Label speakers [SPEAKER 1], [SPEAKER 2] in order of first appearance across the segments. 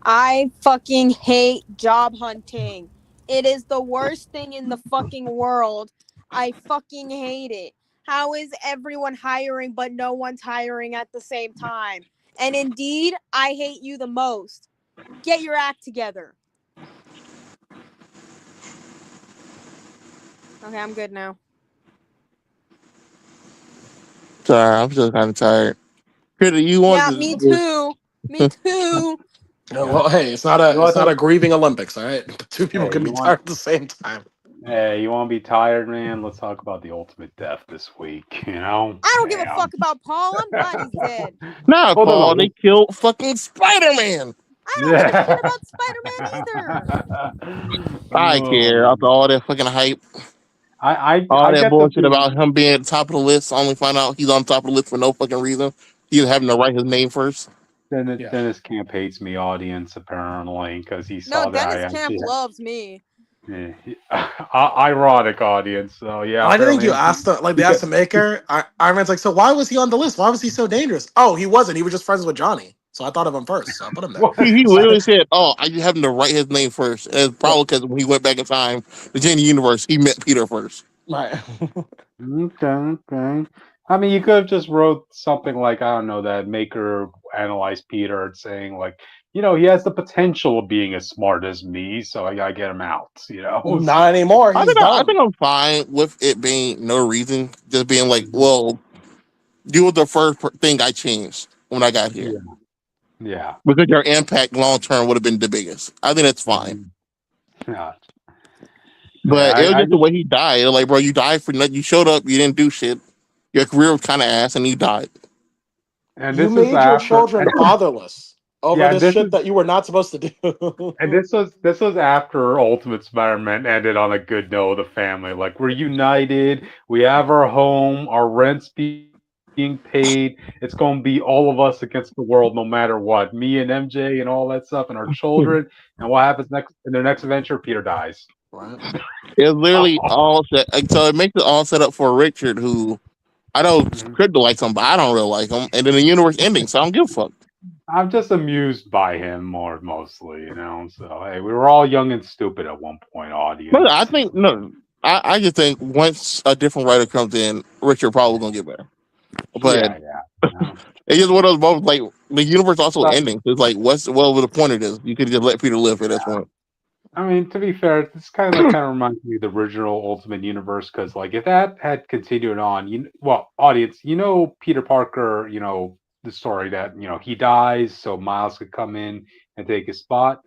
[SPEAKER 1] I fucking hate job hunting. It is the worst thing in the fucking world. I fucking hate it. How is everyone hiring but no one's hiring at the same time? And indeed, I hate you the most. Get your act together. Okay, I'm good now.
[SPEAKER 2] Sorry, I'm just kind of tired. Critter, you want
[SPEAKER 1] Yeah, me
[SPEAKER 2] to?
[SPEAKER 1] too. Me too.
[SPEAKER 3] Yeah,
[SPEAKER 4] Well, hey,
[SPEAKER 3] you know
[SPEAKER 4] it's
[SPEAKER 3] what?
[SPEAKER 4] not a grieving Olympics, all right? Two people
[SPEAKER 3] Hey,
[SPEAKER 4] can be
[SPEAKER 3] you want?
[SPEAKER 4] tired at the same time.
[SPEAKER 3] Hey, you want to be tired, man? Let's talk about the ultimate death this week. You know?
[SPEAKER 1] I don't give a
[SPEAKER 3] Damn.
[SPEAKER 1] fuck about Paul. I'm glad he's dead.
[SPEAKER 2] Nah,
[SPEAKER 3] Oh no,
[SPEAKER 2] Paul. They
[SPEAKER 3] no.
[SPEAKER 2] killed fucking Spider Man.
[SPEAKER 1] I don't give a shit about Spider Man either.
[SPEAKER 2] I care after
[SPEAKER 3] Um,
[SPEAKER 2] all that fucking hype, all
[SPEAKER 3] I
[SPEAKER 2] that
[SPEAKER 3] get the
[SPEAKER 2] bullshit
[SPEAKER 3] feeling.
[SPEAKER 2] about him being at the top of the list. Only find out he's on top of the list for no fucking reason. He's having to write his name first.
[SPEAKER 4] Yeah.
[SPEAKER 3] Dennis Camp hates me, audience, apparently, because he
[SPEAKER 1] No,
[SPEAKER 3] saw that I
[SPEAKER 1] Dennis Camp
[SPEAKER 3] actually
[SPEAKER 1] loves me.
[SPEAKER 3] ironic audience. So yeah,
[SPEAKER 4] I think
[SPEAKER 3] apparently
[SPEAKER 4] you
[SPEAKER 3] him.
[SPEAKER 4] asked the like they asked
[SPEAKER 3] Because,
[SPEAKER 4] the maker. Iron Man's like, so why was he on the list? Why was he so dangerous? Oh, he wasn't. He was just friends with Johnny. So I thought of him first. So I put him there.
[SPEAKER 3] well,
[SPEAKER 2] He
[SPEAKER 4] So I
[SPEAKER 2] literally
[SPEAKER 4] think
[SPEAKER 2] said, "Oh, I just having to write his name first." And it's
[SPEAKER 4] yeah,
[SPEAKER 2] probably because when he went back in time, the Genie universe, he met Peter first.
[SPEAKER 4] right.
[SPEAKER 3] okay, okay. I mean, you could have just wrote something like, I don't know, that Maker analyzed Peter and saying like, he has the potential of being as smart as me, so I gotta get him out. So,
[SPEAKER 4] Not anymore. He's
[SPEAKER 2] I
[SPEAKER 4] done.
[SPEAKER 2] think I'm fine with it being no reason, just being like, well, you were the first thing I changed when I got here
[SPEAKER 3] yeah, yeah.
[SPEAKER 2] because your impact long term would have been the biggest. I think that's fine.
[SPEAKER 3] Mhm. Yeah. Yeah,
[SPEAKER 2] But it was
[SPEAKER 3] I
[SPEAKER 2] just the
[SPEAKER 3] just
[SPEAKER 2] way he died. It was like, bro, you died for nothing. You showed up, you didn't do shit. Your career was kind of ass, and you died.
[SPEAKER 3] and
[SPEAKER 4] You
[SPEAKER 3] this is
[SPEAKER 4] made your
[SPEAKER 3] after
[SPEAKER 4] children fatherless over
[SPEAKER 3] yeah,
[SPEAKER 4] this shit that you were not supposed to
[SPEAKER 3] and
[SPEAKER 4] do.
[SPEAKER 3] this was after Ultimate Spider-Man ended on a good note. The family, like, we're united. We have our home. Our rent's being paid. It's going to be all of us against the world, no matter what. Me and MJ and all that stuff, and our children. And what happens next in their next adventure? Peter dies.
[SPEAKER 4] Right.
[SPEAKER 2] It's literally
[SPEAKER 3] Oh.
[SPEAKER 2] all set. Like, so it makes it all set up for Richard, who I know
[SPEAKER 3] Mhm.
[SPEAKER 2] Crypto likes him, but I don't really like him. And then the universe ending, so I don't give a fuck.
[SPEAKER 3] I'm just amused by him more mostly. So hey, we were all young and stupid at one point,
[SPEAKER 2] But
[SPEAKER 3] audience.
[SPEAKER 2] I think no, I just think once a different writer comes in, Richard probably gonna get better. But
[SPEAKER 3] Yeah, yeah.
[SPEAKER 2] it's just one of those moments. Like the universe also
[SPEAKER 3] But
[SPEAKER 2] ending. So it's like, what the point of this? You could just let Peter live at this point.
[SPEAKER 3] I mean, to be fair, this kind of reminds me of the original Ultimate Universe because, like, if that had continued on, well, audience, Peter Parker, the story that he dies so Miles could come in and take his spot.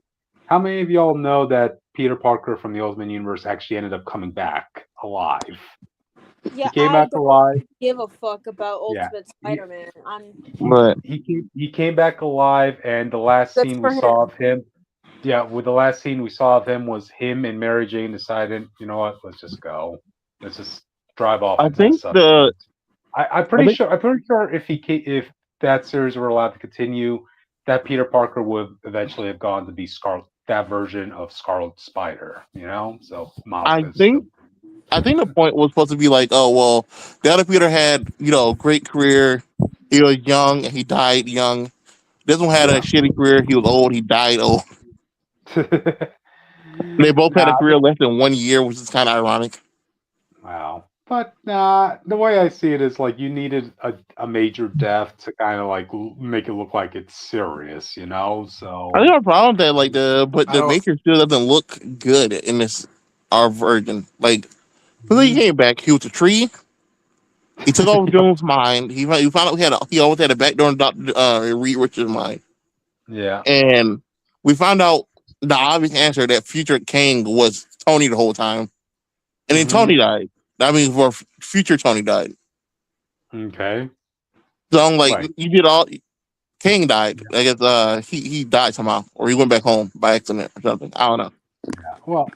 [SPEAKER 3] How many of y'all know that Peter Parker from the Ultimate Universe actually ended up coming back alive? He
[SPEAKER 1] Yeah,
[SPEAKER 3] came
[SPEAKER 1] I
[SPEAKER 3] back
[SPEAKER 1] don't
[SPEAKER 3] alive.
[SPEAKER 1] give a fuck about
[SPEAKER 3] Yeah,
[SPEAKER 1] Ultimate
[SPEAKER 3] he
[SPEAKER 1] Spider-Man. I'm
[SPEAKER 2] But
[SPEAKER 3] he came back alive, and the last
[SPEAKER 1] good
[SPEAKER 3] scene we
[SPEAKER 1] for
[SPEAKER 3] saw
[SPEAKER 1] him.
[SPEAKER 3] of him. Yeah, with the last scene we saw of him was him and Mary Jane decided, you know what, let's just go. Let's just drive off
[SPEAKER 2] I
[SPEAKER 3] and test
[SPEAKER 2] think
[SPEAKER 3] submarines. I'm
[SPEAKER 2] I
[SPEAKER 3] pretty
[SPEAKER 2] think
[SPEAKER 3] sure. I'm pretty sure if that series were allowed to continue, that Peter Parker would eventually have gone to be Scarlet, that version of Scarlet Spider. So Miles
[SPEAKER 2] I
[SPEAKER 3] could still.
[SPEAKER 2] think I think the point was supposed to be like, oh well, the other Peter had great career. He was young and he died young. This one had a
[SPEAKER 3] Yeah.
[SPEAKER 2] shitty career. He was old. He died old. They both had a
[SPEAKER 3] Nah,
[SPEAKER 2] career less than 1 year, which is kind of ironic.
[SPEAKER 3] wow. But nah, the way I see it is like you needed a major death to kind of like make it look like it's serious.
[SPEAKER 2] I think
[SPEAKER 3] So
[SPEAKER 2] our problem that but
[SPEAKER 4] I
[SPEAKER 2] the
[SPEAKER 4] don't.
[SPEAKER 2] Maker still doesn't look good in this our version. Like when he
[SPEAKER 3] mhm.
[SPEAKER 2] came back, he was a tree. He took over Doom's mind. He found out he always had a backdoor in Doctor Reed Richards' mind,
[SPEAKER 3] Yeah.
[SPEAKER 2] and we found out the obvious answer that future King was Tony the whole time, and then
[SPEAKER 3] hmm
[SPEAKER 2] Tony died. I mean, for future Tony died.
[SPEAKER 3] Okay.
[SPEAKER 2] So I'm like,
[SPEAKER 3] Right.
[SPEAKER 2] you did all. King died. I guess he died somehow, or he went back home by accident or something. I don't know.
[SPEAKER 3] Well,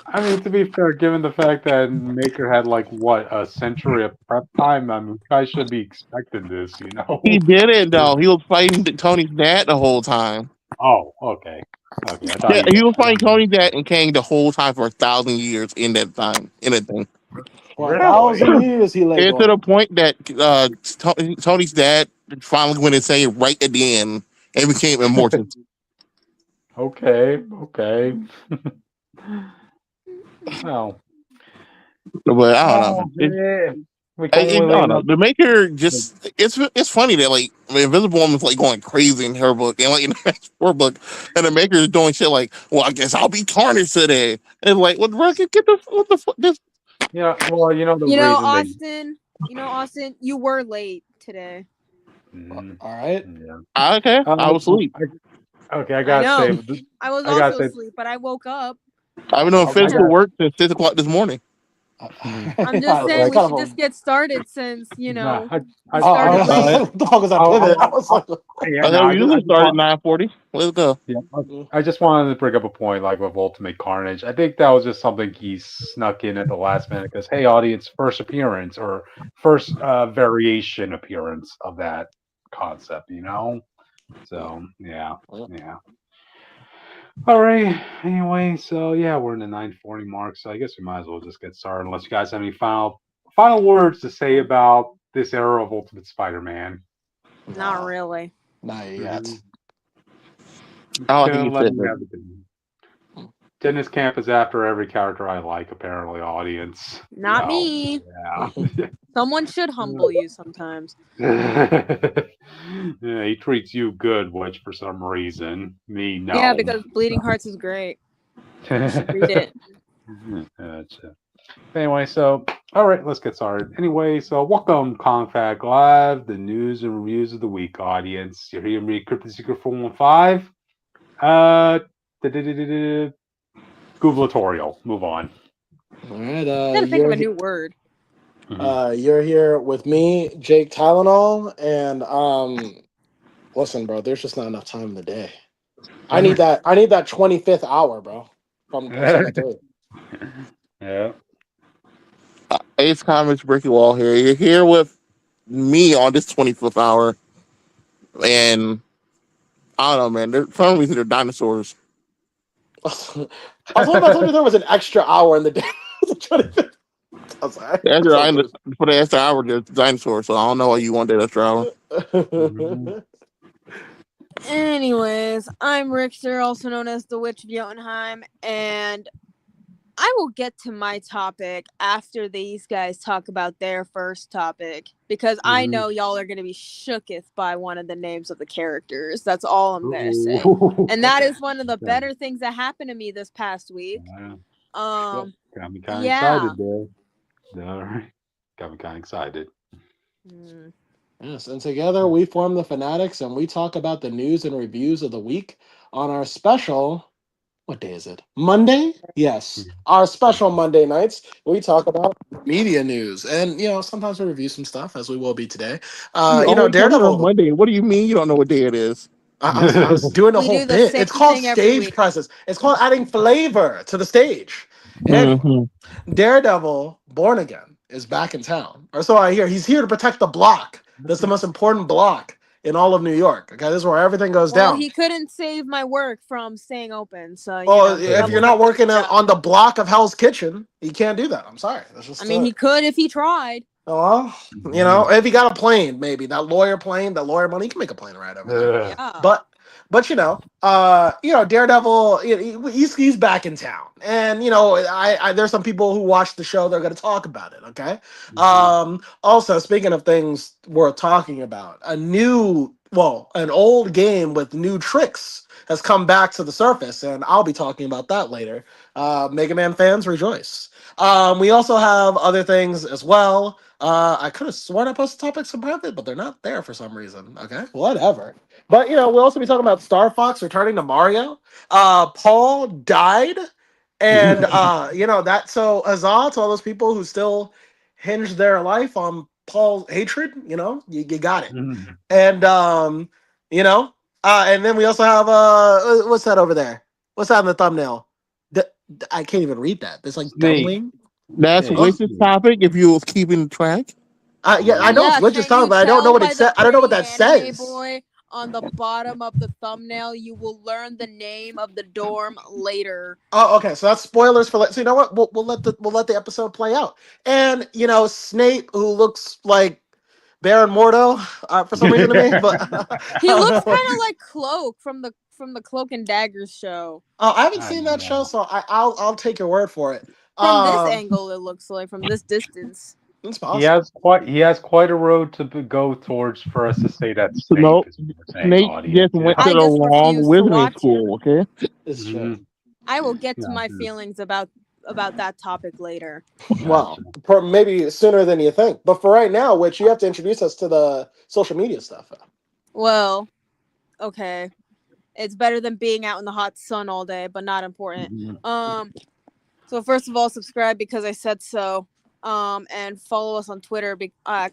[SPEAKER 3] I mean, to be fair, given the fact that Maker had like what a century of prep time, I mean, you guys should be expecting this.
[SPEAKER 2] He didn't though. He was fighting Tony's dad the whole time.
[SPEAKER 3] Oh, okay. Okay. I thought
[SPEAKER 2] Yeah,
[SPEAKER 3] you
[SPEAKER 2] he
[SPEAKER 3] meant.
[SPEAKER 2] was fighting Tony's dad and Kang the whole time for 1,000 years in that time in that thing.
[SPEAKER 4] For a
[SPEAKER 3] Really?
[SPEAKER 4] thousand years he lay
[SPEAKER 2] And to the
[SPEAKER 4] dormant.
[SPEAKER 2] point that Tony's dad finally went insane right at the end and became immortal.
[SPEAKER 3] Okay. Well,
[SPEAKER 2] But I don't know.
[SPEAKER 3] well, yeah. We
[SPEAKER 2] I,
[SPEAKER 3] can only
[SPEAKER 2] I
[SPEAKER 3] lay
[SPEAKER 2] don't know.
[SPEAKER 3] enough.
[SPEAKER 2] The maker just it's funny that like the Invisible Woman's like going crazy in her book and like in the next four book, and the maker is doing shit like, well, I guess I'll be Carnage today, and like, what? Get the what the fuck? This
[SPEAKER 3] Yeah. Well, you know the
[SPEAKER 1] You know,
[SPEAKER 3] reason they.
[SPEAKER 1] Austin. You know, Austin. You were late today.
[SPEAKER 3] Mm,
[SPEAKER 4] All right.
[SPEAKER 3] yeah.
[SPEAKER 2] okay? I was asleep.
[SPEAKER 3] Okay, I
[SPEAKER 1] I
[SPEAKER 3] gotta say,
[SPEAKER 1] know. I was
[SPEAKER 3] I gotta
[SPEAKER 1] also
[SPEAKER 3] say,
[SPEAKER 1] asleep, but I woke up.
[SPEAKER 2] I've been doing
[SPEAKER 3] I
[SPEAKER 2] physical
[SPEAKER 3] got.
[SPEAKER 2] work since 6 o'clock this morning.
[SPEAKER 3] Mm,
[SPEAKER 1] I'm just
[SPEAKER 4] Yeah,
[SPEAKER 1] saying
[SPEAKER 4] it's
[SPEAKER 1] we
[SPEAKER 4] kind
[SPEAKER 1] should
[SPEAKER 4] of
[SPEAKER 1] just get started since
[SPEAKER 3] nah,
[SPEAKER 1] we
[SPEAKER 4] I
[SPEAKER 1] started
[SPEAKER 4] was
[SPEAKER 2] All
[SPEAKER 4] like,
[SPEAKER 2] right.
[SPEAKER 1] late.
[SPEAKER 4] what the fuck was that pivot? I was like,
[SPEAKER 3] Yeah, no,
[SPEAKER 2] Okay, we
[SPEAKER 3] I
[SPEAKER 2] usually
[SPEAKER 3] just
[SPEAKER 2] start at
[SPEAKER 3] want.
[SPEAKER 2] 9:40. Let's go.
[SPEAKER 3] Yeah, I just wanted to bring up a point like with Ultimate Carnage. I think that was just something he snuck in at the last minute because, hey, audience, first appearance or first variation appearance of that concept, you know? So, yeah, yeah. All right. Anyway, so yeah, we're in the 9:40 mark, so I guess we might as well just get started unless you guys have any final words to say about this era of Ultimate Spider-Man.
[SPEAKER 1] Not
[SPEAKER 4] nah,
[SPEAKER 1] really.
[SPEAKER 4] not
[SPEAKER 3] Mm-hmm.
[SPEAKER 4] yet.
[SPEAKER 2] I like
[SPEAKER 3] Okay,
[SPEAKER 2] to eat
[SPEAKER 3] let
[SPEAKER 2] shit.
[SPEAKER 3] me have it. Dennis Camp is after every character I like, apparently, audience.
[SPEAKER 1] Not
[SPEAKER 3] So,
[SPEAKER 1] me.
[SPEAKER 3] yeah.
[SPEAKER 1] Someone should humble you sometimes.
[SPEAKER 3] Yeah, he treats you good, Witch, for some reason. Me,
[SPEAKER 1] Yeah,
[SPEAKER 3] no.
[SPEAKER 1] because Bleeding Hearts is great. You should read
[SPEAKER 3] Gotcha.
[SPEAKER 1] it.
[SPEAKER 3] Anyway, so, all right, let's get started. Anyway, so welcome, Confag Live, the news and reviews of the week, audience. You're here, me, Cryptid Secret 415. Uh, gubernatorial. Move on.
[SPEAKER 4] All right.
[SPEAKER 1] Gotta think of a new word.
[SPEAKER 3] Mhm.
[SPEAKER 4] You're here with me, Jake Tylenol, and listen, bro. There's just not enough time in the day. I need that. I need that 25th hour, bro. From Saga 3.
[SPEAKER 3] Yeah.
[SPEAKER 2] Ace Comics Bricky Wall here. You're here with me on this 25th hour, and I don't know, man. For some reason, they're dinosaurs.
[SPEAKER 4] I told you there was an extra hour in the day. The 25th. I was like,
[SPEAKER 2] The
[SPEAKER 4] that's
[SPEAKER 2] extra,
[SPEAKER 4] so good.
[SPEAKER 2] for the extra hour, there's dinosaurs. So I don't know why you want that extra hour.
[SPEAKER 3] Mhm.
[SPEAKER 1] Anyways, I'm Richter, also known as the Witch of Jotunheim, and I will get to my topic after these guys talk about their first topic because I
[SPEAKER 3] Mhm.
[SPEAKER 1] know y'all are going to be shooketh by one of the names of the characters. That's all I'm going to say.
[SPEAKER 3] Ooh.
[SPEAKER 1] And that is one of the
[SPEAKER 3] Yeah.
[SPEAKER 1] better things that happened to me this past week.
[SPEAKER 3] Yeah. Well,
[SPEAKER 1] Um,
[SPEAKER 3] got me kind of
[SPEAKER 1] yeah.
[SPEAKER 3] excited there. All right. Got me kind of excited.
[SPEAKER 1] Mm.
[SPEAKER 4] Yes, and together we form the Fanatics, and we talk about the news and reviews of the week on our special. What day is it? Monday? Yes, our special Monday nights. We talk about media news, and sometimes we review some stuff, as we will be today.
[SPEAKER 2] You always come here on
[SPEAKER 4] Daredevil.
[SPEAKER 2] Monday. What do you mean you don't know what day it is?
[SPEAKER 4] I was doing the
[SPEAKER 1] We
[SPEAKER 4] whole
[SPEAKER 1] do the
[SPEAKER 4] bit.
[SPEAKER 1] same
[SPEAKER 4] It's called
[SPEAKER 1] thing every
[SPEAKER 4] stage
[SPEAKER 1] week.
[SPEAKER 4] presence. It's called adding flavor to the stage. Anyway,
[SPEAKER 2] Mm-hmm.
[SPEAKER 4] Daredevil Born Again is back in town. Or so I hear. He's here to protect the block. That's the most important block in all of New York. Okay, this is where everything goes
[SPEAKER 1] Well,
[SPEAKER 4] down.
[SPEAKER 1] he couldn't save my work from staying open, so
[SPEAKER 4] Well,
[SPEAKER 1] he
[SPEAKER 4] if you're
[SPEAKER 1] doubles
[SPEAKER 4] not
[SPEAKER 1] up his
[SPEAKER 4] working
[SPEAKER 1] job.
[SPEAKER 4] on the block of Hell's Kitchen, you can't do that. I'm sorry. That's
[SPEAKER 1] I
[SPEAKER 4] just
[SPEAKER 1] mean, he could if he tried.
[SPEAKER 4] well, if you got a plane, maybe that lawyer plane, that lawyer money, you can make a plane ride over there.
[SPEAKER 1] Yeah.
[SPEAKER 4] But Daredevil, he's back in town, and I there's some people who watch the show. They're going to talk about it. Okay. Also, speaking of things worth talking about, an old game with new tricks has come back to the surface, and I'll be talking about that later. Mega Man fans rejoice. We also have other things as well. I could have sworn I posted topics about it, but they're not there for some reason. Okay, whatever. But we'll also be talking about Starfox returning to Mario. Paul died, and that. So Huzzah to all those people who still hinge their life on Paul's hatred. You got it. And and then we also have what's that over there? What's that in the thumbnail? I can't even read that. There's like
[SPEAKER 3] Snake.
[SPEAKER 4] doubling.
[SPEAKER 2] That's
[SPEAKER 3] Snake.
[SPEAKER 4] Those
[SPEAKER 2] Witch's topic. If you was keeping track.
[SPEAKER 4] Yeah, I know it's
[SPEAKER 1] Yeah,
[SPEAKER 4] Witch's
[SPEAKER 1] can't
[SPEAKER 4] tongue,
[SPEAKER 1] you
[SPEAKER 4] but I don't know
[SPEAKER 1] tell
[SPEAKER 4] what it
[SPEAKER 1] by the
[SPEAKER 4] said. I don't know what
[SPEAKER 1] pretty
[SPEAKER 4] that
[SPEAKER 1] anime
[SPEAKER 4] says.
[SPEAKER 1] boy on the bottom of the thumbnail? You will learn the name of the dorm later.
[SPEAKER 4] Oh, okay. So that's spoilers for. So you know what? We'll let the episode play out. And Snape, who looks like Baron Mordo for some reason to me, but
[SPEAKER 1] He looks kind of like Cloak from from the Cloak and Daggers show.
[SPEAKER 4] Oh, I haven't
[SPEAKER 3] I
[SPEAKER 4] seen that show,
[SPEAKER 3] know.
[SPEAKER 4] so I'll take your word for it.
[SPEAKER 1] From this angle, it looks like from this distance.
[SPEAKER 4] It's possible.
[SPEAKER 3] He has quite a road to go towards for us to say that's
[SPEAKER 2] So
[SPEAKER 3] safe,
[SPEAKER 2] no,
[SPEAKER 3] is what we're saying,
[SPEAKER 2] Snake
[SPEAKER 3] audience.
[SPEAKER 2] just went to
[SPEAKER 1] I
[SPEAKER 2] the
[SPEAKER 1] just
[SPEAKER 2] wrong
[SPEAKER 1] refuse to
[SPEAKER 2] wizarding
[SPEAKER 1] watch it.
[SPEAKER 2] school. Okay.
[SPEAKER 4] It's true.
[SPEAKER 3] Mhm.
[SPEAKER 1] I will get to my
[SPEAKER 3] Gotcha.
[SPEAKER 1] feelings about that topic later.
[SPEAKER 3] Gotcha.
[SPEAKER 4] Well, maybe sooner than you think. But for right now, which you have to introduce us to the social media stuff.
[SPEAKER 1] Well, okay. It's better than being out in the hot sun all day, but not important.
[SPEAKER 3] Mhm.
[SPEAKER 1] So first of all, subscribe because I said so. And follow us on Twitter,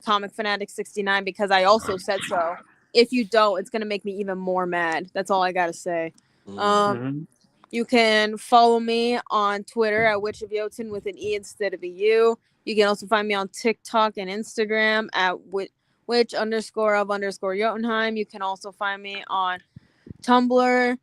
[SPEAKER 1] Comic Fanatic 69, because I also said so. If you don't, it's gonna make me even more mad. That's all I gotta say.
[SPEAKER 3] Mhm.
[SPEAKER 1] You can follow me on Twitter at Witch of Jotun with an E instead of a U. You can also find me on TikTok and Instagram at witch_of_underscore Jotunheim. You can also find me on Tumblr,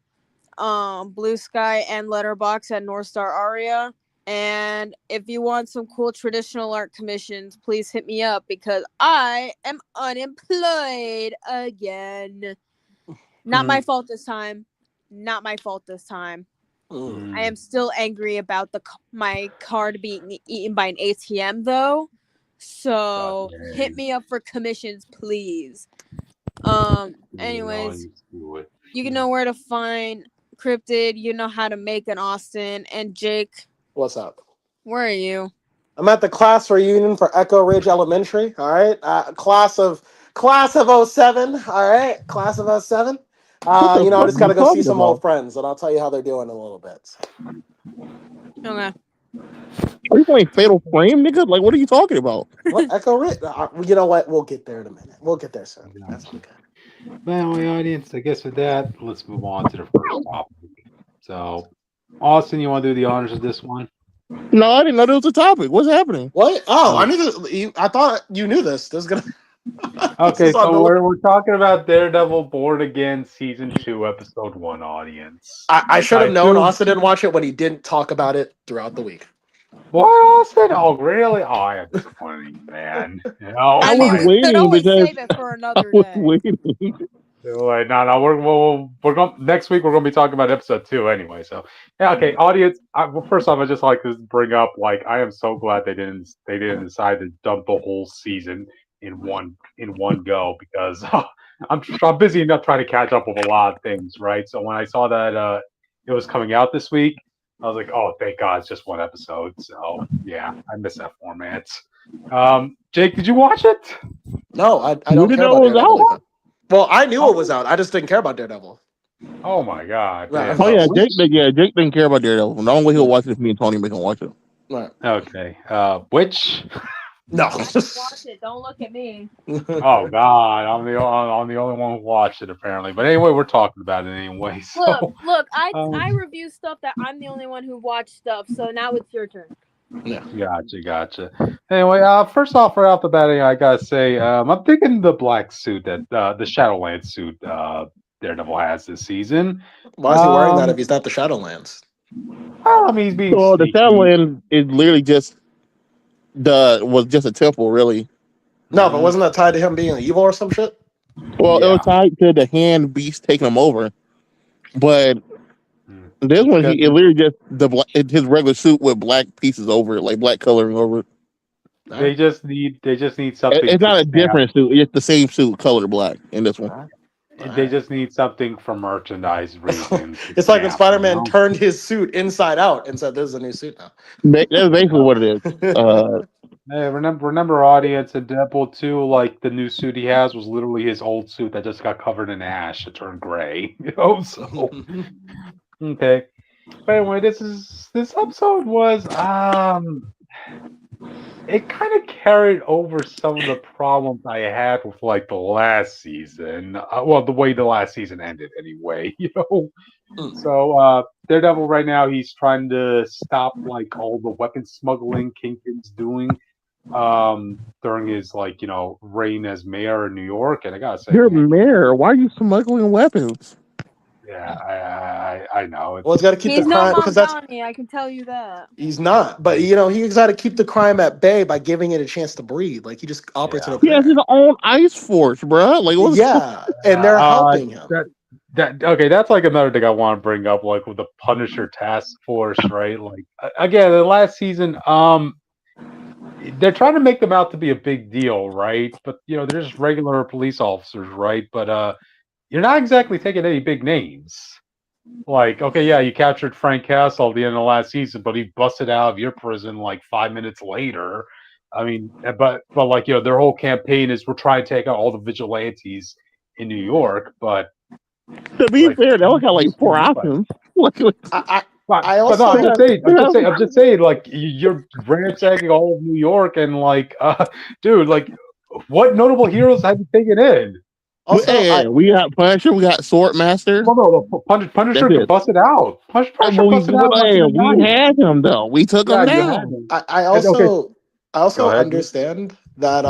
[SPEAKER 1] Blue Sky, and Letterbox at North Star Aria. And if you want some cool traditional art commissions, please hit me up because I am unemployed again. Not my fault this time. Not my fault this time. I am still angry about my card being eaten by an ATM though. So hit me up for commissions, please. Anyways, you can know where to find Cryptid. You know how to make an Austin. And Jake,
[SPEAKER 4] What's up?
[SPEAKER 1] where are you?
[SPEAKER 4] I'm at the class reunion for Echo Ridge Elementary. All right, class of '07. All right, class of '07.
[SPEAKER 2] What the
[SPEAKER 4] I
[SPEAKER 2] fuck
[SPEAKER 4] just
[SPEAKER 2] are
[SPEAKER 4] got
[SPEAKER 2] you
[SPEAKER 4] to go see
[SPEAKER 2] talking
[SPEAKER 4] some old
[SPEAKER 2] about?
[SPEAKER 4] friends, and I'll tell you how they're doing in a little bit.
[SPEAKER 1] Okay.
[SPEAKER 2] Are you playing Fatal Frame, nigga? Like, what are you talking about?
[SPEAKER 4] What Echo Ridge? You know what? We'll get there in a minute. We'll get there soon. That's okay.
[SPEAKER 3] Well, my audience, I guess with that, let's move on to the first topic. So, Austin, you want to do the honors of this one?
[SPEAKER 2] No, I didn't know there was a topic. What's happening?
[SPEAKER 4] What? Oh, I
[SPEAKER 3] Oh,
[SPEAKER 4] knew this. I thought you knew this. This is gonna. This
[SPEAKER 3] okay,
[SPEAKER 4] is on
[SPEAKER 3] so
[SPEAKER 4] the.
[SPEAKER 3] we're talking about Daredevil Born Again, Season 2, Episode 1, audience.
[SPEAKER 4] I should
[SPEAKER 3] I
[SPEAKER 4] have known
[SPEAKER 3] assume.
[SPEAKER 4] Austin didn't watch it when he didn't talk about it throughout the week.
[SPEAKER 3] What, Austin? Oh, really? Oh, I am disappointed, man. You know,
[SPEAKER 2] I
[SPEAKER 1] I
[SPEAKER 2] was
[SPEAKER 1] mean, we could
[SPEAKER 2] waiting
[SPEAKER 1] always
[SPEAKER 2] because
[SPEAKER 1] save it for
[SPEAKER 2] I
[SPEAKER 1] another
[SPEAKER 2] was
[SPEAKER 1] day.
[SPEAKER 2] waiting.
[SPEAKER 3] like, no, we're going next week. We're going to be talking about episode 2 anyway. So, yeah, okay, audience. Well, first off, I just like to bring up, like, I am so glad they didn't decide to dump the whole season in one go because I'm busy enough trying to catch up with a lot of things, right? So when I saw that it was coming out this week, I was like, oh, thank God, it's just one episode. So yeah, I miss that format. Jake, did you watch it?
[SPEAKER 4] No, I
[SPEAKER 2] You
[SPEAKER 4] don't
[SPEAKER 2] didn't
[SPEAKER 4] care
[SPEAKER 2] know
[SPEAKER 4] about
[SPEAKER 2] it was
[SPEAKER 4] Daredevil
[SPEAKER 2] out.
[SPEAKER 4] like that. Well, I knew it was
[SPEAKER 3] Oh,
[SPEAKER 4] out. I just didn't care about Daredevil.
[SPEAKER 3] oh my God.
[SPEAKER 4] Right.
[SPEAKER 3] Yeah,
[SPEAKER 2] Oh yeah,
[SPEAKER 3] well,
[SPEAKER 2] Jake. Yeah, Jake didn't care about Daredevil. The only way he'll watch it if me and Tony make him watch it.
[SPEAKER 4] Right.
[SPEAKER 3] okay. Which?
[SPEAKER 4] No.
[SPEAKER 1] I didn't watch it. Don't look at me.
[SPEAKER 3] Oh God, I'm the only one who watched it apparently. But anyway, we're talking about it anyway.
[SPEAKER 1] Look,
[SPEAKER 3] So,
[SPEAKER 1] look. I
[SPEAKER 3] um,
[SPEAKER 1] I review stuff that I'm the only one who watched stuff. So now it's your turn.
[SPEAKER 4] Yeah.
[SPEAKER 3] gotcha. Anyway, first off, right off the bat, I gotta say, I'm thinking the black suit that the Shadowland suit Daredevil has this season.
[SPEAKER 4] Why is he wearing that if
[SPEAKER 3] Um,
[SPEAKER 4] he's not the Shadowlands?
[SPEAKER 3] well, I mean, he's being
[SPEAKER 2] So the
[SPEAKER 3] sneaky.
[SPEAKER 2] Shadowland is literally just was just a temple, really.
[SPEAKER 4] No, but
[SPEAKER 3] Mhm.
[SPEAKER 4] wasn't that tied to him being evil or some shit?
[SPEAKER 2] Well, it was
[SPEAKER 3] Yeah.
[SPEAKER 2] tied to the hand beast taking him over, but this
[SPEAKER 3] It's
[SPEAKER 2] one
[SPEAKER 3] good.
[SPEAKER 2] it literally just his regular suit with black pieces over it, like black coloring over it.
[SPEAKER 4] All right.
[SPEAKER 3] They just need something
[SPEAKER 2] It's
[SPEAKER 3] to
[SPEAKER 2] not a
[SPEAKER 3] snap.
[SPEAKER 2] different suit; it's the same suit, colored black in this one.
[SPEAKER 4] All right. All
[SPEAKER 3] They
[SPEAKER 4] right.
[SPEAKER 3] just need something for merchandise reasons to
[SPEAKER 4] It's like when
[SPEAKER 3] snap. You
[SPEAKER 4] Spider-Man
[SPEAKER 3] know.
[SPEAKER 4] turned his suit inside out and said, "This is a new suit now."
[SPEAKER 2] That's basically what it is.
[SPEAKER 3] Hey, remember, audience, in Deadpool 2, like the new suit he has was literally his old suit that just got covered in ash. It turned gray. You know, so okay. But anyway, this episode was it kind of carried over some of the problems I had with like the last season. Well, the way the last season ended, anyway. You know, so Daredevil right now he's trying to stop like all the weapon smuggling Kingpin's doing during his like reign as mayor in New York, and I gotta say,
[SPEAKER 2] You're
[SPEAKER 3] man,
[SPEAKER 2] mayor. Why are you smuggling weapons?
[SPEAKER 3] yeah, I know
[SPEAKER 4] Well, he's
[SPEAKER 3] it's
[SPEAKER 4] got to keep the
[SPEAKER 1] He's no
[SPEAKER 4] crime because that's
[SPEAKER 1] Mondani, I can tell you that.
[SPEAKER 4] he's not. But he's got to keep the crime at bay by giving it a chance to breathe. Like he just operates in
[SPEAKER 3] yeah.
[SPEAKER 4] a
[SPEAKER 2] He has his
[SPEAKER 4] prayer.
[SPEAKER 2] own ice force, bro. Like what's
[SPEAKER 4] Yeah, and they're helping him.
[SPEAKER 3] That Okay, that's like another thing I want to bring up, like with the Punisher Task Force, right? Like again, the last season, they're trying to make them out to be a big deal, right? But they're just regular police officers, right? But you're not exactly taking any big names. Like, okay, yeah, you captured Frank Castle at the end of last season, but he busted out of your prison like 5 minutes later. I mean, but like their whole campaign is we're trying to take out all the vigilantes in New York, but
[SPEAKER 2] To be
[SPEAKER 3] like
[SPEAKER 2] fair, they only got like
[SPEAKER 3] who's
[SPEAKER 2] four
[SPEAKER 3] nobody.
[SPEAKER 2] options. Like,
[SPEAKER 4] I
[SPEAKER 3] But
[SPEAKER 4] I
[SPEAKER 3] but no, I'm just
[SPEAKER 4] also
[SPEAKER 3] saying, I'm just saying, like you're ransacking all of New York, and like, dude, like, what notable heroes have you taken in?
[SPEAKER 4] also I
[SPEAKER 2] we got Punisher, we got Swordmaster.
[SPEAKER 3] Well, no, the Punisher
[SPEAKER 2] That's
[SPEAKER 3] could
[SPEAKER 2] it.
[SPEAKER 3] bust it out. Punisher busted out like in a
[SPEAKER 2] We
[SPEAKER 3] night.
[SPEAKER 2] had him though. We took
[SPEAKER 3] Yeah,
[SPEAKER 2] him
[SPEAKER 3] you had
[SPEAKER 2] down.
[SPEAKER 3] him.
[SPEAKER 4] I
[SPEAKER 3] And, okay,
[SPEAKER 4] also I
[SPEAKER 3] go
[SPEAKER 4] also
[SPEAKER 3] ahead.
[SPEAKER 4] understand that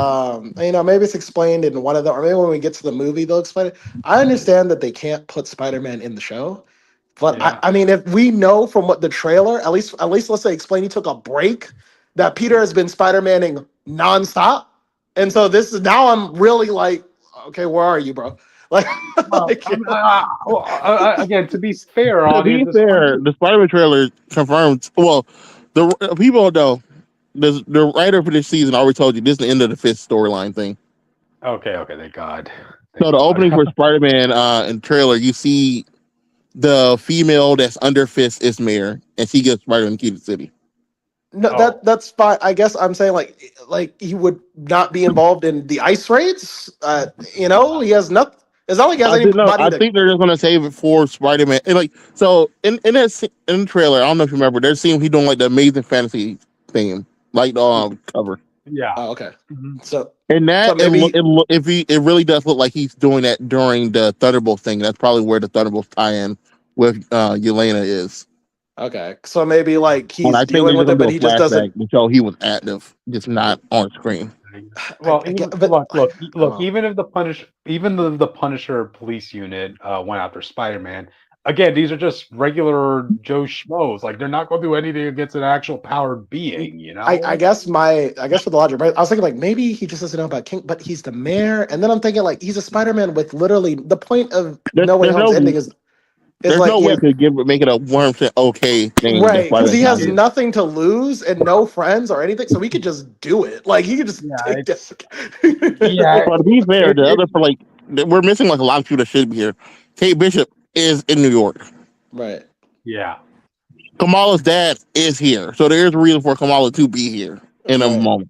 [SPEAKER 4] maybe it's explained in one of the, or maybe when we get to the movie they'll explain it. I understand that they can't put Spider-Man in the show, but
[SPEAKER 3] Yeah.
[SPEAKER 4] I mean, if we know from what the trailer, at least let's say explain he took a break, that Peter has been Spider-Maning nonstop, and so this is now I'm really like, okay, where are you, bro? Like,
[SPEAKER 3] Well,
[SPEAKER 4] like
[SPEAKER 3] I mean, again, to be fair,
[SPEAKER 2] To be
[SPEAKER 3] audience, this
[SPEAKER 2] fair,
[SPEAKER 3] Punisher.
[SPEAKER 2] the Spider-Man trailer confirmed. Well, the people though, the writer for this season already told you this is the end of the fifth storyline thing.
[SPEAKER 3] Okay, thank God,
[SPEAKER 2] So
[SPEAKER 3] thank
[SPEAKER 2] the
[SPEAKER 3] God.
[SPEAKER 2] opening for Spider-Man in trailer, you see the female that's under Fist is Mayor, and she gets Spider-Man key to the city.
[SPEAKER 4] no,
[SPEAKER 3] Oh,
[SPEAKER 4] that's fine. I guess I'm saying like he would not be involved in the ice raids. He has nothing. It's not like he has
[SPEAKER 2] I think no,
[SPEAKER 4] anybody
[SPEAKER 2] I
[SPEAKER 4] to.
[SPEAKER 2] think they're just gonna save it for Spider-Man. And like so in the trailer, I don't know if you remember, they're seeing he doing like the Amazing Fantasy theme, like the cover.
[SPEAKER 3] yeah.
[SPEAKER 4] Oh, okay.
[SPEAKER 3] Mhm.
[SPEAKER 4] So
[SPEAKER 2] And
[SPEAKER 4] so
[SPEAKER 2] that
[SPEAKER 4] maybe
[SPEAKER 2] it really does look like he's doing that during the Thunderbolt thing. That's probably where the Thunderbolt tie-in with Yelena is.
[SPEAKER 4] okay. So maybe like
[SPEAKER 2] And
[SPEAKER 4] he's
[SPEAKER 2] I think
[SPEAKER 4] dealing
[SPEAKER 2] they're just
[SPEAKER 4] with
[SPEAKER 2] gonna
[SPEAKER 4] it,
[SPEAKER 2] do
[SPEAKER 4] but
[SPEAKER 2] a
[SPEAKER 4] he just
[SPEAKER 2] flashback
[SPEAKER 4] doesn't.
[SPEAKER 2] to show he was active, just not on screen.
[SPEAKER 3] Well,
[SPEAKER 4] I get,
[SPEAKER 3] even
[SPEAKER 4] but I don't
[SPEAKER 3] look,
[SPEAKER 4] know.
[SPEAKER 3] even the Punisher police unit went after Spider-Man. Again, these are just regular Joe schmoes. Like they're not going to do anything against an actual powered being, you
[SPEAKER 4] I
[SPEAKER 3] know?
[SPEAKER 4] guess I guess for the logic, right? I was thinking like maybe he just doesn't know about King, but he's the mayor, and then I'm thinking like he's a Spider-Man with literally the point of
[SPEAKER 2] There,
[SPEAKER 4] No Way
[SPEAKER 2] there's
[SPEAKER 4] Home's
[SPEAKER 2] no
[SPEAKER 4] ending is
[SPEAKER 2] there's
[SPEAKER 4] like
[SPEAKER 2] no
[SPEAKER 4] he
[SPEAKER 2] way
[SPEAKER 4] has,
[SPEAKER 2] to make it a 100% okay thing. That's
[SPEAKER 4] right,
[SPEAKER 2] why
[SPEAKER 4] because
[SPEAKER 2] that's
[SPEAKER 4] he
[SPEAKER 2] not
[SPEAKER 4] has
[SPEAKER 2] here.
[SPEAKER 4] nothing to lose and no friends or anything, so he could just do it. Like he could just
[SPEAKER 3] Yeah,
[SPEAKER 4] take
[SPEAKER 3] it's yeah,
[SPEAKER 2] But to be fair,
[SPEAKER 3] it,
[SPEAKER 2] the
[SPEAKER 3] it
[SPEAKER 2] other for like we're missing like a lot of people that should be here. Kate Bishop is in New York.
[SPEAKER 4] right,
[SPEAKER 3] yeah.
[SPEAKER 2] Kamala's dad is here, so there is a reason for Kamala to be here in a
[SPEAKER 4] right,
[SPEAKER 2] moment.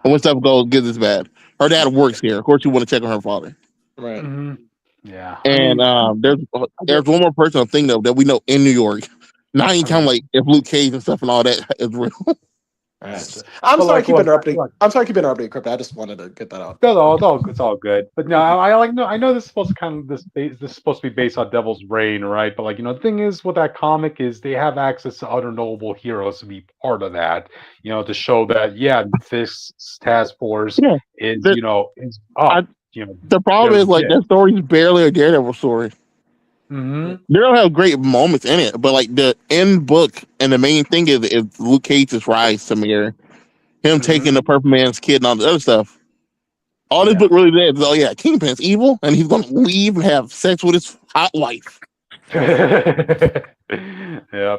[SPEAKER 2] And when stuff goes good is bad, her dad works here. Of course, you want to check on her father.
[SPEAKER 4] right.
[SPEAKER 3] Hmm. Yeah. I
[SPEAKER 2] And
[SPEAKER 3] mean, I
[SPEAKER 2] there's
[SPEAKER 3] get
[SPEAKER 2] one more personal thing though that we know in New York. Not even
[SPEAKER 3] okay.
[SPEAKER 2] counting like if Luke Cage and stuff and all that is real.
[SPEAKER 4] Right.
[SPEAKER 3] Gotcha.
[SPEAKER 4] I'm
[SPEAKER 3] But
[SPEAKER 4] sorry,
[SPEAKER 3] like,
[SPEAKER 4] keep
[SPEAKER 3] look,
[SPEAKER 4] interrupting. I'm sorry, keep interrupting, Crypt. I just wanted to get that out.
[SPEAKER 3] it's all good. But no, I like no, I know this is supposed to this is supposed to be based on Devil's Reign, right? But like, the thing is with that comic is they have access to other notable heroes to be part of that, to show that yeah, this task force
[SPEAKER 2] Yeah.
[SPEAKER 3] is
[SPEAKER 2] The,
[SPEAKER 3] is
[SPEAKER 2] I,
[SPEAKER 3] up,
[SPEAKER 2] the problem
[SPEAKER 3] they're
[SPEAKER 2] is like
[SPEAKER 3] legit.
[SPEAKER 2] that story's barely a Daredevil story.
[SPEAKER 3] Hmm.
[SPEAKER 2] They don't have great moments in it, but like the end book and the main thing is Luke Cage's rise to mirror him taking
[SPEAKER 3] Hmm.
[SPEAKER 2] the Purple Man's kid and all the other stuff. All this
[SPEAKER 3] Yeah.
[SPEAKER 2] book really did is, oh yeah, Kingpin's evil, and he's gonna leave and have sex with his hot wife.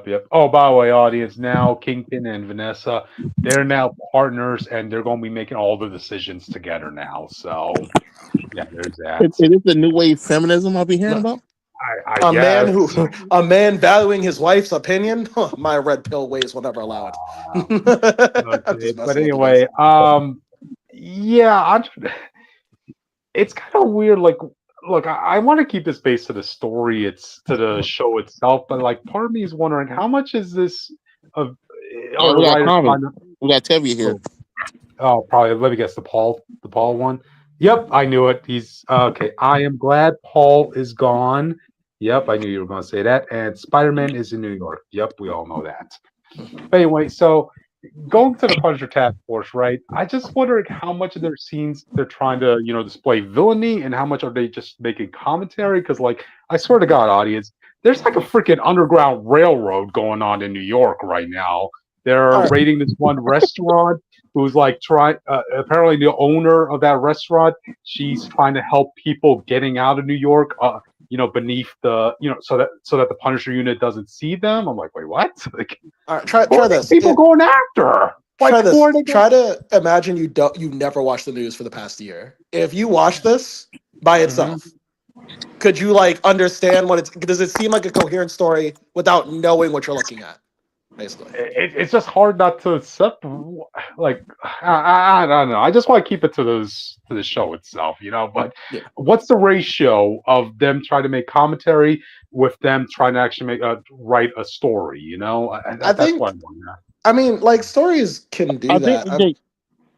[SPEAKER 3] Yep. Oh, by the way, audience, now Kingpin and Vanessa, they're now partners and they're going to be making all the decisions together now. So, yeah, there's that.
[SPEAKER 2] It is the new wave feminism I'll be hearing
[SPEAKER 4] Look,
[SPEAKER 2] about.
[SPEAKER 3] I
[SPEAKER 4] a man
[SPEAKER 3] guess.
[SPEAKER 4] who, a man valuing his wife's opinion. My red pill ways will never allow it.
[SPEAKER 3] Uh,
[SPEAKER 4] I'm just
[SPEAKER 3] okay, but
[SPEAKER 4] messing with you guys.
[SPEAKER 3] anyway, yeah, it's kind of weird. Like, look, I want to keep this based to the story, it's to the show itself, but like, part of me is wondering how much is this of
[SPEAKER 2] Oh,
[SPEAKER 3] are
[SPEAKER 2] we
[SPEAKER 3] the
[SPEAKER 2] got
[SPEAKER 3] writers
[SPEAKER 2] Common.
[SPEAKER 3] trying to.
[SPEAKER 2] We got Tevye here.
[SPEAKER 3] Oh, probably. Let me guess. The Paul one. Yep, I knew it. He's okay. I am glad Paul is gone. Yep, I knew you were going to say that. And Spider-Man is in New York. Yep, we all know that. But anyway, so going to the Punisher Task Force, right? I just wondering how much of their scenes they're trying to, display villainy, and how much are they just making commentary? Because, like, I swear to God, audience, there's like a freaking underground railroad going on in New York right now. They're
[SPEAKER 4] All right.
[SPEAKER 3] raiding this one restaurant. Who's like trying? Apparently, the owner of that restaurant, she's trying to help people getting out of New York. beneath the, so that the Punisher unit doesn't see them. I'm like, wait, what? Like,
[SPEAKER 4] All right,
[SPEAKER 3] who
[SPEAKER 4] try
[SPEAKER 3] are these
[SPEAKER 4] this.
[SPEAKER 3] people going after?
[SPEAKER 4] Try
[SPEAKER 3] Like, who
[SPEAKER 4] this.
[SPEAKER 3] are they going?
[SPEAKER 4] Try to imagine you've never watched the news for the past year. If you watch this by
[SPEAKER 3] Mhm.
[SPEAKER 4] itself, could you like understand what it's? Does it seem like a coherent story without knowing what you're looking at? Basically,
[SPEAKER 3] It's just hard not to accept. Like, I don't know. I just want to keep it to the show itself, But
[SPEAKER 4] yeah.
[SPEAKER 3] what's the ratio of them trying to make commentary with them trying to actually write a story?
[SPEAKER 4] I
[SPEAKER 3] That's what
[SPEAKER 4] think.
[SPEAKER 3] I'm wondering.
[SPEAKER 4] I mean, like stories can do
[SPEAKER 2] I think
[SPEAKER 4] that.
[SPEAKER 2] they.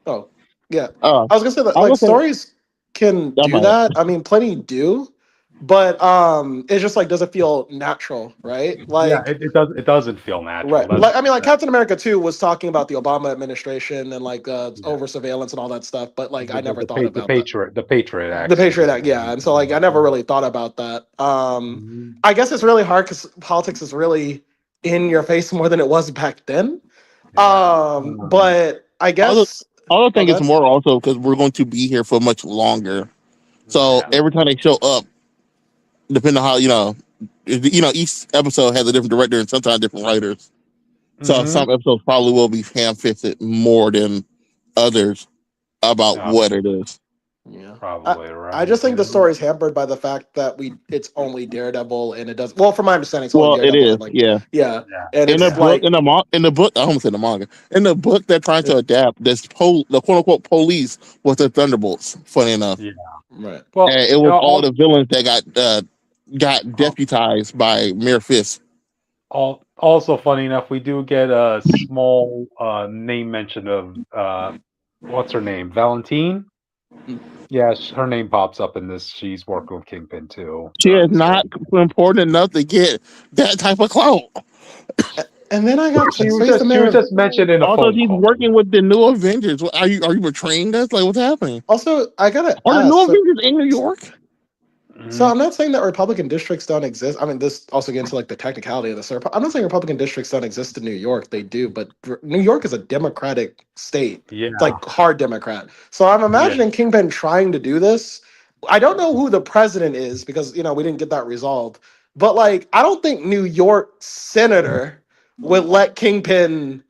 [SPEAKER 4] Oh, yeah.
[SPEAKER 2] Uh,
[SPEAKER 4] I was gonna say that
[SPEAKER 2] I
[SPEAKER 4] like
[SPEAKER 2] was gonna say
[SPEAKER 4] stories can
[SPEAKER 2] that
[SPEAKER 4] do
[SPEAKER 2] might.
[SPEAKER 4] that. I mean, plenty do, but it's just like does it feel natural, right?
[SPEAKER 3] Yeah,
[SPEAKER 4] Like
[SPEAKER 3] it doesn't feel natural.
[SPEAKER 4] right.
[SPEAKER 3] That's
[SPEAKER 4] Like I mean, like Captain America 2 was talking about the Obama administration and like
[SPEAKER 3] yeah.
[SPEAKER 4] over surveillance and all that stuff, but like
[SPEAKER 3] The
[SPEAKER 4] I
[SPEAKER 3] the,
[SPEAKER 4] never
[SPEAKER 3] the,
[SPEAKER 4] thought
[SPEAKER 3] pa- the
[SPEAKER 4] about that.
[SPEAKER 3] Patriot
[SPEAKER 4] The
[SPEAKER 3] Act
[SPEAKER 4] Patriot Act, yeah.
[SPEAKER 3] specifically.
[SPEAKER 4] And so like I never really thought about that.
[SPEAKER 3] Mhm.
[SPEAKER 4] I guess it's really hard because politics is really in your face more than it was back then.
[SPEAKER 3] Yeah.
[SPEAKER 4] But I
[SPEAKER 2] Other
[SPEAKER 4] guess
[SPEAKER 2] other
[SPEAKER 4] oh
[SPEAKER 2] thing is
[SPEAKER 4] good.
[SPEAKER 2] more also because we're going to be here for much longer. So
[SPEAKER 3] Yeah.
[SPEAKER 2] every time they show up, depending on how each episode has a different director and sometimes different writers. So
[SPEAKER 3] Hmm.
[SPEAKER 2] some episodes probably will be ham-fisted more than others about
[SPEAKER 3] Yeah.
[SPEAKER 2] what it is.
[SPEAKER 4] Yeah.
[SPEAKER 3] Probably
[SPEAKER 4] I
[SPEAKER 3] right.
[SPEAKER 4] just think the story is hampered by the fact that it's only Daredevil and it does well from my understanding it's only
[SPEAKER 2] Well, it
[SPEAKER 4] Daredevil
[SPEAKER 2] is,
[SPEAKER 4] and like
[SPEAKER 2] yeah.
[SPEAKER 4] yeah.
[SPEAKER 3] Yeah.
[SPEAKER 4] And
[SPEAKER 2] In the
[SPEAKER 4] it's
[SPEAKER 3] Yeah.
[SPEAKER 2] book,
[SPEAKER 4] like
[SPEAKER 2] I almost said the manga. In the book, they're trying to
[SPEAKER 4] it,
[SPEAKER 2] adapt. The quote unquote police was the Thunderbolts. Funny enough,
[SPEAKER 3] Yeah.
[SPEAKER 4] right.
[SPEAKER 3] Well,
[SPEAKER 2] and it was all the villains that got deputized by Mere Fist.
[SPEAKER 3] also funny enough, we do get a small name mention of what's her name, Valentine.
[SPEAKER 4] Mm.
[SPEAKER 3] Yeah, her name pops up in this. She's working with Kingpin too
[SPEAKER 2] She
[SPEAKER 3] during
[SPEAKER 2] is
[SPEAKER 3] this whole.
[SPEAKER 2] not important enough to get that type of clout.
[SPEAKER 4] And then I got
[SPEAKER 3] She
[SPEAKER 4] the
[SPEAKER 3] was
[SPEAKER 4] Space
[SPEAKER 3] just she was
[SPEAKER 4] America.
[SPEAKER 3] just mentioned in a
[SPEAKER 2] Also,
[SPEAKER 3] phone
[SPEAKER 2] she's
[SPEAKER 3] call.
[SPEAKER 2] working with the New Avengers. Are you betraying us? Like, what's happening?
[SPEAKER 4] Also, I gotta
[SPEAKER 2] Are the New
[SPEAKER 4] ask.
[SPEAKER 2] Avengers in New York?
[SPEAKER 4] So
[SPEAKER 3] Hmm.
[SPEAKER 4] I'm not saying that Republican districts don't exist. I mean, this also gets into like the technicality of this. I'm not saying Republican districts don't exist in New York. They do, but New York is a Democratic state,
[SPEAKER 3] Yeah.
[SPEAKER 4] like hard Democrat. So I'm
[SPEAKER 3] Yeah.
[SPEAKER 4] imagining Kingpin trying to do this. I don't know who the president is because we didn't get that resolved. But like, I don't think New York senator would let Kingpin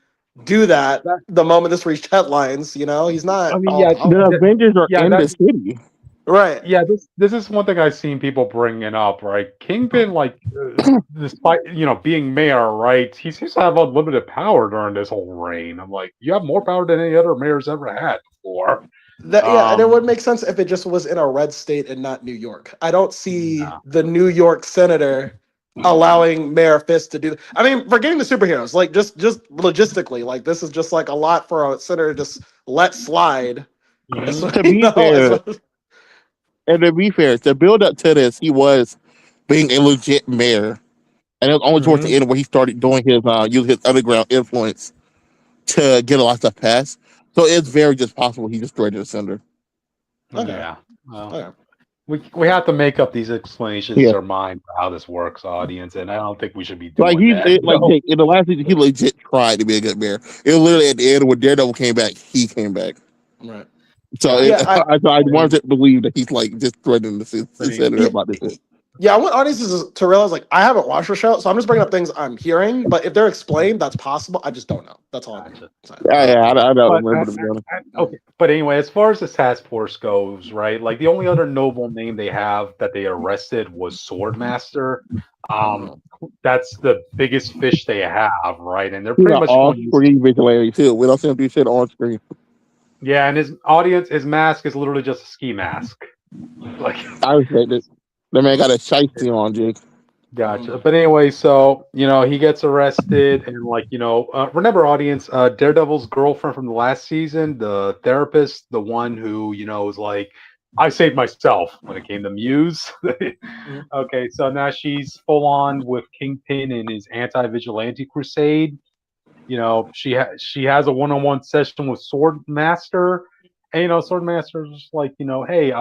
[SPEAKER 4] do that
[SPEAKER 3] That,
[SPEAKER 4] the moment this reached headlines. He's
[SPEAKER 3] I
[SPEAKER 4] not
[SPEAKER 3] mean,
[SPEAKER 4] all
[SPEAKER 3] yeah,
[SPEAKER 2] The
[SPEAKER 4] powerful.
[SPEAKER 2] Avengers are
[SPEAKER 3] yeah,
[SPEAKER 2] in
[SPEAKER 3] that
[SPEAKER 2] the city.
[SPEAKER 4] Right.
[SPEAKER 3] yeah, this is one thing I've seen people bringing up, right? Kingpin, like, despite being mayor, right? He seems to have unlimited power during this whole reign. I'm like, you have more power than any other mayor's ever had before.
[SPEAKER 4] That yeah, and it
[SPEAKER 3] Um,
[SPEAKER 4] would make sense if it just was in a red state and not New York. I don't see
[SPEAKER 3] yeah,
[SPEAKER 4] the New York senator allowing Mayor Fisk to do. I mean, forgetting the superheroes, like just logistically, like this is just like a lot for a senator to just let slide. It's
[SPEAKER 3] mhm,
[SPEAKER 2] To be
[SPEAKER 4] it's
[SPEAKER 2] fair, to build up to this, he was being a legit mayor, and it was only towards the
[SPEAKER 3] mhm,
[SPEAKER 2] end where he started doing his using his underground influence to get a lot of stuff passed. So it's very just possible he just threatened the senator.
[SPEAKER 4] okay.
[SPEAKER 3] yeah. Well,
[SPEAKER 4] Okay.
[SPEAKER 3] we have to make up these explanations
[SPEAKER 2] Yeah,
[SPEAKER 3] in our mind for how this works, audience, and I don't think we should be
[SPEAKER 2] like
[SPEAKER 3] doing that.
[SPEAKER 2] in the last season, he legit tried to be a good mayor. It was literally at the end when Daredevil came back, he came back.
[SPEAKER 4] Right.
[SPEAKER 2] So
[SPEAKER 3] Yeah,
[SPEAKER 4] Yeah.
[SPEAKER 2] I
[SPEAKER 3] I
[SPEAKER 2] wanted
[SPEAKER 3] mean,
[SPEAKER 2] to believe that he's like just threatening the
[SPEAKER 3] pretty.
[SPEAKER 2] senator
[SPEAKER 4] Yeah.
[SPEAKER 2] about this shit.
[SPEAKER 4] Yeah, I want audiences to realize like I haven't watched the show, so I'm just bringing up things I'm hearing. But if they're explained, that's possible. I just don't know. That's all I'm
[SPEAKER 3] Gotcha.
[SPEAKER 4] saying.
[SPEAKER 2] Yeah,
[SPEAKER 3] Okay.
[SPEAKER 2] I don't
[SPEAKER 3] But
[SPEAKER 2] remember to be honest.
[SPEAKER 3] okay. But anyway, as far as the task force goes, right? Like the only other noble name they have that they arrested was Swordmaster. Um,
[SPEAKER 4] Oh.
[SPEAKER 3] that's the biggest fish they have, right? And they're
[SPEAKER 2] He's
[SPEAKER 3] pretty
[SPEAKER 2] an
[SPEAKER 3] much
[SPEAKER 2] all
[SPEAKER 3] going to use.
[SPEAKER 2] screen vigilante too. We don't see him do shit on screen.
[SPEAKER 3] Yeah, and his audience, his mask is literally just a ski mask. Like,
[SPEAKER 2] I respect it. The man got a shiesty on, Jake.
[SPEAKER 3] gotcha. But anyway, so he gets arrested, and like remember, audience, Daredevil's girlfriend from the last season, the therapist, the one who was like, I saved myself when it came to Muse.
[SPEAKER 4] Mhm.
[SPEAKER 3] Okay, so now she's full on with Kingpin and his anti-vigilante crusade. She has a one-on-one session with Swordmaster, and Swordmaster's just like, hey,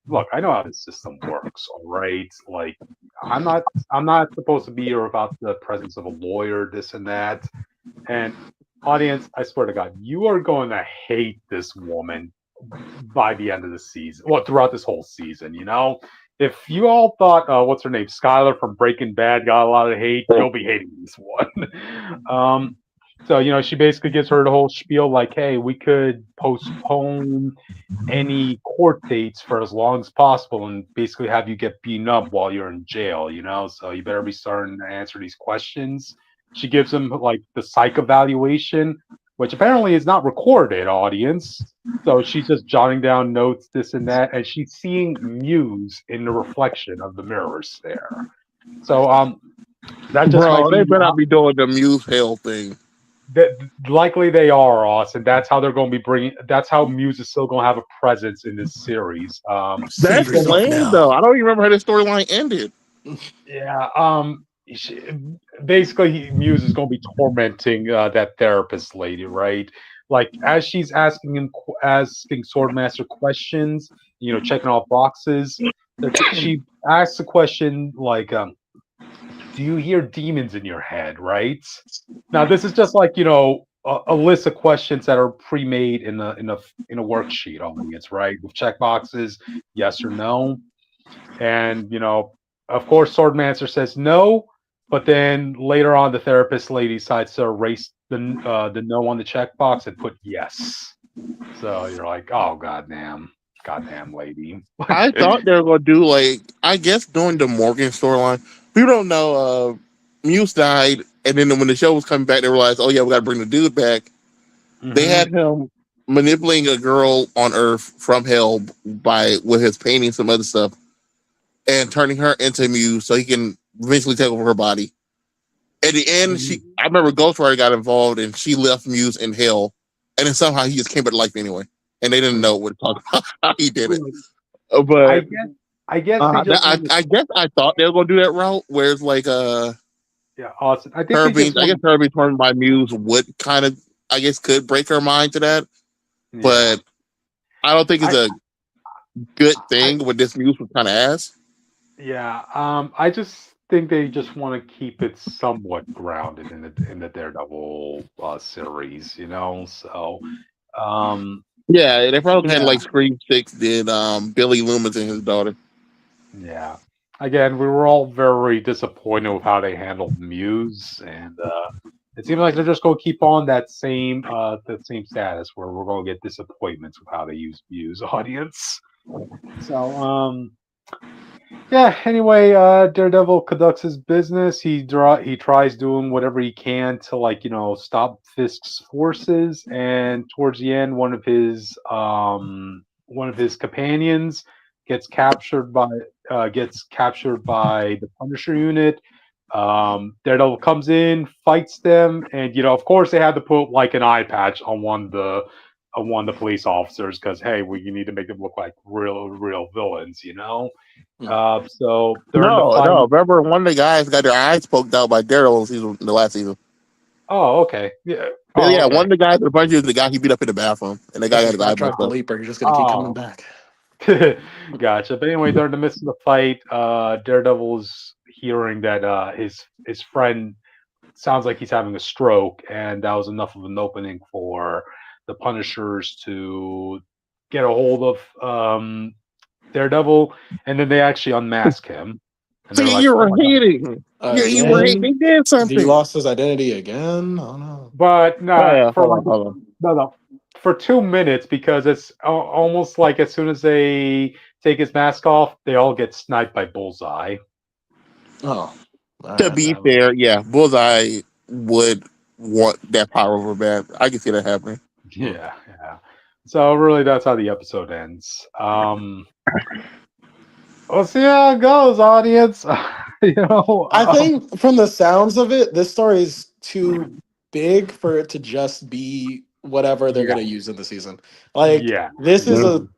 [SPEAKER 3] look, I know how this system works, all right? Like, I'm not I'm not supposed to be here without the presence of a lawyer, this and that. And audience, I swear to God, you are going to hate this woman by the end of the season. Well, throughout this whole season, if you all thought what's her name, Skylar from Breaking Bad got a lot of hate, you'll be hating this one. So she basically gives her the whole spiel like, "Hey, we could postpone any court dates for as long as possible, and basically have you get beaten up while you're in jail. So you better be starting to answer these questions." She gives him like the psych evaluation, which apparently is not recorded, audience. So she's just jotting down notes, this and that, and she's seeing Muse in the reflection of the mirrors there. So that just might
[SPEAKER 2] Bro, they
[SPEAKER 3] be
[SPEAKER 2] better not be doing the Muse Hell thing.
[SPEAKER 3] that likely they are, Austin. That's how they're going to be bringing. That's how Muse is still going to have a presence in this series.
[SPEAKER 4] Save
[SPEAKER 2] That's
[SPEAKER 4] yourself
[SPEAKER 2] lame
[SPEAKER 4] now.
[SPEAKER 2] though. I don't even remember how this storyline ended.
[SPEAKER 3] Yeah. Basically, Muse is going to be tormenting that therapist lady, right? Like as she's asking Swordmaster questions, checking off boxes. She asks a question like, "Do you hear demons in your head?" Right? Now, this is just like a list of questions that are pre-made in a worksheet audience, right? With check boxes, yes or no, and of course, Swordmancer says no, but then later on, the therapist lady decides to erase the no on the checkbox and put yes. So you're like, oh goddamn lady.
[SPEAKER 2] I thought they were gonna do like I guess during the Morgan storyline. People don't know Muse died, and then when the show was coming back, they realized, oh yeah, we got to bring the dude back. They
[SPEAKER 3] Hmm.
[SPEAKER 2] had him manipulating a girl on Earth from hell by with his painting some other stuff and turning her into Muse so he can eventually take over her body. At the end, I remember Ghost Rider got involved and she left Muse in hell, and then somehow he just came back to life anyway, and they didn't know what to talk about how he did it.
[SPEAKER 3] I
[SPEAKER 2] But
[SPEAKER 3] guess I guess they just want to.
[SPEAKER 2] I guess I thought they were gonna do that route, where it's like
[SPEAKER 3] Yeah, awesome. I think
[SPEAKER 2] her
[SPEAKER 3] they
[SPEAKER 2] being
[SPEAKER 3] just
[SPEAKER 2] I guess
[SPEAKER 3] want.
[SPEAKER 2] her being torn by Muse would kind of I guess could break her mind to that,
[SPEAKER 3] Yeah,
[SPEAKER 2] but I don't think it's
[SPEAKER 3] I
[SPEAKER 2] a good
[SPEAKER 3] I
[SPEAKER 2] thing with this Muse was kind of ass.
[SPEAKER 3] yeah. I just think they just want to keep it somewhat grounded in the Daredevil series, So, um,
[SPEAKER 2] Yeah, they probably had
[SPEAKER 3] yeah,
[SPEAKER 2] like Scream Six did Billy Loomis and his daughter.
[SPEAKER 3] yeah. Again, we were all very disappointed with how they handled Muse, and it seems like they're just going to keep on that same status where we're going to get disappointments with how they use Muse audience. So, yeah. Anyway, Daredevil conducts his business. He tries doing whatever he can to stop Fisk's forces, and towards the end, one of his companions gets captured by the Punisher unit. Daredevil comes in, fights them, and of course they had to put like an eye patch on one of the police officers because hey, we need to make them look like real villains. So during the
[SPEAKER 2] No,
[SPEAKER 3] fight.
[SPEAKER 2] no. Remember, one of the guys got their eyes poked out by Daredevil the last season.
[SPEAKER 3] Oh, okay. Yeah.
[SPEAKER 2] Yeah,
[SPEAKER 3] Oh,
[SPEAKER 2] yeah. One
[SPEAKER 3] okay.
[SPEAKER 2] of the guys in the bunch is the guy he beat up in the bathroom, and the guy
[SPEAKER 4] If
[SPEAKER 2] got
[SPEAKER 4] you
[SPEAKER 2] his eye
[SPEAKER 4] backtrack
[SPEAKER 2] poked
[SPEAKER 4] the
[SPEAKER 2] out.
[SPEAKER 4] leaper, you're just gonna keep coming
[SPEAKER 3] Oh,
[SPEAKER 4] back.
[SPEAKER 3] gotcha. But anyway, during the midst of the fight, Daredevil's hearing that his friend sounds like he's having a stroke, and that was enough of an opening for the Punishers to get a hold of Daredevil, and then they actually unmask him, and they're
[SPEAKER 2] See,
[SPEAKER 3] like,
[SPEAKER 2] you
[SPEAKER 3] "Oh
[SPEAKER 2] were
[SPEAKER 3] my god!"
[SPEAKER 2] hating. You were hating.
[SPEAKER 4] Again,
[SPEAKER 2] He did
[SPEAKER 4] he
[SPEAKER 2] something.
[SPEAKER 4] lost his identity again. Oh no.
[SPEAKER 3] But
[SPEAKER 2] Oh
[SPEAKER 3] not
[SPEAKER 2] yeah,
[SPEAKER 3] for
[SPEAKER 2] hold
[SPEAKER 3] like
[SPEAKER 2] on, hold on.
[SPEAKER 3] no, for 2 minutes because it's almost like as soon as they take his mask off, they all get sniped by Bullseye.
[SPEAKER 4] Oh, all
[SPEAKER 2] To
[SPEAKER 4] right.
[SPEAKER 2] be
[SPEAKER 4] That was,
[SPEAKER 2] fair, yeah, Bullseye would want that power over bad. I can see that happening.
[SPEAKER 4] hmm.
[SPEAKER 3] Yeah, yeah. So really, that's how the episode ends. We'll see how it goes, audience. you know,
[SPEAKER 4] I
[SPEAKER 3] um,
[SPEAKER 4] think from the sounds of it, this story is too big for it to just be whatever they're
[SPEAKER 3] yeah,
[SPEAKER 4] gonna use in the season. Like
[SPEAKER 3] yeah,
[SPEAKER 4] this is
[SPEAKER 3] yeah.
[SPEAKER 2] Mhm.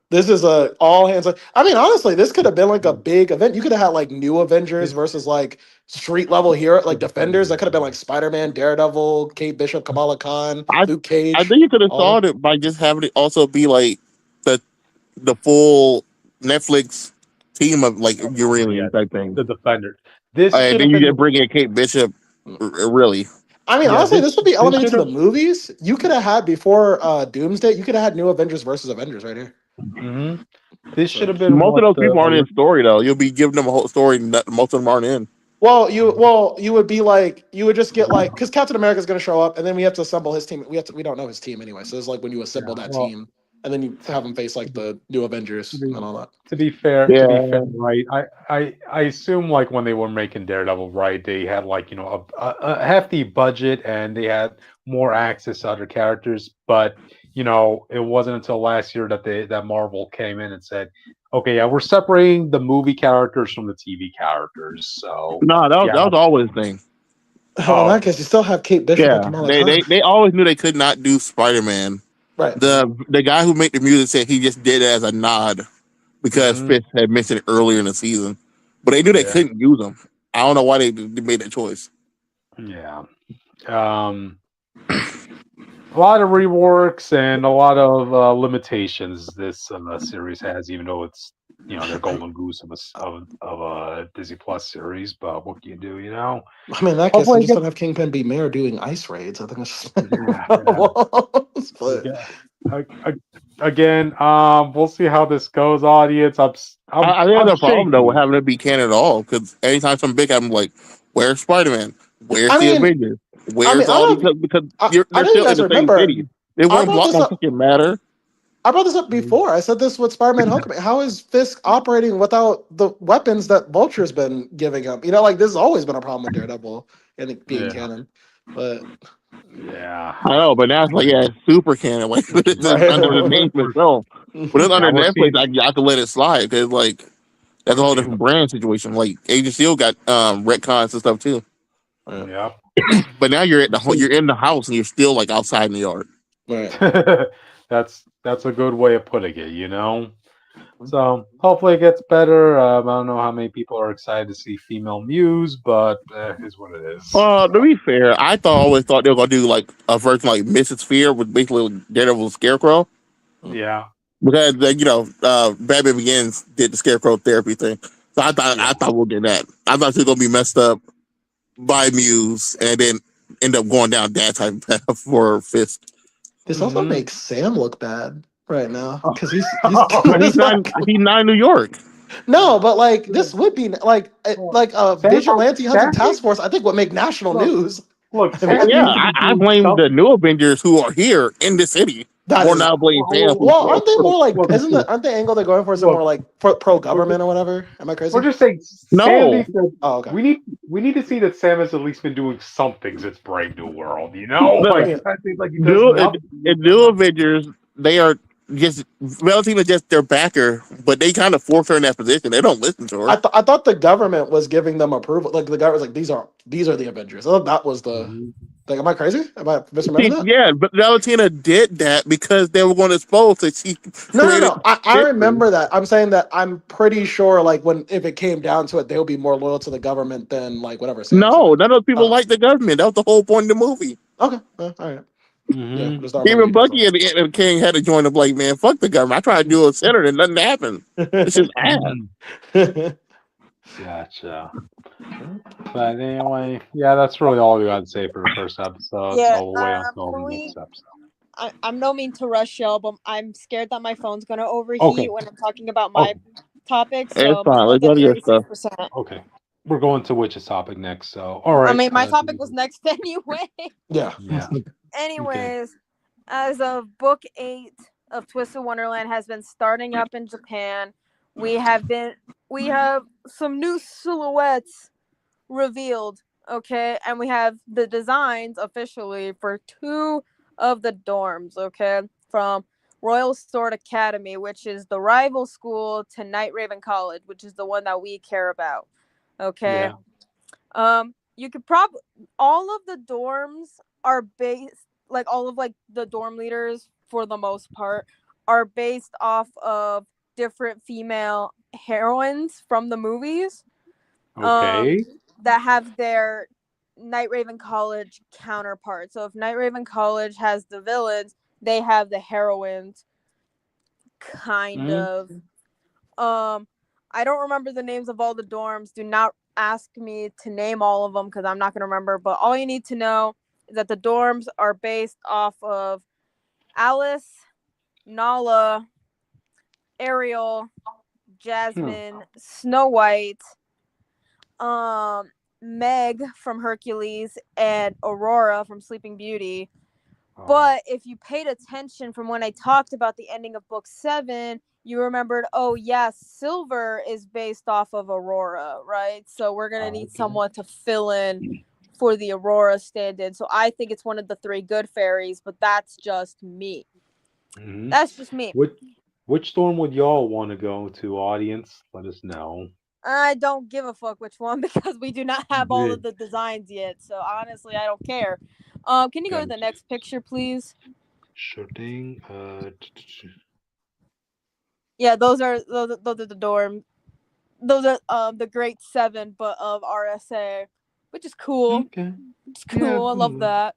[SPEAKER 4] a all hands. I mean, honestly, this could have been like a big event. You could have had like new Avengers versus like street level hero, like Defenders. That could have been like Spider Man, Daredevil, Kate Bishop, Kamala Khan,
[SPEAKER 2] I
[SPEAKER 4] Luke
[SPEAKER 2] I
[SPEAKER 4] Cage.
[SPEAKER 2] think you could have
[SPEAKER 4] All that.
[SPEAKER 2] solved it by just having it also be like the the full Netflix team of like
[SPEAKER 3] Yeah,
[SPEAKER 2] Uranium type thing.
[SPEAKER 3] the Defender. This
[SPEAKER 2] And
[SPEAKER 3] should
[SPEAKER 2] then
[SPEAKER 3] have
[SPEAKER 2] you
[SPEAKER 3] been
[SPEAKER 2] just
[SPEAKER 3] the
[SPEAKER 2] bring in Kate Bishop. Really,
[SPEAKER 4] I mean,
[SPEAKER 3] yeah.
[SPEAKER 4] honestly, this would be
[SPEAKER 3] This
[SPEAKER 4] elevated
[SPEAKER 3] should
[SPEAKER 4] to the
[SPEAKER 3] have.
[SPEAKER 4] movies. You could have had before Doomsday. You could have had new Avengers versus Avengers right here.
[SPEAKER 3] Mhm. This should
[SPEAKER 4] So.
[SPEAKER 3] have been
[SPEAKER 2] Most of
[SPEAKER 3] what
[SPEAKER 2] those people aren't
[SPEAKER 3] the
[SPEAKER 2] in story though. You'll be giving them a whole story. Most of them aren't in.
[SPEAKER 4] Well, you would be like, you would just get like, because Captain America's going to show up, and then we have to assemble his team. We don't know his team anyway, so it's like when you assemble
[SPEAKER 3] yeah.
[SPEAKER 4] that
[SPEAKER 3] Well,
[SPEAKER 4] team, and then you have him face like the new
[SPEAKER 3] to
[SPEAKER 4] Avengers
[SPEAKER 3] be
[SPEAKER 4] and all that.
[SPEAKER 3] to be fair,
[SPEAKER 2] Yeah.
[SPEAKER 3] right? I assume like when they were making Daredevil, right? They had like a hefty budget and they had more access to other characters, but it wasn't until last year that Marvel came in and said, okay, yeah, we're separating the movie characters from the TV characters. So
[SPEAKER 2] No,
[SPEAKER 3] yeah,
[SPEAKER 2] that was always the thing.
[SPEAKER 4] Well, in
[SPEAKER 3] oh
[SPEAKER 4] that case, you still have Kate Bishop and
[SPEAKER 2] Yeah,
[SPEAKER 4] Kamala Khan.
[SPEAKER 2] they always knew they could not do Spider Man.
[SPEAKER 4] Right.
[SPEAKER 2] The guy who made the music said he just did it as a nod because
[SPEAKER 3] mhm,
[SPEAKER 2] Fisk had mentioned it earlier in the season, but they knew they
[SPEAKER 3] yeah,
[SPEAKER 2] couldn't use him. I don't know why they made that choice.
[SPEAKER 3] yeah. Um, a lot of reworks and a lot of limitations this series has, even though it's their golden goose of a Disney Plus series. But what can you do?
[SPEAKER 4] I mean, in that case, they
[SPEAKER 3] Hopefully, it
[SPEAKER 4] just
[SPEAKER 3] gets
[SPEAKER 4] don't have Kingpin be mayor doing ice raids. I think that's just
[SPEAKER 3] yeah, yeah.
[SPEAKER 4] problems. But
[SPEAKER 3] Aga- Again, we'll see how this goes, audience.
[SPEAKER 2] I think
[SPEAKER 3] I'm
[SPEAKER 2] the problem though with
[SPEAKER 3] shaky.
[SPEAKER 2] having it be canon at all because anytime something big happens, like where's Spider Man? Where's
[SPEAKER 4] I
[SPEAKER 2] the
[SPEAKER 4] mean,
[SPEAKER 2] Avengers? Where's
[SPEAKER 4] I
[SPEAKER 2] all these?
[SPEAKER 4] don't.
[SPEAKER 2] Because
[SPEAKER 4] I
[SPEAKER 2] they're
[SPEAKER 4] know you
[SPEAKER 2] still in
[SPEAKER 4] guys
[SPEAKER 2] the same
[SPEAKER 4] remember.
[SPEAKER 2] city. If
[SPEAKER 4] I
[SPEAKER 2] one
[SPEAKER 4] brought
[SPEAKER 2] block
[SPEAKER 4] this
[SPEAKER 2] don't
[SPEAKER 4] up.
[SPEAKER 2] fucking matter.
[SPEAKER 4] I brought this up before. I said this with Spider-Man: Homecoming. How is Fisk operating without the weapons that Vulture's been giving him? Like this has always been a problem with Daredevil and it being
[SPEAKER 3] Yeah,
[SPEAKER 4] canon. But
[SPEAKER 3] yeah,
[SPEAKER 2] I know, but now it's like yeah, it's super canon. Like it's
[SPEAKER 4] right,
[SPEAKER 2] under the name itself. But it's
[SPEAKER 3] yeah.
[SPEAKER 2] under
[SPEAKER 3] We're
[SPEAKER 2] Netflix.
[SPEAKER 3] seeing.
[SPEAKER 2] I could let it slide because like that's
[SPEAKER 3] We're
[SPEAKER 2] a whole
[SPEAKER 3] seeing
[SPEAKER 2] different brand situation. Like Agent Steel got retcons and stuff too.
[SPEAKER 4] right,
[SPEAKER 3] Yep.
[SPEAKER 2] But now you're at
[SPEAKER 3] We're seeing.
[SPEAKER 2] you're in the house and you're still like outside in the yard.
[SPEAKER 4] right.
[SPEAKER 3] That's a good way of putting it. So hopefully it gets better. I don't know how many people are excited to see female Muse, but is what it is.
[SPEAKER 2] To be fair, always thought they were gonna do like a version like Mrs. Fear with basically Daredevil Scarecrow
[SPEAKER 3] Yeah,
[SPEAKER 2] because Batman Begins did the Scarecrow therapy thing. So
[SPEAKER 3] yeah.
[SPEAKER 2] I thought we'll get that. I thought she was gonna be messed up by Muse and then end up going down that type of path for Fisk.
[SPEAKER 4] This also
[SPEAKER 3] Hmm.
[SPEAKER 4] makes Sam look bad right now
[SPEAKER 3] Oh.
[SPEAKER 4] because he's
[SPEAKER 2] But
[SPEAKER 4] he's not.
[SPEAKER 2] he's not in New York.
[SPEAKER 4] No, but like this would be
[SPEAKER 3] Well,
[SPEAKER 4] like a
[SPEAKER 3] Sam,
[SPEAKER 4] vigilante hunting
[SPEAKER 3] Sam,
[SPEAKER 4] task force. I think would make national
[SPEAKER 3] look,
[SPEAKER 4] news.
[SPEAKER 3] look.
[SPEAKER 4] I mean,
[SPEAKER 3] Sam
[SPEAKER 2] Yeah,
[SPEAKER 3] needs to be
[SPEAKER 2] I
[SPEAKER 3] doing
[SPEAKER 2] blame the
[SPEAKER 3] something.
[SPEAKER 2] new Avengers who are here in the city
[SPEAKER 4] that
[SPEAKER 2] more
[SPEAKER 4] is
[SPEAKER 2] now blame Sam who's
[SPEAKER 4] well. Aren't they more like?
[SPEAKER 3] Look,
[SPEAKER 4] Isn't the aren't the angle they're going for? Is it
[SPEAKER 3] look.
[SPEAKER 4] more like pro
[SPEAKER 3] We're just,
[SPEAKER 4] government or whatever? Am I
[SPEAKER 3] we're
[SPEAKER 4] crazy?
[SPEAKER 3] just saying Sam
[SPEAKER 2] no.
[SPEAKER 3] needs to.
[SPEAKER 4] Oh, okay.
[SPEAKER 3] We need to see that Sam has at least been doing something since Brave New World. Like
[SPEAKER 2] Look,
[SPEAKER 3] I think like he does
[SPEAKER 2] new
[SPEAKER 3] nothing.
[SPEAKER 2] new Avengers, they are just relatively just their backer, but they kind of force her in that position. They don't listen to her.
[SPEAKER 4] I thought the government was giving them approval. Like the government was like these are the Avengers. I thought that was the
[SPEAKER 3] Mhm.
[SPEAKER 4] like. Am I crazy? Am I misremembering that?
[SPEAKER 2] Yeah, but Valentina did that because they were going to expose that she created
[SPEAKER 4] No. I
[SPEAKER 2] history.
[SPEAKER 4] remember that. I'm saying that I'm pretty sure like when if it came down to it, they would be more loyal to the government than like whatever Sam
[SPEAKER 2] No,
[SPEAKER 4] said.
[SPEAKER 2] none of those people
[SPEAKER 4] Oh,
[SPEAKER 2] like the government. That was the whole point of the movie.
[SPEAKER 4] okay. All right. Yeah,
[SPEAKER 3] Mhm.
[SPEAKER 4] just don't remember
[SPEAKER 2] Even
[SPEAKER 4] you guys.
[SPEAKER 2] Bucky and King had to join up like, man, fuck the government. I tried to do a center and nothing happened. It's just ass.
[SPEAKER 3] Mhm. Gotcha. But anyway, yeah, that's really all we got to say for the first episode.
[SPEAKER 1] Yeah,
[SPEAKER 3] So we'll wait until the
[SPEAKER 1] can
[SPEAKER 3] next
[SPEAKER 1] we?
[SPEAKER 3] episode.
[SPEAKER 1] I'm no mean to rush y'all, but I'm scared that my phone's gonna
[SPEAKER 3] Okay.
[SPEAKER 1] overheat when I'm talking about my
[SPEAKER 3] Okay.
[SPEAKER 1] topic.
[SPEAKER 2] It's
[SPEAKER 1] So I'm
[SPEAKER 2] fine.
[SPEAKER 1] still
[SPEAKER 2] Let's
[SPEAKER 1] like
[SPEAKER 2] go
[SPEAKER 1] at
[SPEAKER 2] to your stuff.
[SPEAKER 1] 36%.
[SPEAKER 3] Okay. We're going to which topic next. So, all
[SPEAKER 1] I
[SPEAKER 3] right.
[SPEAKER 1] mean, my topic was next anyway.
[SPEAKER 4] Yeah.
[SPEAKER 3] Yeah. Okay.
[SPEAKER 1] Anyways, as of book 8 of Twisted Wonderland has been starting up in Japan, we have been we have some new silhouettes revealed, okay? And we have the designs officially for 2 of the dorms, okay? From Royal Sword Academy, which is the rival school to Night Raven College, which is the one that we care about. Okay?
[SPEAKER 3] Yeah.
[SPEAKER 1] You could probably all of the dorms are based like all of like the dorm leaders for the most part are based off of different female heroines from the movies um
[SPEAKER 3] Okay.
[SPEAKER 1] that have their Night Raven College counterpart. So if Night Raven College has the villains, they have the heroines kind
[SPEAKER 3] Mm-hmm.
[SPEAKER 1] of. I don't remember the names of all the dorms. Do not ask me to name all of them because I'm not going to remember. But all you need to know is that the dorms are based off of Alice, Nala, Ariel, Jasmine, Snow White, Meg from Hercules, and Aurora from Sleeping Beauty. But if you paid attention from when I talked about the ending of book 7, you remembered, oh yes, Silver is based off of Aurora, right? So we're gonna need someone to fill in for the Aurora stand-in. So I think it's one of the 3 good fairies, but that's just me.
[SPEAKER 3] Mm-hmm.
[SPEAKER 1] That's just me.
[SPEAKER 3] Which storm would y'all want to go to, audience? Let us know.
[SPEAKER 1] I don't give a fuck which one because we do not have all of the designs yet. So honestly, I don't care. Can you go to the next picture, please?
[SPEAKER 3] Sure thing.
[SPEAKER 1] Yeah, those are the dorm. Those are the Great 7, but of RSA, which is cool.
[SPEAKER 3] Okay.
[SPEAKER 1] It's cool. I love that.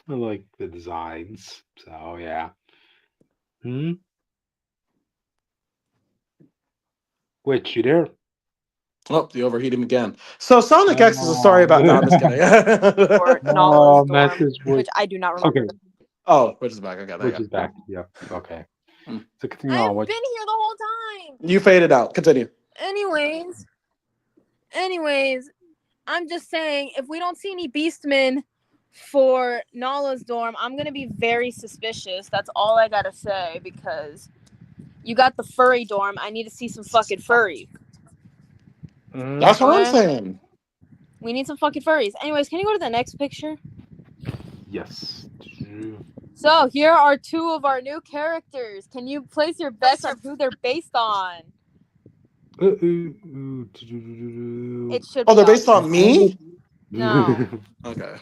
[SPEAKER 3] I like the designs. So yeah. Hmm. Wait, you there?
[SPEAKER 4] Oh, the overheating again. So Sonic X is a story about. No, I'm just kidding.
[SPEAKER 1] Or Nala's dorm,
[SPEAKER 3] message
[SPEAKER 1] which I do not remember.
[SPEAKER 3] Okay.
[SPEAKER 4] Oh, which is back. Okay, there
[SPEAKER 3] Which
[SPEAKER 4] you
[SPEAKER 3] is back. Yep. Okay.
[SPEAKER 4] Hmm.
[SPEAKER 3] So continue
[SPEAKER 1] I've
[SPEAKER 3] on.
[SPEAKER 1] been here the whole time.
[SPEAKER 4] You faded out. Continue.
[SPEAKER 1] Anyways, I'm just saying, if we don't see any Beastmen for Nala's dorm, I'm gonna be very suspicious. That's all I gotta say, because you got the furry dorm. I need to see some fucking furry.
[SPEAKER 4] That's what I'm saying.
[SPEAKER 1] We need some fucking furries. Anyways, can you go to the next picture?
[SPEAKER 3] Yes.
[SPEAKER 1] So here are 2 of our new characters. Can you place your bets on who they're based on? It should be
[SPEAKER 4] Oh, they're based
[SPEAKER 1] obvious.
[SPEAKER 4] on me?
[SPEAKER 1] No.
[SPEAKER 4] Okay.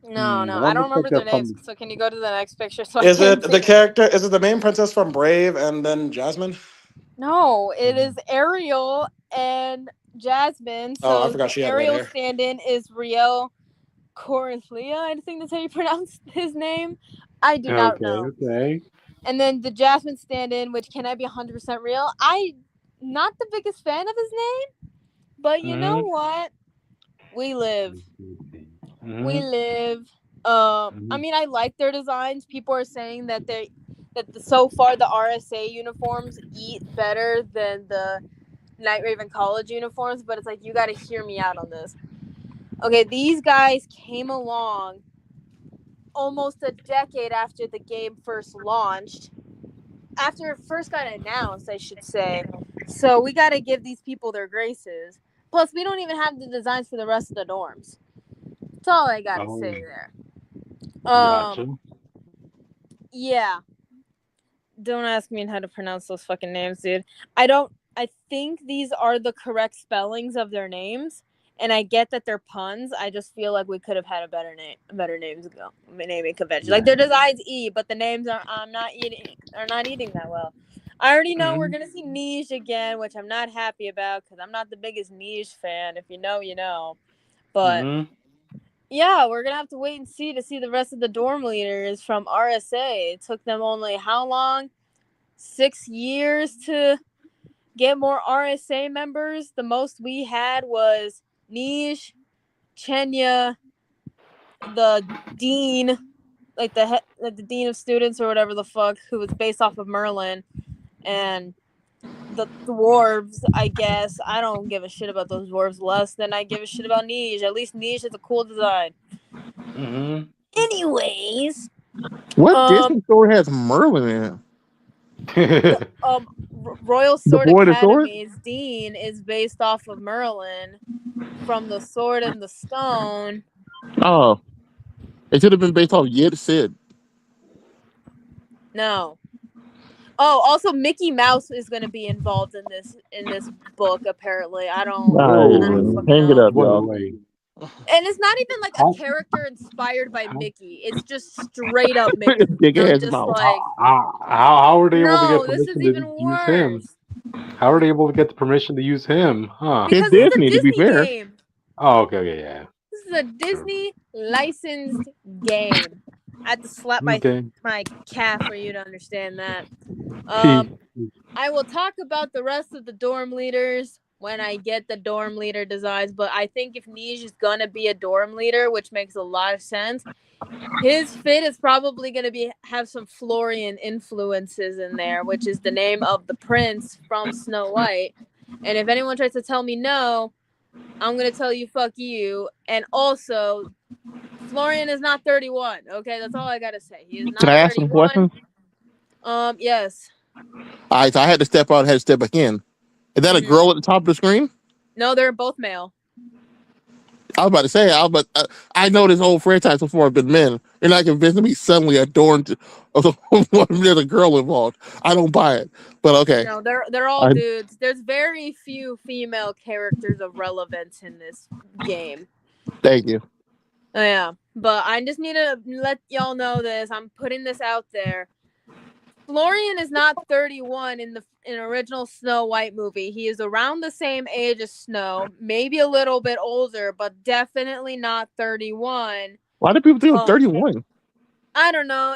[SPEAKER 1] No. I
[SPEAKER 3] one
[SPEAKER 1] don't
[SPEAKER 3] looks like
[SPEAKER 1] remember
[SPEAKER 3] they're
[SPEAKER 1] their names.
[SPEAKER 3] from-
[SPEAKER 1] So can you go to the next picture so
[SPEAKER 4] Is
[SPEAKER 1] I can
[SPEAKER 4] it
[SPEAKER 1] say
[SPEAKER 4] the
[SPEAKER 1] it?
[SPEAKER 4] character? Is it the main princess from Brave and then Jasmine?
[SPEAKER 1] No, it is Ariel and Jasmine.
[SPEAKER 4] Oh, I
[SPEAKER 1] So
[SPEAKER 4] forgot
[SPEAKER 1] the
[SPEAKER 4] she had red
[SPEAKER 1] Ariel
[SPEAKER 4] hair.
[SPEAKER 1] stand-in is Riel Corthlia. I think that's how you pronounce his name. I do not know.
[SPEAKER 3] Okay.
[SPEAKER 1] And then the Jasmine stand-in, which can I be 100% real? I not the biggest fan of his name, but you know what? We live. We live. I mean, I like their designs. People are saying that so far the RSA uniforms eat better than the Night Raven College uniforms, but it's like, you got to hear me out on this. Okay, these guys came along almost a decade after the game first launched. After it first got announced, I should say. So we got to give these people their graces. Plus, we don't even have the designs for the rest of the dorms. That's all I got to say there.
[SPEAKER 3] Gotcha.
[SPEAKER 1] Yeah. Don't ask me how to pronounce those fucking names, dude. I think these are the correct spellings of their names, and I get that they're puns. I just feel like we could have had a better names ago. Naming convention.
[SPEAKER 3] Yeah.
[SPEAKER 1] Like, their designs but the names are not eating that well. I already know we're gonna see Niche again, which I'm not happy about because I'm not the biggest Niche fan. If you know, you know. But yeah, we're gonna have to wait and see to see the rest of the dorm leaders from RSA. It took them only how long? 6 years to get more RSA members. The most we had was Niche, Chenya, the dean, like the dean of students or whatever the fuck, who was based off of Merlin, and the dwarves. I guess I don't give a shit about those dwarves less than I give a shit about Niche. At least Niche is a cool design. Anyways,
[SPEAKER 2] What Disney story has Merlin in it?
[SPEAKER 1] Royal
[SPEAKER 2] The
[SPEAKER 1] Sword
[SPEAKER 2] Boy the Sword?
[SPEAKER 1] Academy's dean is based off of Merlin from the Sword and the Stone.
[SPEAKER 2] Oh, it should have been based off Yid Sid.
[SPEAKER 1] No. Oh, also Mickey Mouse is going to be involved in this book. Apparently, I don't fucking
[SPEAKER 2] Hang it
[SPEAKER 1] know.
[SPEAKER 2] up, y'all.
[SPEAKER 1] And it's not even like a character inspired by Mickey. It's just straight up Mickey.
[SPEAKER 2] Big
[SPEAKER 1] I'm
[SPEAKER 2] ass
[SPEAKER 1] just
[SPEAKER 2] mouth.
[SPEAKER 1] like,
[SPEAKER 3] How are they able to
[SPEAKER 1] no,
[SPEAKER 3] get
[SPEAKER 1] this
[SPEAKER 3] permission
[SPEAKER 1] is
[SPEAKER 3] to
[SPEAKER 1] even
[SPEAKER 3] use him?
[SPEAKER 1] worse.
[SPEAKER 3] How are they able to get the permission to use him? Huh?
[SPEAKER 1] Because
[SPEAKER 2] It's
[SPEAKER 1] it's a
[SPEAKER 2] Disney, to be
[SPEAKER 1] Disney
[SPEAKER 2] fair.
[SPEAKER 1] game.
[SPEAKER 3] Oh, okay, yeah.
[SPEAKER 1] This is a Disney licensed game. I have to slap my calf for you to understand that. I will talk about the rest of the dorm leaders when I get the dorm leader designs. But I think if Nij is gonna be a dorm leader, which makes a lot of sense, his fit is probably gonna be have some Florian influences in there, which is the name of the prince from Snow White. And if anyone tries to tell me no, I'm gonna tell you fuck you. And also, Florian is not 31. Okay, that's all I gotta say. He is
[SPEAKER 2] Can I
[SPEAKER 1] not
[SPEAKER 2] ask some
[SPEAKER 1] 31.
[SPEAKER 2] questions?
[SPEAKER 1] Yes.
[SPEAKER 2] All right, so I had to step out, I had to step back in. Is that a
[SPEAKER 1] Mhm.
[SPEAKER 2] girl at the top of the screen?
[SPEAKER 1] No, they're both male.
[SPEAKER 2] I was about to say, I know this whole franchise before I've been men. You're not convincing me suddenly adorned there's a girl involved. I don't buy it. But okay.
[SPEAKER 1] No, they're all
[SPEAKER 2] I
[SPEAKER 1] dudes. There's very few female characters of relevance in this game.
[SPEAKER 2] thank you.
[SPEAKER 1] Oh, yeah, but I just need to let y'all know this. I'm putting this out there. Florian is not 31 in the original Snow White movie. He is around the same age as Snow, maybe a little bit older, but definitely not 31.
[SPEAKER 2] Why do people think I'm
[SPEAKER 1] Um,
[SPEAKER 2] 31?
[SPEAKER 1] I don't know.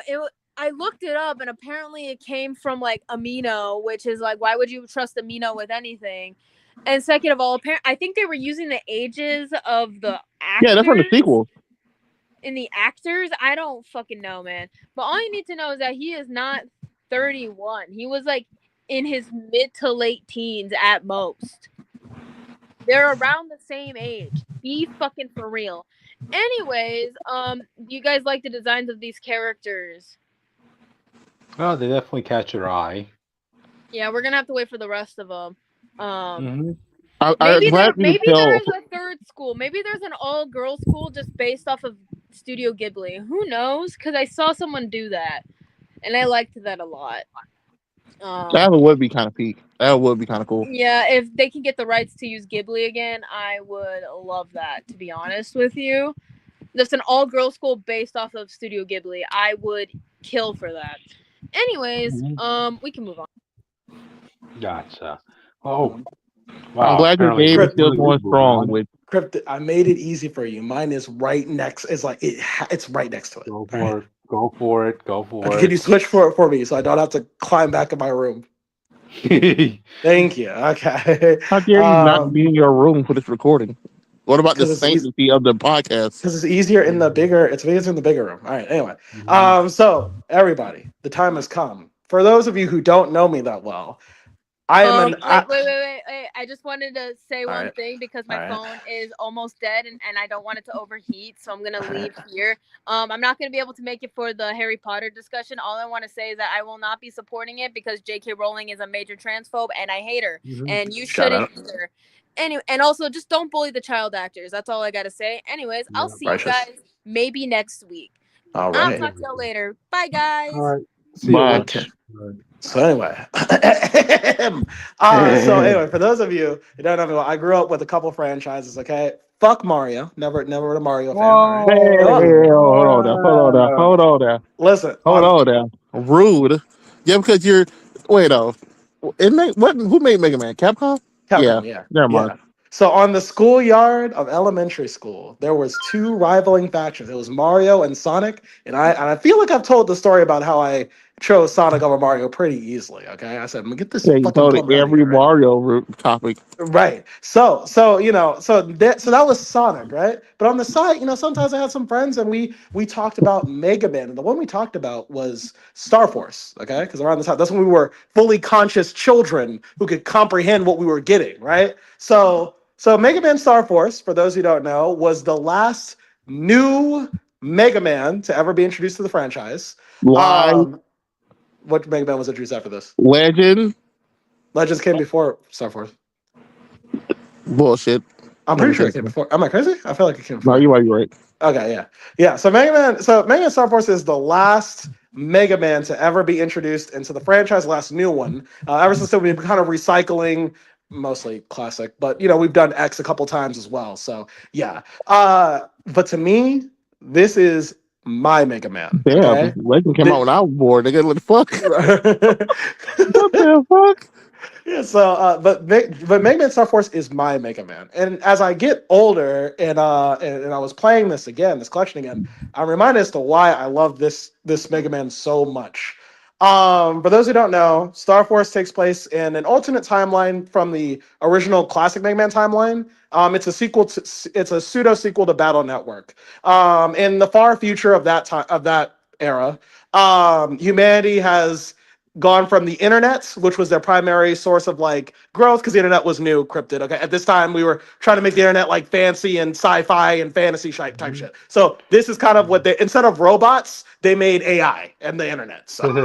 [SPEAKER 1] I looked it up, and apparently it came from like Amino, which is like, why would you trust Amino with anything? And second of all, I think they were using the ages of the
[SPEAKER 2] Yeah, that's from the
[SPEAKER 1] actors.
[SPEAKER 2] sequel.
[SPEAKER 1] In the actors, I don't fucking know, man. But all you need to know is that he is not 31. He was like in his mid to late teens at most. They're around the same age. Be fucking for real. Anyways, do you guys like the designs of these characters?
[SPEAKER 3] Oh, they definitely catch your eye.
[SPEAKER 1] Yeah, we're gonna have to wait for the rest of them.
[SPEAKER 3] Hmm.
[SPEAKER 2] I'm glad you can
[SPEAKER 1] Maybe there
[SPEAKER 2] tell.
[SPEAKER 1] is a third school. Maybe there's an all girls school just based off of Studio Ghibli. Who knows? Because I saw someone do that, and I liked that a lot.
[SPEAKER 2] That would be kind of peak. That would be kind of cool.
[SPEAKER 1] Yeah, if they can get the rights to use Ghibli again, I would love that. To be honest with you, just an all girls school based off of Studio Ghibli, I would kill for that. Anyways,
[SPEAKER 3] Hmm.
[SPEAKER 1] we can move on.
[SPEAKER 3] Gotcha. Oh,
[SPEAKER 2] I'm
[SPEAKER 3] wow.
[SPEAKER 2] glad your
[SPEAKER 3] Apparently,
[SPEAKER 2] game is
[SPEAKER 4] Crypt,
[SPEAKER 2] still
[SPEAKER 3] one of you
[SPEAKER 2] going
[SPEAKER 3] moved
[SPEAKER 2] strong
[SPEAKER 3] on.
[SPEAKER 2] with.
[SPEAKER 4] Crypt, I made it easy for you. Mine is right next. It's like it's right next to it.
[SPEAKER 3] Go
[SPEAKER 4] All right.
[SPEAKER 3] for it. Go for it. Go
[SPEAKER 4] Okay,
[SPEAKER 3] for
[SPEAKER 4] can you
[SPEAKER 3] it.
[SPEAKER 4] switch for me so I don't have to climb back in my room? Thank you. Okay.
[SPEAKER 2] How dare you not be in your room for this recording? What about the
[SPEAKER 4] Because it's easy.
[SPEAKER 2] sanctity of the podcast?
[SPEAKER 4] Because it's easier in the bigger. It's easier in the bigger room. All right. Anyway.
[SPEAKER 3] Mhm.
[SPEAKER 4] So everybody, the time has come. For those of you who don't know me that well, I am an.
[SPEAKER 1] Wait. I just wanted to say
[SPEAKER 4] All
[SPEAKER 1] one
[SPEAKER 4] right.
[SPEAKER 1] thing because
[SPEAKER 4] All
[SPEAKER 1] my
[SPEAKER 4] right.
[SPEAKER 1] phone is almost dead and I don't want it to overheat, so I'm gonna
[SPEAKER 4] All right.
[SPEAKER 1] leave here. I'm not gonna be able to make it for the Harry Potter discussion. All I want to say is that I will not be supporting it because J.K. Rowling is a major transphobe and I hate her,
[SPEAKER 3] Mhm.
[SPEAKER 1] and you
[SPEAKER 4] Shout
[SPEAKER 1] shouldn't
[SPEAKER 4] out.
[SPEAKER 1] either. Anyway, and also just don't bully the child actors. That's all I gotta say. Anyways, I'll
[SPEAKER 3] Yeah.
[SPEAKER 1] see you
[SPEAKER 4] Righteous.
[SPEAKER 1] guys maybe next week.
[SPEAKER 4] All
[SPEAKER 1] I'll
[SPEAKER 4] right.
[SPEAKER 1] talk to y'all later. Bye,
[SPEAKER 3] All
[SPEAKER 1] guys.
[SPEAKER 3] right. See you,
[SPEAKER 2] Bye.
[SPEAKER 4] Okay.
[SPEAKER 3] Witch. All right.
[SPEAKER 4] So anyway, for those of you who don't know me, well, I grew up with a couple franchises. Okay, fuck Mario. Never a Mario fan. All right.
[SPEAKER 2] Hey,
[SPEAKER 4] Oh,
[SPEAKER 2] hold on now. Hold on now.
[SPEAKER 3] Whoa.
[SPEAKER 2] Hold on now.
[SPEAKER 4] listen.
[SPEAKER 2] Hold on now. Rude. Yeah, because you're. Wait, oh. What? Who made Mega Man? Capcom? Yeah.
[SPEAKER 4] Capcom, yeah,
[SPEAKER 2] Never mind.
[SPEAKER 4] yeah. So on the schoolyard of elementary school, there was two rivaling factions. It was Mario and Sonic, and I feel like I've told the story about how I chose Sonic over Mario pretty easily. Okay, I said, I'm gonna get this
[SPEAKER 2] Yeah, you
[SPEAKER 4] fucking
[SPEAKER 2] told it
[SPEAKER 4] bum out of
[SPEAKER 2] every
[SPEAKER 4] here, right?
[SPEAKER 2] Mario topic.
[SPEAKER 4] Right. So that was Sonic, right? But on the side, sometimes I had some friends and we talked about Mega Man, and the one we talked about was Star Force, okay? Because around the time that's when we were fully conscious children who could comprehend what we were getting, right? So Mega Man Star Force, for those who don't know, was the last new Mega Man to ever be introduced to the franchise.
[SPEAKER 2] Lie,
[SPEAKER 4] Um, what Mega Man was introduced after this?
[SPEAKER 2] legend,
[SPEAKER 4] Legends came before Star Force.
[SPEAKER 2] bullshit.
[SPEAKER 4] I'm
[SPEAKER 2] Let
[SPEAKER 4] pretty
[SPEAKER 2] me
[SPEAKER 4] sure
[SPEAKER 2] say
[SPEAKER 4] it came
[SPEAKER 2] something.
[SPEAKER 4] before. Am I crazy? I feel like it came
[SPEAKER 2] No,
[SPEAKER 4] before.
[SPEAKER 2] you're right.
[SPEAKER 4] Okay, yeah, yeah. So Mega Man Star Force is the last Mega Man to ever be introduced into the franchise, last new one. Ever since then, we've been kind of recycling, mostly classic, but we've done X a couple times as well. So yeah. But to me, this is my Mega Man.
[SPEAKER 2] Damn,
[SPEAKER 4] Okay.
[SPEAKER 2] legend came out
[SPEAKER 4] The-
[SPEAKER 2] when I was born. Nigga, what the fuck? What the fuck?
[SPEAKER 4] Yeah, but Mega Man Star Force is my Mega Man, and as I get older and I was playing this collection again, I'm reminded as to why I love this Mega Man so much. For those who don't know, Star Force takes place in an alternate timeline from the original classic Mega Man timeline. It's a sequel to, it's a pseudo sequel to Battle Network. In the far future of that time of that era, humanity has gone from the internet, which was their primary source of like growth, because the internet was new, cryptid. Okay, at this time we were trying to make the internet like fancy and sci-fi and fantasy type
[SPEAKER 3] Mhm.
[SPEAKER 4] shit. So this is kind of what they, instead of robots, they made AI and the internet. So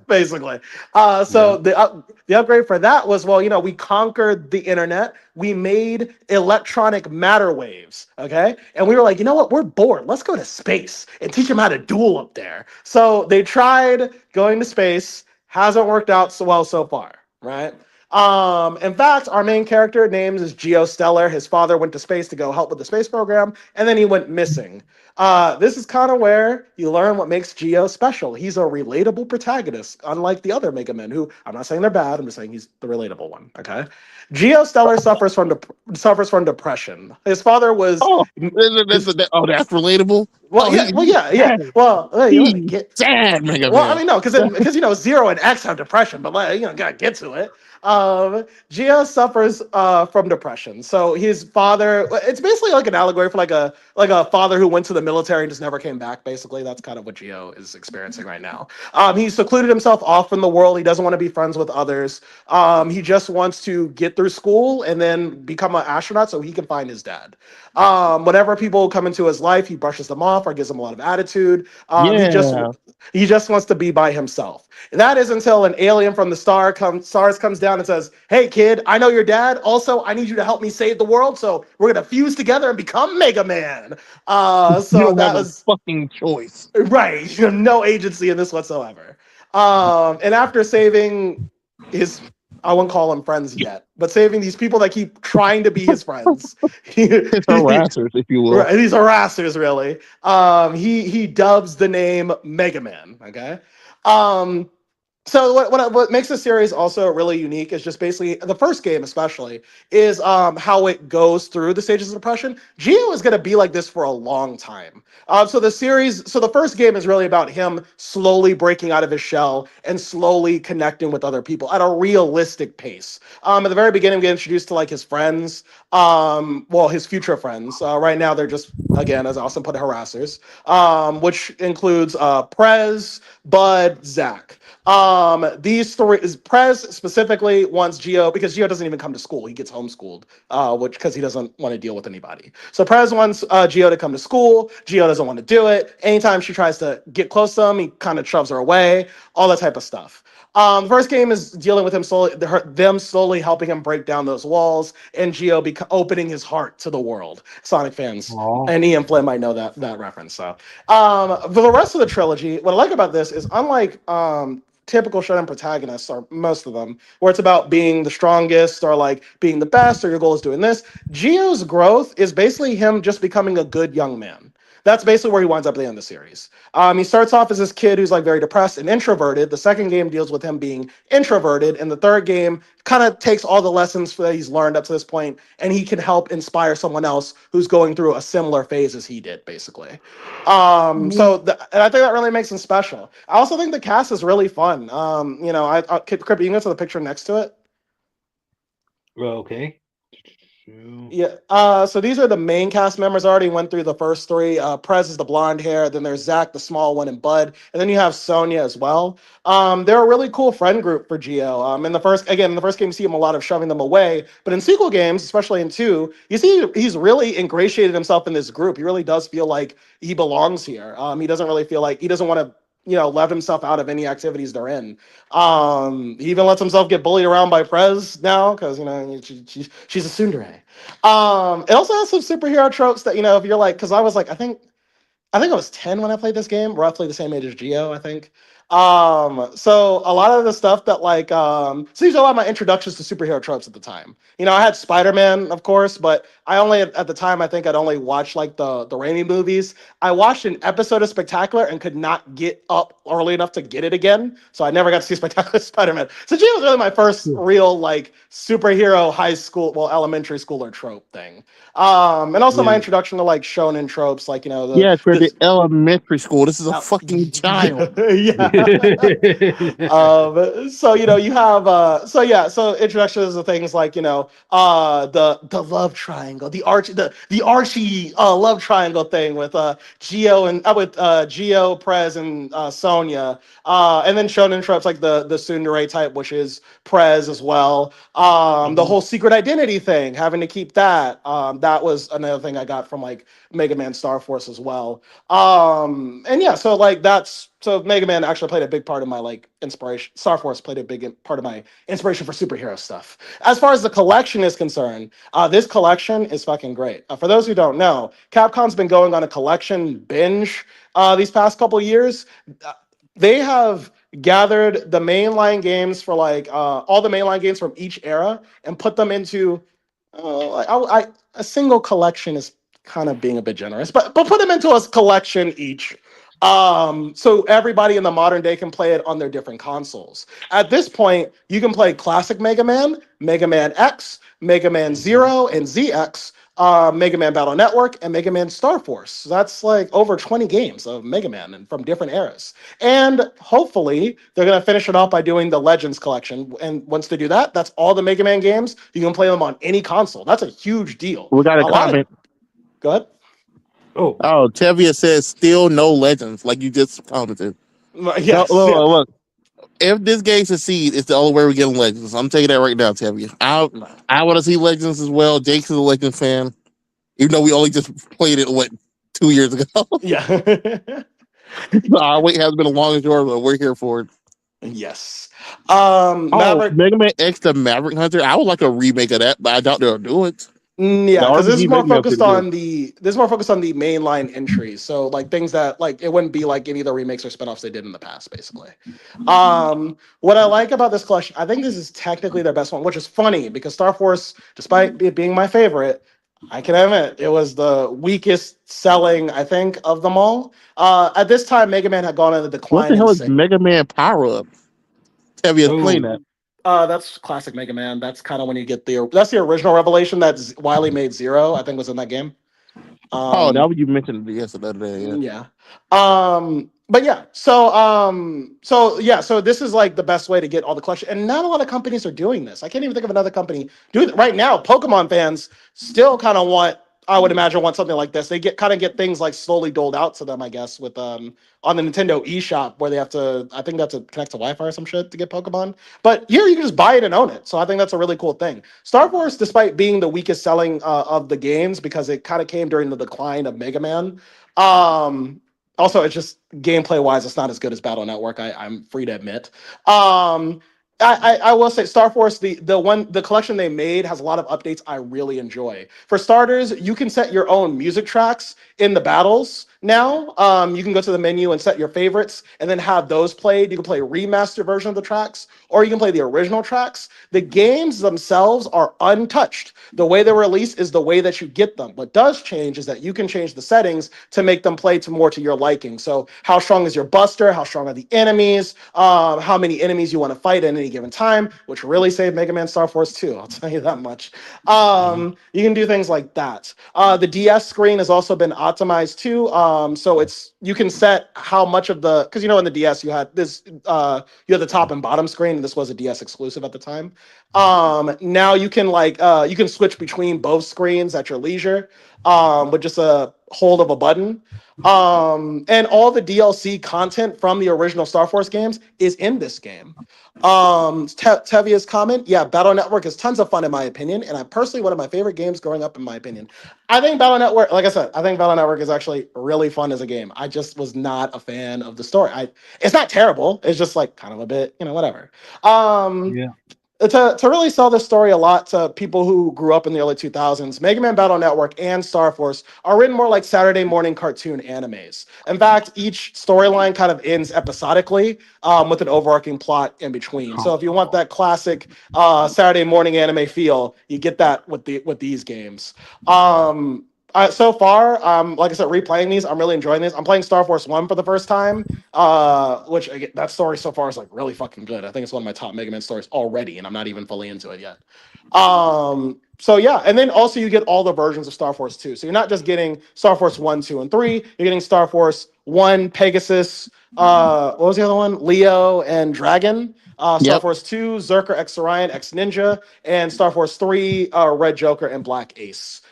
[SPEAKER 4] basically,
[SPEAKER 3] Yeah.
[SPEAKER 4] so the upgrade for that was, well, we conquered the internet. We made electronic matter waves, okay, and we were like, you know what, we're bored. Let's go to space and teach them how to duel up there. So they tried going to space. Hasn't worked out so well so far, right? In fact, our main character name is Geostellar. His father went to space to go help with the space program, and then he went missing. This is kind of where you learn what makes Geo special. He's a relatable protagonist, unlike the other Mega Men, who I'm not saying they're bad. I'm just saying he's the relatable one. Okay, Geostellar suffers from depression. His father was
[SPEAKER 2] Oh, that's relatable.
[SPEAKER 4] well,
[SPEAKER 2] Oh,
[SPEAKER 4] yeah, well,
[SPEAKER 2] he's
[SPEAKER 4] yeah, yeah.
[SPEAKER 2] sad.
[SPEAKER 4] Well, let me
[SPEAKER 2] He's
[SPEAKER 4] get.
[SPEAKER 2] sad, Mega
[SPEAKER 4] Well, I
[SPEAKER 2] Man.
[SPEAKER 4] mean, no, because Zero and X have depression, but like, gotta get to it. Geo suffers from depression. So his father, it's basically like an allegory for like a father who went to the military and just never came back. Basically, that's kind of what Geo is experiencing right now. He secluded himself off from the world. He doesn't want to be friends with others. He just wants to get through school and then become an astronaut so he can find his dad. Whenever people come into his life, he brushes them off or gives them a lot of attitude.
[SPEAKER 2] Yeah.
[SPEAKER 4] He just wants to be by himself. And that is until an alien from the stars comes down and says, "Hey kid, I know your dad. Also, I need you to help me save the world. So we're gonna fuse together and become Mega Man."
[SPEAKER 2] You
[SPEAKER 4] So
[SPEAKER 2] don't have
[SPEAKER 4] that
[SPEAKER 2] a
[SPEAKER 4] was
[SPEAKER 2] fucking choice.
[SPEAKER 4] right. No agency in this whatsoever. And after saving his, I won't call them friends yet, but saving these people that keep trying to be his friends,
[SPEAKER 2] It's harassers, if you will.
[SPEAKER 4] right, these harassers really. He dubs the name Mega Man. Okay. Um, so what makes the series also really unique is just basically the first game, especially, is how it goes through the stages of depression. Geo is going to be like this for a long time. So the first game is really about him slowly breaking out of his shell and slowly connecting with other people at a realistic pace. At the very beginning, we get introduced to like his friends, well, his future friends. Right now, they're just, again, as Austin put, harassers, which includes Prez, Bud, Zach. These three is Prez specifically wants Geo because Geo doesn't even come to school. He gets homeschooled, which because he doesn't want to deal with anybody. So Prez wants Geo to come to school. Geo doesn't want to do it. Anytime she tries to get close to him, he kind of shoves her away. All that type of stuff. The first game is dealing with him slowly, them slowly helping him break down those walls, and Geo opening his heart to the world. Sonic fans
[SPEAKER 3] Oh.
[SPEAKER 4] and Ian Flynn might know that reference. So, for the rest of the trilogy, what I like about this is unlike typical shonen protagonists, or most of them, where it's about being the strongest or like being the best, or your goal is doing this. Geo's growth is basically him just becoming a good young man. That's basically where he winds up at the end of the series. He starts off as this kid who's like very depressed and introverted. The second game deals with him being introverted, and the third game kind of takes all the lessons that he's learned up to this point, and he can help inspire someone else who's going through a similar phase as he did, basically. And I think that really makes him special. I also think the cast is really fun. Crippy, you can go to the picture next to it.
[SPEAKER 3] Well, okay.
[SPEAKER 4] Yeah. So these are the main cast members. I already went through the first three. Prez is the blonde hair. Then there's Zach, the small one, and Bud. And then you have Sonia as well. They're a really cool friend group for Geo. In the first game, you see him a lot of shoving them away. But in sequel games, especially in two, you see he's really ingratiated himself in this group. He really does feel like he belongs here. He doesn't really feel like he doesn't want to, let himself out of any activities they're in. He even lets himself get bullied around by Prez now because she's a tsundere. It also has some superhero tropes that if you're like, because I was like, I think I was 10 when I played this game, roughly the same age as Geo, I think. So a lot of the stuff that so these are a lot of my introductions to superhero tropes at the time. I had Spider-Man, of course, but I only at the time I think I'd only watched like the Raimi movies. I watched an episode of Spectacular and could not get up early enough to get it again. So I never got to see Spectacular Spider-Man. So Geo was really my first
[SPEAKER 3] Yeah.
[SPEAKER 4] real like superhero high school, well, elementary schooler trope thing. And also my
[SPEAKER 3] Yeah.
[SPEAKER 4] introduction to like shonen tropes, like
[SPEAKER 2] Yeah, for the
[SPEAKER 4] this
[SPEAKER 2] elementary school. This is a
[SPEAKER 4] uh,
[SPEAKER 2] fucking child.
[SPEAKER 4] yeah, So you have so introductions of things like the love triangle, the Archie love triangle thing with Geo and Geo, Prez, and Sonya, and then shonen tropes like the tsundere type, which is Prez as well. The
[SPEAKER 3] Mhm.
[SPEAKER 4] whole secret identity thing, having to keep that. That was another thing I got from like Mega Man Star Force as well. And yeah, so like that's so Mega Man actually played a big part of my like inspiration. Star Force played a big part of my inspiration for superhero stuff. As far as the collection is concerned, this collection is fucking great. For those who don't know, Capcom's been going on a collection binge these past couple years. Uh, they have gathered the mainline games for like all the mainline games from each era and put them into a single collection is kind of being a bit generous, but put them into a collection each. So everybody in the modern day can play it on their different consoles. At this point, you can play classic Mega Man X, Mega Man
[SPEAKER 3] Mhm.
[SPEAKER 4] Zero, and ZX, Mega Man Battle Network, and Mega Man Star Force. So that's like over 20 games of Mega Man and from different eras. And hopefully, they're going to finish it off by doing the Legends collection. And once they do that, that's all the Mega Man games. You can play them on any console. That's a huge deal.
[SPEAKER 2] We got a
[SPEAKER 4] A lot of
[SPEAKER 2] comment.
[SPEAKER 4] go ahead.
[SPEAKER 3] Oh,
[SPEAKER 2] Oh, Tevia says still no legends, like you just commented. No,
[SPEAKER 4] Yes, yeah,
[SPEAKER 2] look. If this game succeeds, it's the only way we're getting legends. I'm taking that right now, Tevia. I want to see legends as well. Jake's is a legend fan, even though we only just played it 2 years ago.
[SPEAKER 4] yeah.
[SPEAKER 2] Our wait has been a long and short, but we're here for it.
[SPEAKER 4] Yes.
[SPEAKER 2] Oh,
[SPEAKER 4] Maverick.
[SPEAKER 2] Mega Man X the Maverick Hunter. I would like a remake of that, but I doubt they'll do it. The
[SPEAKER 4] Yeah, because
[SPEAKER 2] RPG Mega Man pretty good.
[SPEAKER 4] this is more focused on the mainline entries. So like things that like it wouldn't be like any of the remakes or spinoffs they did in the past, basically. What I like about this collection, I think this is technically their best one, which is funny because Star Force, despite it being my favorite, I can admit it was the weakest selling, I think, of them all. At this time, Mega Man had gone on a
[SPEAKER 2] What
[SPEAKER 4] decline
[SPEAKER 2] the
[SPEAKER 4] in
[SPEAKER 2] hell is
[SPEAKER 4] sales.
[SPEAKER 2] Mega Man Power Up? Tevia, explain
[SPEAKER 3] oh,
[SPEAKER 2] that.
[SPEAKER 4] That's classic Mega Man. That's kind of when you get the original Revelation that Wily made Zero, I think was in that game.
[SPEAKER 2] Oh, that
[SPEAKER 4] Um,
[SPEAKER 2] was you mentioned yes the other day. Yeah.
[SPEAKER 4] yeah. But yeah, so this is like the best way to get all the collection. And not a lot of companies are doing this. I can't even think of another company doing it right now. Pokemon fans still kind of want, I would imagine, want something like this. They get things like slowly doled out to them, I guess, with on the Nintendo eShop where they have to, I think that's to connect to Wi-Fi or some shit to get Pokemon. But here you can just buy it and own it. So I think that's a really cool thing. Star Wars, despite being the weakest selling of the games because it kind of came during the decline of Mega Man. Um, Also, it's just gameplay wise, it's not as good as Battle Network. I'm free to admit. Um, I will say Star Force, the collection they made has a lot of updates I really enjoy. For starters, you can set your own music tracks in the battles now. You can go to the menu and set your favorites and then have those played. You can play a remastered version of the tracks, or you can play the original tracks. The games themselves are untouched. The way they're released is the way that you get them. What does change is that you can change the settings to make them play to more to your liking. So how strong is your buster? How strong are the enemies? How many enemies you want to fight at any given time, which really saved Mega Man Star Force 2. I'll tell you that much.
[SPEAKER 3] mhm.
[SPEAKER 4] You can do things like that. The DS screen has also been optimized too. So it's you can set how much of the because in the DS you had this you had the top and bottom screen. And this was a DS exclusive at the time. Now you can you can switch between both screens at your leisure with just a hold of a button. And all the DLC content from the original Star Force games is in this game. Tevia's comment, yeah, Battle Network is tons of fun in my opinion, and I personally one of my favorite games growing up in my opinion. I think Battle Network, like I said, I think Battle Network is actually really fun as a game. I just was not a fan of the story. It's not terrible. It's just like kind of a bit, whatever. Um,
[SPEAKER 3] Yeah.
[SPEAKER 4] to really sell this story a lot to people who grew up in the early 2000s, Mega Man Battle Network and Star Force are written more like Saturday morning cartoon animes. In fact, each storyline kind of ends episodically with an overarching plot in between. So if you want
[SPEAKER 3] Oh.
[SPEAKER 4] that classic Saturday morning anime feel, you get that with these games. So far, like I said, replaying these, I'm really enjoying these. I'm playing Star Force One for the first time, which again, that story so far is like really fucking good. I think it's one of my top Mega Man stories already, and I'm not even fully into it yet. So yeah, and then also you get all the versions of Star Force 2. So you're not just getting Star Force 1, 2, and 3, you're getting Star Force 1, Pegasus, what was the other one? Leo and Dragon. Star
[SPEAKER 2] Yep.
[SPEAKER 4] Force 2, Zerker X Orion, X Ninja, and Star Force 3, Red Joker and Black Ace.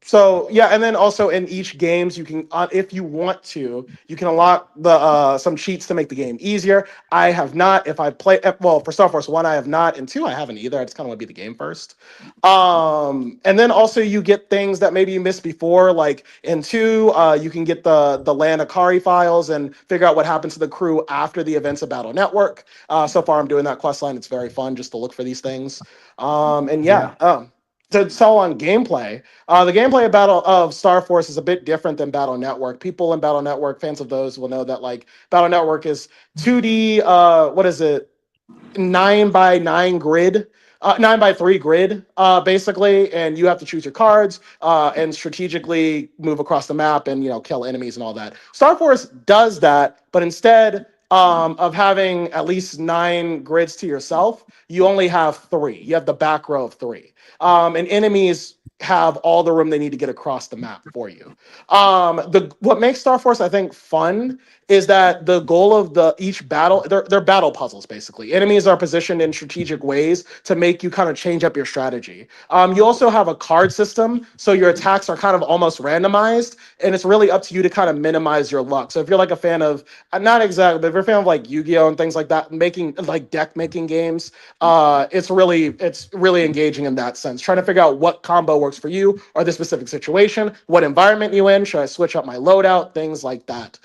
[SPEAKER 4] So yeah, and then also in each games you can, if you want to, you can unlock the some cheats to make the game easier. I have not. If I play, well, for Star Force 1 I have not, and 2 I haven't either. I just kind of want to beat the game first. And then also you get things that maybe you missed before, like in 2, you can get the Land Akari files and figure out what happened to the crew after the events of Battle Network. So far I'm doing that quest line. It's very fun just to look for these things. And
[SPEAKER 3] Yeah.
[SPEAKER 4] yeah, to tell on gameplay, the gameplay of Battle of Star Force is a bit different than Battle Network. People in Battle Network, fans of those, will know that like Battle Network is 2D. What is it? 9 by 9 grid, 9 by 3 grid, basically, and you have to choose your cards and strategically move across the map and kill enemies and all that. Star Force does that, but instead of having at least 9 grids to yourself, you only have 3. You have the back row of 3, and enemies have all the room they need to get across the map for you. The what makes Star Force, I think, fun is that the goal of the each battle, they're battle puzzles basically. Enemies are positioned in strategic ways to make you kind of change up your strategy. You also have a card system, so your attacks are kind of almost randomized, and it's really up to you to kind of minimize your luck. So if you're like a fan of, not exactly, but if you're a fan of like Yu-Gi-Oh and things like that, making like deck making games, it's really engaging in that sense. Trying to figure out what combo works for you or this specific situation, what environment you in, should I switch up my loadout, things like that.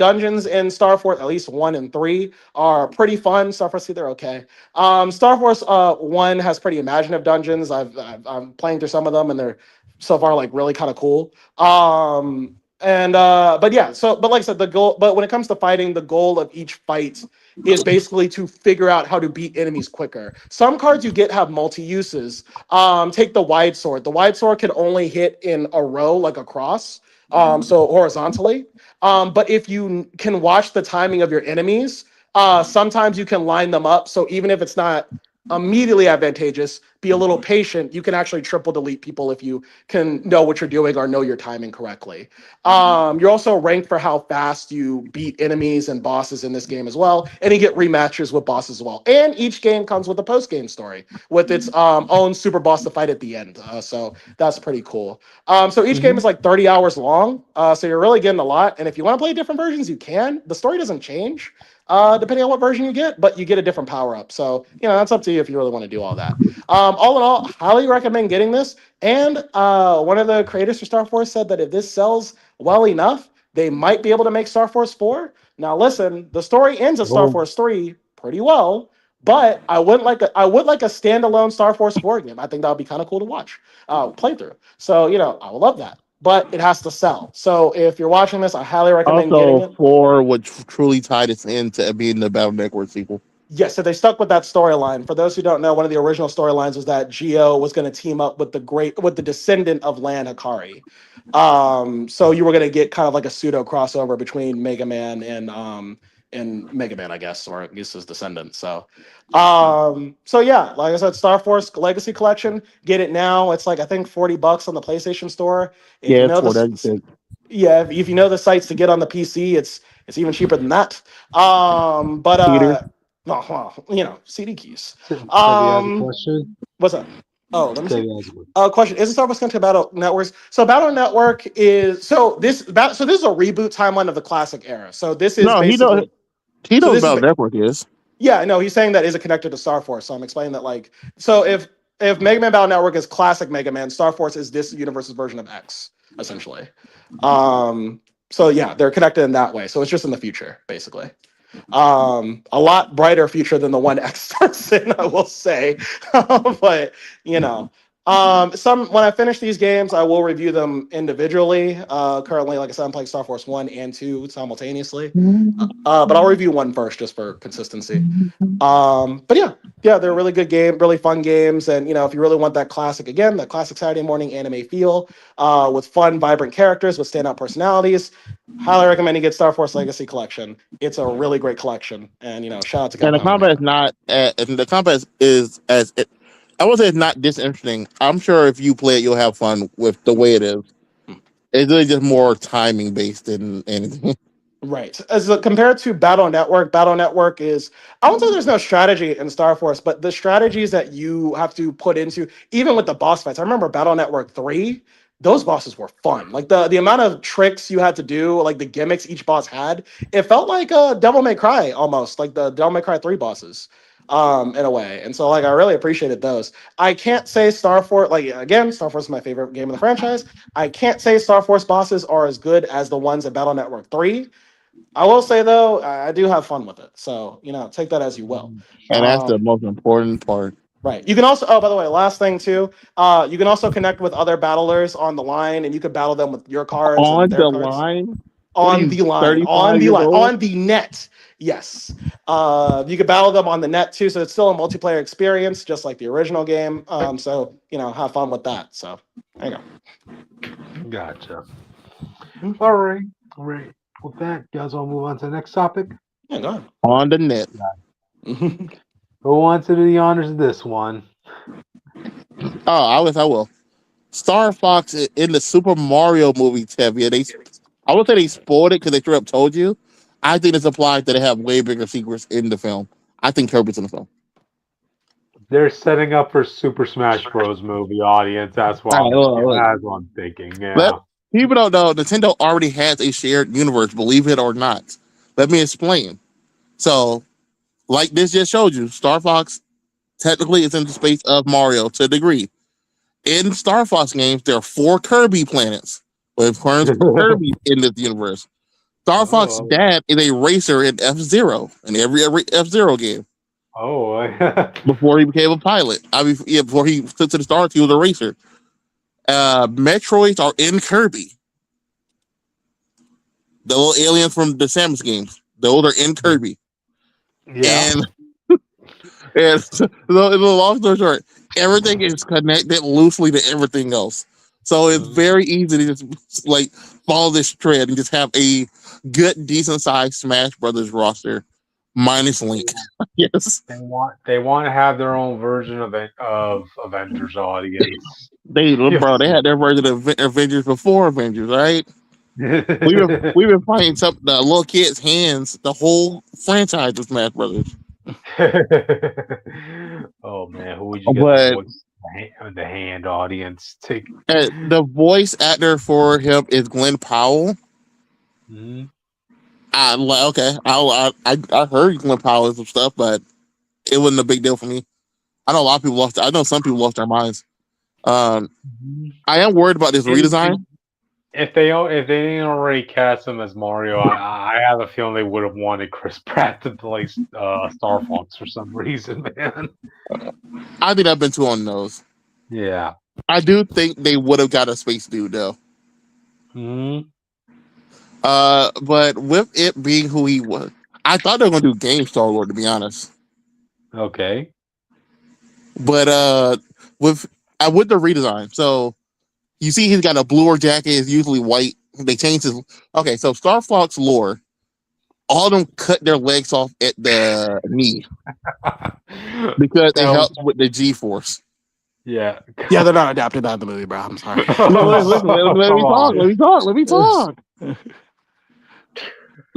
[SPEAKER 4] Dungeons in Star Force, at least 1 and 3, are pretty fun. Star Force 2, they're okay. Star Force 1 has pretty imaginative dungeons. I'm playing through some of them, and they're so far like really kind of cool. And but yeah, so but like I said, the goal. But when it comes to fighting, the goal of each fight is basically to figure out how to beat enemies quicker. Some cards you get have multi uses. Take the wide sword. The wide sword can only hit in a row, like across. So horizontally. But if you can watch the timing of your enemies, sometimes you can line them up. So even if it's not immediately advantageous, be a little patient. You can actually triple delete people if you can know what you're doing or know your timing correctly. You're also ranked for how fast you beat enemies and bosses in this game as well, and you get rematches with bosses as well. And each game comes with a post game story with its own super boss to fight at the end. So that's pretty cool. So each game
[SPEAKER 3] Hmm.
[SPEAKER 4] is like 30 hours long. So you're really getting a lot. And if you want to play different versions, you can. The story doesn't change depending on what version you get, but you get a different power up. So, that's up to you if you really want to do all that. All in all, highly recommend getting this. And one of the creators for Star Force said that if this sells well enough, they might be able to make Star Force 4. Now, listen, the story ends at Star
[SPEAKER 3] Oh,
[SPEAKER 4] Force 3 pretty well, but I would like a standalone Star Force 4 game. I think that would be kind of cool to watch, play through. So, I would love that. But it has to sell. So if you're watching this, I highly recommend getting
[SPEAKER 2] Also,
[SPEAKER 4] it.
[SPEAKER 2] 4 would truly tie this into being the Battle Network sequel.
[SPEAKER 4] Yes, so they stuck with that storyline. For those who don't know, one of the original storylines was that Geo was going to team up with the descendant of Lan Hikari. So you were going to get kind of like a pseudo crossover between Mega Man and Mega Man, I guess, or I guess his descendant. So yeah, like I said, Star Force Legacy Collection, get it now. It's like I think $40 on the PlayStation Store. If you
[SPEAKER 2] Yeah, it's
[SPEAKER 4] know
[SPEAKER 2] for
[SPEAKER 4] this,
[SPEAKER 2] that.
[SPEAKER 4] yeah, if you know the sites to get on the PC, it's even cheaper than that. But
[SPEAKER 2] Peter.
[SPEAKER 4] no, well, CD keys.
[SPEAKER 3] Teddy has a
[SPEAKER 4] Um,
[SPEAKER 3] question.
[SPEAKER 4] what's up? Oh, let me see.
[SPEAKER 3] Teddy has a question.
[SPEAKER 4] Question: is the Starbucks going to Battle Networks? So Battle Network is this is a reboot timeline of the classic era. So this is
[SPEAKER 2] No,
[SPEAKER 4] basically
[SPEAKER 2] he
[SPEAKER 4] so
[SPEAKER 2] knows
[SPEAKER 4] this is
[SPEAKER 2] Battle Network is.
[SPEAKER 4] yeah, no, he's saying that is it connected to Star Force. So I'm explaining that like so if Mega Man Battle Network is classic Mega Man, Star Force is this universe's version of X, essentially. Um, so yeah, they're connected in that way. So it's just in the future, basically. A lot brighter future than the one X starts in, I will say. But you know, some when I finish these games, I will review them individually. Currently, like I said, I'm playing Star Force 1 and 2 simultaneously. But I'll review one first just for consistency. But yeah. Yeah, they're really good game, really fun games, and if you really want that classic again, that classic Saturday morning anime feel, with fun, vibrant characters with standout personalities, highly recommend you get Star Force Legacy Collection. It's a really great collection, and shout out to
[SPEAKER 2] And the
[SPEAKER 4] Capcom for
[SPEAKER 2] combat
[SPEAKER 4] making
[SPEAKER 2] is not, and the combat is as it, I would say it's not disinteresting. I'm sure if you play it, you'll have fun with the way it is.
[SPEAKER 4] that.
[SPEAKER 2] It's really just more timing based than anything.
[SPEAKER 4] Right. Compared to Battle Network is, I won't say there's no strategy in Star Force, but the strategies that you have to put into, even with the boss fights. I remember Battle Network 3, those bosses were fun. Like the amount of tricks you had to do, like the gimmicks each boss had, it felt like Devil May Cry almost, like the Devil May Cry 3 bosses. In a way. And so like I really appreciated those. I can't say Star Force, like again, Star Force is my favorite game of the franchise. I can't say Star Force bosses are as good as the ones at Battle Network 3. I will say though, I do have fun with it. So, take that as you will.
[SPEAKER 2] And that's the
[SPEAKER 4] Um,
[SPEAKER 2] most important part.
[SPEAKER 4] right. You can also, oh, by the way, last thing too, you can also connect with other battlers on the line and you could battle them with your cards and
[SPEAKER 2] On
[SPEAKER 4] their
[SPEAKER 2] the
[SPEAKER 4] cards.
[SPEAKER 2] line, what are
[SPEAKER 4] On
[SPEAKER 2] you,
[SPEAKER 4] the line, on
[SPEAKER 2] 35
[SPEAKER 4] the
[SPEAKER 2] years
[SPEAKER 4] line,
[SPEAKER 2] old?
[SPEAKER 4] on the net. Yes. You could battle them on the net too. So it's still a multiplayer experience, just like the original game. So, have fun with that. So there you
[SPEAKER 3] Gotcha.
[SPEAKER 4] go.
[SPEAKER 3] All right. All right. With that, you guys want to move on to the next topic?
[SPEAKER 4] Yeah, go
[SPEAKER 2] On the net.
[SPEAKER 4] ahead.
[SPEAKER 3] Go on to the honors of this one.
[SPEAKER 2] Oh, I will. Star Fox in the Super Mario movie, Tevia, I would say they spoiled it because they straight up told you. I think it's implied that they have way bigger secrets in the film. I think Kirby's in the film.
[SPEAKER 3] They're setting up for Super Smash Bros. Movie audience. That's what
[SPEAKER 2] All right, look.
[SPEAKER 3] that's what I'm thinking.
[SPEAKER 2] Let
[SPEAKER 3] Yeah.
[SPEAKER 2] people don't know Nintendo already has a shared universe, believe it or not. Let me explain. So, like this just showed you, Star Fox technically is in the space of Mario to a degree. In Star Fox games, there are 4 Kirby planets with Kirby in this universe. Star Fox's
[SPEAKER 3] Oh.
[SPEAKER 2] dad is a racer in F-Zero, in every F-Zero game.
[SPEAKER 3] Oh.
[SPEAKER 2] Before he became a pilot. Before he took to the stars, he was a racer. Metroids are in Kirby. The little aliens from the Samus games. Those are in Kirby.
[SPEAKER 3] Yeah.
[SPEAKER 2] And the long story short, everything is connected loosely to everything else. So it's very easy to just like follow this trend and just have a good, decent sized Smash Brothers roster, minus Link. Yes,
[SPEAKER 3] They want to have their own version of Avengers audience.
[SPEAKER 2] they had their version of Avengers before Avengers, right? We've been fighting some the little kids' hands the whole franchise of Smash Brothers.
[SPEAKER 3] Oh man, who would you get the
[SPEAKER 2] But
[SPEAKER 3] voice the hand audience take?
[SPEAKER 2] the voice actor for him is Glenn Powell.
[SPEAKER 3] Mhm.
[SPEAKER 2] I like okay. I heard Glenn Powell and some stuff, but it wasn't a big deal for me. I know a lot of people lost. I know some people lost their minds. Um, I am worried about this
[SPEAKER 3] And
[SPEAKER 2] redesign.
[SPEAKER 3] if they didn't already cast him as Mario, I have a feeling they would have wanted Chris Pratt to play Star Fox for some reason, man.
[SPEAKER 2] I think I've been too on those.
[SPEAKER 3] Yeah.
[SPEAKER 2] I do think they would have got a space dude though.
[SPEAKER 3] Mhm.
[SPEAKER 2] But with it being who he was, I thought they were gonna do Game Star Lord to be honest.
[SPEAKER 3] Okay.
[SPEAKER 2] But with the redesign, so you see he's got a bluer jacket. It's usually white. They changed his. Okay, so Star Fox lore, all of them cut their legs off at the knee because it
[SPEAKER 3] That was-
[SPEAKER 2] helps with the G force.
[SPEAKER 3] yeah.
[SPEAKER 4] Yeah, they're not adapting that in the movie, bro. I'm sorry.
[SPEAKER 2] Listen, let me
[SPEAKER 3] Come
[SPEAKER 2] talk.
[SPEAKER 3] on.
[SPEAKER 2] Let me talk. Let me talk.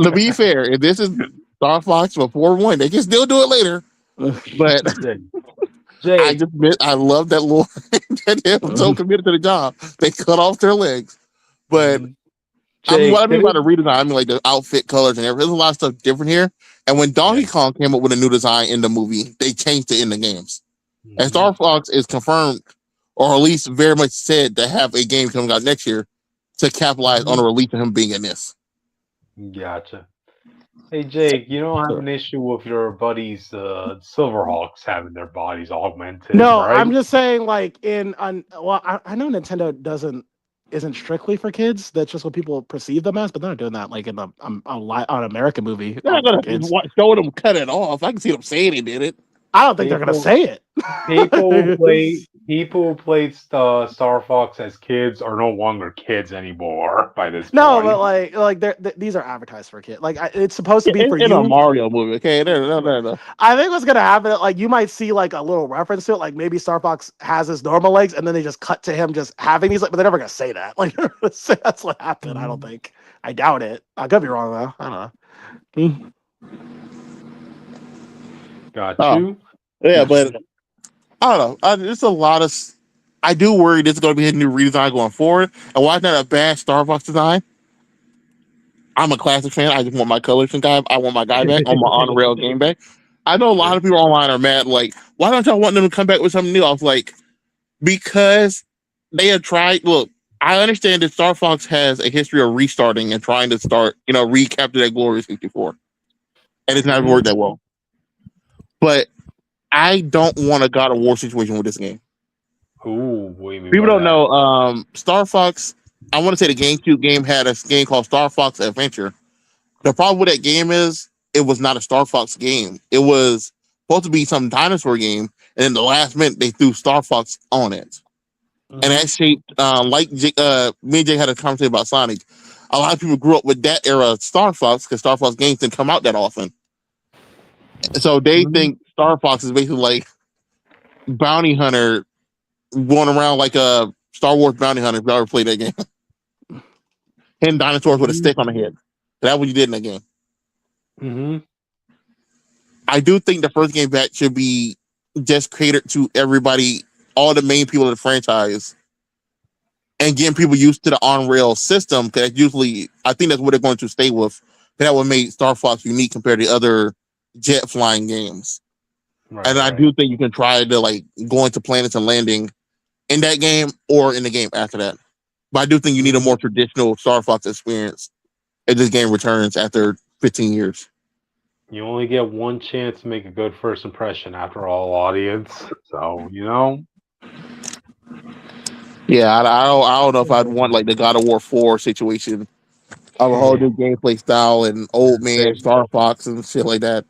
[SPEAKER 2] To be fair, if this is Star Fox before 1, they can still do it later. But
[SPEAKER 3] Jake.
[SPEAKER 2] I love that lore. They're so committed to the job. They cut off their legs. But what I mean by the redesign, I mean like the outfit colors and everything. There's a lot of stuff different here. And when Donkey Kong came up with a new design in the movie, they changed it in the games. And Star Fox is confirmed, or at least very much said, to have a game coming out next year to capitalize on the release of him being in this.
[SPEAKER 3] Gotcha. Hey Jake, you don't have an issue with your buddies Silverhawks having their bodies augmented,
[SPEAKER 4] No,
[SPEAKER 3] right?
[SPEAKER 4] I'm just saying, like I know Nintendo isn't strictly for kids. That's just what people perceive them as. But they're not doing that like in on American movie
[SPEAKER 2] They're not
[SPEAKER 4] for
[SPEAKER 2] gonna
[SPEAKER 4] kids.
[SPEAKER 2] show them cut it off. I can see them saying they did it.
[SPEAKER 4] I don't think they're gonna
[SPEAKER 3] People,
[SPEAKER 4] say it.
[SPEAKER 3] people who played Star Fox as kids are no longer kids anymore by this
[SPEAKER 4] No, but
[SPEAKER 3] point.
[SPEAKER 4] these are advertised for kids. Like it's supposed to be for
[SPEAKER 2] In a
[SPEAKER 4] you.
[SPEAKER 2] Mario movie, okay? No,
[SPEAKER 4] Right.
[SPEAKER 2] no, no.
[SPEAKER 4] I think what's gonna happen, like you might see like a little reference to it, like maybe Star Fox has his normal legs, and then they just cut to him just having these. Like, but they're never gonna say that. Like that's what happened. I don't think. I doubt it. I could be wrong though. I don't know.
[SPEAKER 3] Got
[SPEAKER 2] Oh,
[SPEAKER 3] you.
[SPEAKER 2] yeah, but I don't know. There's a lot of. I do worry this is going to be a new redesign going forward. And why not a bad Starbucks design? I'm a classic fan. I just want my collection guy. I want my guy back on my on rail game back. I know a lot of people online are mad. Like, why don't y'all want them to come back with something new? I was like, because they have tried. Look, I understand that Star Fox has a history of restarting and trying to start, recapture that glory of 64, and it's not
[SPEAKER 3] Mhm.
[SPEAKER 2] worked that well. But I don't want a God of War situation with this game.
[SPEAKER 3] Ooh, what do you mean
[SPEAKER 2] People
[SPEAKER 3] by
[SPEAKER 2] don't
[SPEAKER 3] that?
[SPEAKER 2] know. Star Fox. I want to say the GameCube game had a game called Star Fox Adventure. The problem with that game is it was not a Star Fox game. It was supposed to be some dinosaur game, and in the last minute they threw Star Fox on it, and
[SPEAKER 3] Hmm.
[SPEAKER 2] that shaped. Me and Jay had a conversation about Sonic. A lot of people grew up with that era of Star Fox because Star Fox games didn't come out that often, so they
[SPEAKER 3] Hmm.
[SPEAKER 2] think Star Fox is basically like bounty hunter going around like a Star Wars bounty hunter. If you ever played that game, hitting dinosaurs with a
[SPEAKER 3] Hmm.
[SPEAKER 2] stick on the head. That's what you did in that game.
[SPEAKER 3] Hmm.
[SPEAKER 2] I do think the first game back should be just catered to everybody, all the main people of the franchise, and getting people used to the on rail system. Because usually, I think that's what they're going to stay with. That would make Star Fox unique compared to other jet flying games.
[SPEAKER 3] Right,
[SPEAKER 2] And I
[SPEAKER 3] right.
[SPEAKER 2] do think you can try to like go into planets and landing in that game or in the game after that. But I do think you need a
[SPEAKER 3] Mhm.
[SPEAKER 2] more traditional Star Fox experience if this game returns after 15 years.
[SPEAKER 3] You only get one chance to make a good first impression after all, audience. So,
[SPEAKER 2] Yeah, I don't know if I'd want like the God of War 4 situation of a whole new gameplay style and old man
[SPEAKER 3] Say,
[SPEAKER 2] Star Fox and shit like that.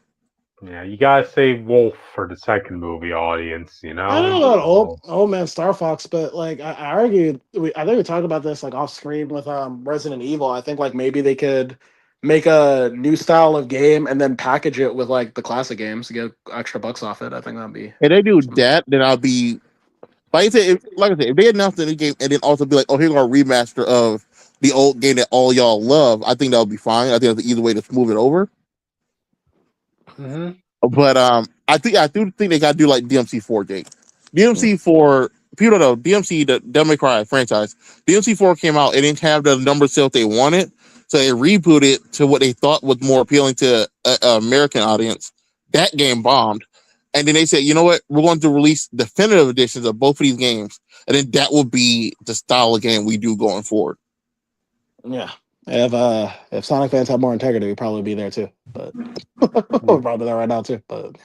[SPEAKER 3] yeah, you gotta say Wolf for the second movie, audience,
[SPEAKER 4] I don't know about
[SPEAKER 3] So,
[SPEAKER 4] old man Star Fox, but like I argued, I think we talked about this like off screen with Resident Evil. I think like maybe they could make a new style of game and then package it with like the classic games to get extra bucks off it. I think that'd be
[SPEAKER 2] If they do
[SPEAKER 4] some.
[SPEAKER 2] that, then I'll be like I said, if they announce the new game and then also be like, oh, here's our remaster of the old game that all y'all love, I think that would be fine. I think that's the easy way to smooth it over.
[SPEAKER 3] hmm
[SPEAKER 2] But I do think they gotta do like DMC4, Jake. DMC4, people don't know, DMC, the Devil May Cry franchise, DMC4 came out, it didn't have the number sales they wanted. So they rebooted it to what they thought was more appealing to an American audience. That game bombed. And then they said, you know what? We're going to release definitive editions of both of these games. And then that will be the style of game we do going forward.
[SPEAKER 4] Yeah. If Sonic fans had more integrity, we'd probably be there too. But we're probably there right now too. But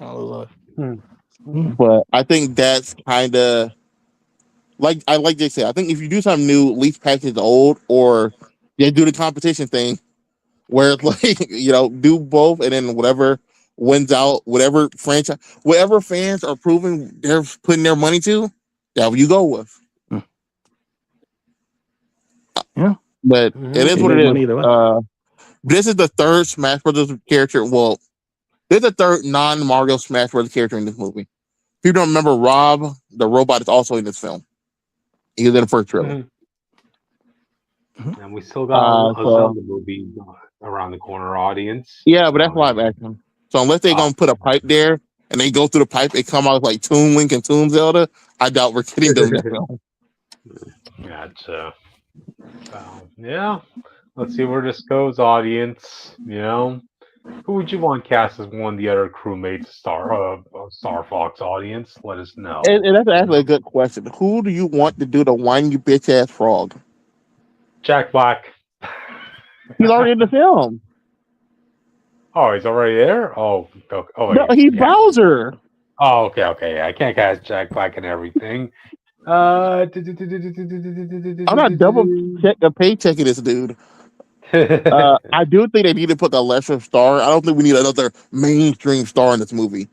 [SPEAKER 2] But I think that's kind of like Jake said, I think if you do something new, at least package the old, or yeah, do the competition thing where it's like, do both and then whatever wins out, whatever franchise, whatever fans are proving they're putting their money to, that what you go with.
[SPEAKER 4] yeah,
[SPEAKER 2] But it is
[SPEAKER 4] you
[SPEAKER 2] what it
[SPEAKER 4] make
[SPEAKER 2] is.
[SPEAKER 4] money either way.
[SPEAKER 2] This is the third Smash Brothers character. Well, this is the third non-Mario Smash Brothers character in this movie. People don't remember Rob, the robot, is also in this film. He was in the first trailer.
[SPEAKER 3] And we still got a
[SPEAKER 2] So
[SPEAKER 3] Zelda movie around the corner, audience.
[SPEAKER 2] yeah, but that's
[SPEAKER 3] So,
[SPEAKER 2] live action. So unless they're
[SPEAKER 3] oh,
[SPEAKER 2] gonna put a pipe there and they go through the pipe, it come out like Toon Link and Toon Zelda, I doubt we're getting them that film.
[SPEAKER 3] gotcha. So, yeah. Let's see where this goes, audience. Who would you want cast as one of the other crewmates of Star Fox, audience? Let us know.
[SPEAKER 2] And that's actually a good question. Who do you want to do the whiny bitch ass frog?
[SPEAKER 3] Jack Black.
[SPEAKER 2] He's already in the film.
[SPEAKER 3] Oh, he's already there. Oh,
[SPEAKER 2] No,
[SPEAKER 3] wait,
[SPEAKER 2] he's
[SPEAKER 3] yeah.
[SPEAKER 2] Bowser.
[SPEAKER 3] Oh, okay. I can't cast Jack Black and everything.
[SPEAKER 2] I'm not double check the paychecking this dude. I do think they need to put the lesser star. I don't think we need another mainstream star in this movie.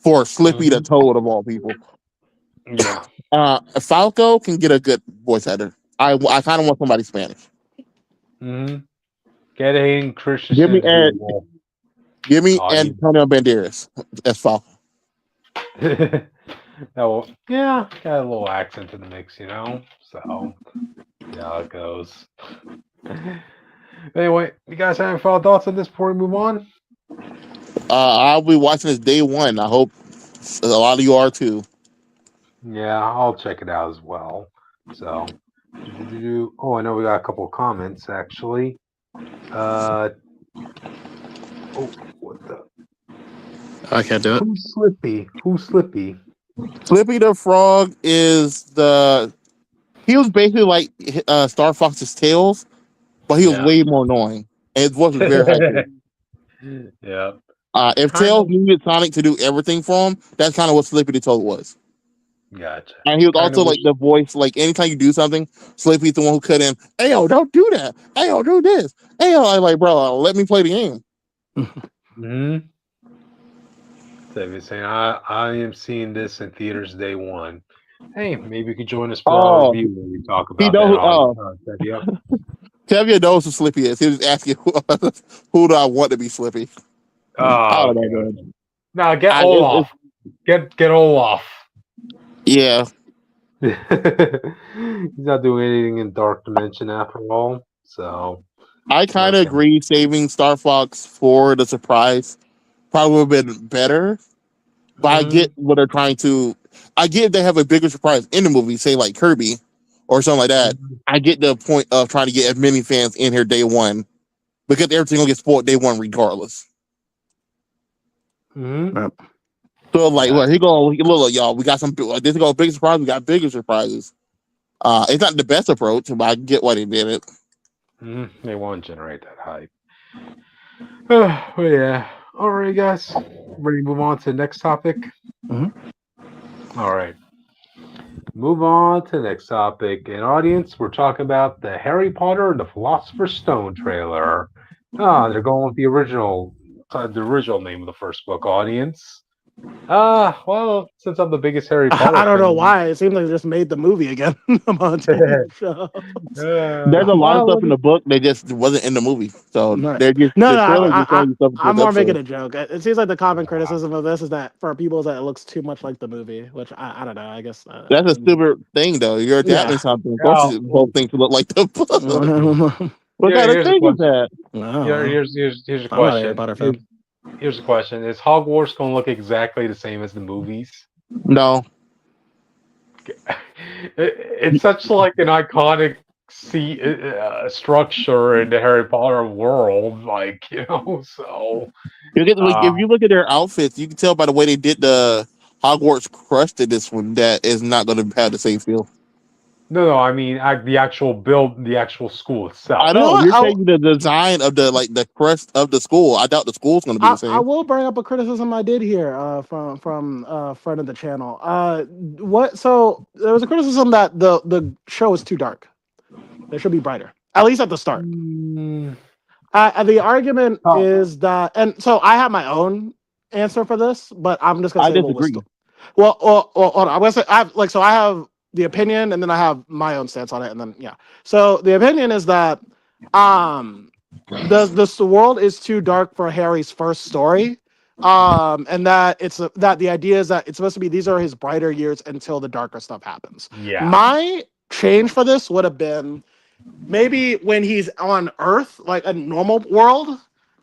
[SPEAKER 2] for Slippy the
[SPEAKER 3] Mhm.
[SPEAKER 2] Toad of all people.
[SPEAKER 3] Yeah.
[SPEAKER 2] Falco can get a good voice actor. I kind of want somebody Spanish.
[SPEAKER 3] Hmm. Get Hayden
[SPEAKER 2] Give me
[SPEAKER 3] Christensen to be the
[SPEAKER 2] and
[SPEAKER 3] wolf.
[SPEAKER 2] give me
[SPEAKER 3] Oh, he.
[SPEAKER 2] Antonio Banderas as Falco.
[SPEAKER 3] Oh, yeah, got a little accent in the mix, you know. So yeah, how it goes. Anyway, you guys have any final thoughts on this before we move on?
[SPEAKER 2] I'll be watching this day one. I hope a lot of you are too.
[SPEAKER 3] Yeah, I'll check it out as well. So, oh, I know we got a couple of comments actually. Uh, oh, what the?
[SPEAKER 4] I can't do it.
[SPEAKER 3] Who's Slippy? Who's Slippy?
[SPEAKER 2] Slippy the Frog is he was basically like Star Fox's Tails, but he was
[SPEAKER 3] Yeah.
[SPEAKER 2] way more annoying. And his voice was very high pitched.
[SPEAKER 3] Yeah.
[SPEAKER 2] If
[SPEAKER 3] Kind
[SPEAKER 2] Tails
[SPEAKER 3] of.
[SPEAKER 2] needed Sonic to do everything for him, that's kind of what Slippy the Toad was.
[SPEAKER 3] Gotcha.
[SPEAKER 2] And he was
[SPEAKER 3] Kind of
[SPEAKER 2] also
[SPEAKER 3] wish.
[SPEAKER 2] like the voice, like anytime you do something, Slippy's the one who cut in, hey yo, don't do that. Hey yo, do this. Hey yo, I'm like, bro, let me play the game.
[SPEAKER 3] Hmm. So you're saying I am seeing this in theaters day one. Hey, maybe you could join us for our
[SPEAKER 2] Oh,
[SPEAKER 3] review when we talk
[SPEAKER 2] he
[SPEAKER 3] about that
[SPEAKER 2] knows.
[SPEAKER 3] on Yep.
[SPEAKER 2] Tevye knows who Slippy is. He was asking who do I want to be Slippy. I
[SPEAKER 3] Oh,
[SPEAKER 2] don't
[SPEAKER 3] okay,
[SPEAKER 2] know, man.
[SPEAKER 3] okay. Now get
[SPEAKER 2] It's
[SPEAKER 3] Olaf. Get Olaf.
[SPEAKER 2] yeah.
[SPEAKER 3] He's not doing anything in Dark Dimension after all. So
[SPEAKER 2] I kind of
[SPEAKER 3] okay.
[SPEAKER 2] agree. Saving Star Fox for the surprise probably would have been better. But I
[SPEAKER 3] Hmm.
[SPEAKER 2] get what they're trying to. I get if they have a bigger surprise in the movie, say like Kirby or something like that. I get the point of trying to get as many fans in here day one because everything will get spoiled day one regardless.
[SPEAKER 3] Hmm.
[SPEAKER 4] Yep.
[SPEAKER 2] So like,
[SPEAKER 3] Yeah.
[SPEAKER 2] well, here go, look, y'all. We got some. This go big surprise. We got bigger surprises. It's not the best approach, but I get why they did it.
[SPEAKER 3] They won't generate that hype. Well, yeah. All right, guys. Ready to move on to the next topic?
[SPEAKER 4] Mhm.
[SPEAKER 3] All right. Move on to the next topic. And audience, we're talking about the Harry Potter and the Philosopher's Stone trailer. They're going with the original name of the first book. Audience. Well, since I'm the biggest Harry Potter
[SPEAKER 4] I don't know
[SPEAKER 3] fan,
[SPEAKER 4] why. It seems like they just made the movie again on TV shows.
[SPEAKER 2] There's a lot of
[SPEAKER 3] well,
[SPEAKER 2] stuff in the book that just wasn't in the movie. So
[SPEAKER 4] Right.
[SPEAKER 2] they're just
[SPEAKER 4] No,
[SPEAKER 2] the
[SPEAKER 4] no,
[SPEAKER 2] trailer just showing you stuff for
[SPEAKER 4] I'm
[SPEAKER 2] the
[SPEAKER 4] more making
[SPEAKER 2] episode.
[SPEAKER 4] a joke. It seems like the common criticism of this is that for people is that it looks too much like the movie, which I don't know. I guess
[SPEAKER 2] That's a stupid thing, though. You're adapting
[SPEAKER 4] yeah.
[SPEAKER 2] something. Of course,
[SPEAKER 3] well,
[SPEAKER 2] both things look like the book. What kind of
[SPEAKER 3] here's a
[SPEAKER 2] thing is
[SPEAKER 3] question.
[SPEAKER 2] that?
[SPEAKER 4] No,
[SPEAKER 3] Here's a
[SPEAKER 4] I'm not a Harry
[SPEAKER 3] question.
[SPEAKER 4] Potter fan.
[SPEAKER 3] Here's a question: Is Hogwarts going to look exactly the same as the movies?
[SPEAKER 2] No,
[SPEAKER 3] It's such like an iconic structure in the Harry Potter world, like So,
[SPEAKER 2] you get like
[SPEAKER 3] uh,
[SPEAKER 2] if you look at their outfits, you can tell by the way they did the Hogwarts crust in this one that is not going to have the same feel.
[SPEAKER 3] no, I mean the actual build, the actual school
[SPEAKER 2] I
[SPEAKER 3] itself.
[SPEAKER 4] You know
[SPEAKER 2] know
[SPEAKER 4] what?
[SPEAKER 2] you're taking the design of the crust of the school. I doubt the school's going to be the
[SPEAKER 4] I
[SPEAKER 2] same.
[SPEAKER 4] will bring up a criticism I did hear from friend of the channel. What? So there was a criticism that the show is too dark. It should be brighter, at least at the start.
[SPEAKER 3] Mm,
[SPEAKER 4] The argument
[SPEAKER 3] oh,
[SPEAKER 4] is that, and so I have my own answer for this, but I'm just gonna
[SPEAKER 2] I
[SPEAKER 4] say what was.
[SPEAKER 2] disagree.
[SPEAKER 4] Hold on. I'm gonna say I have so I have the opinion, and then I have my own stance on it, and then yeah. So the opinion is that um the world is too dark for Harry's first story. And that that the idea is that it's supposed to be these are his brighter years until the darker stuff happens.
[SPEAKER 3] yeah,
[SPEAKER 4] My change for this would have been maybe when he's on Earth, like a normal world,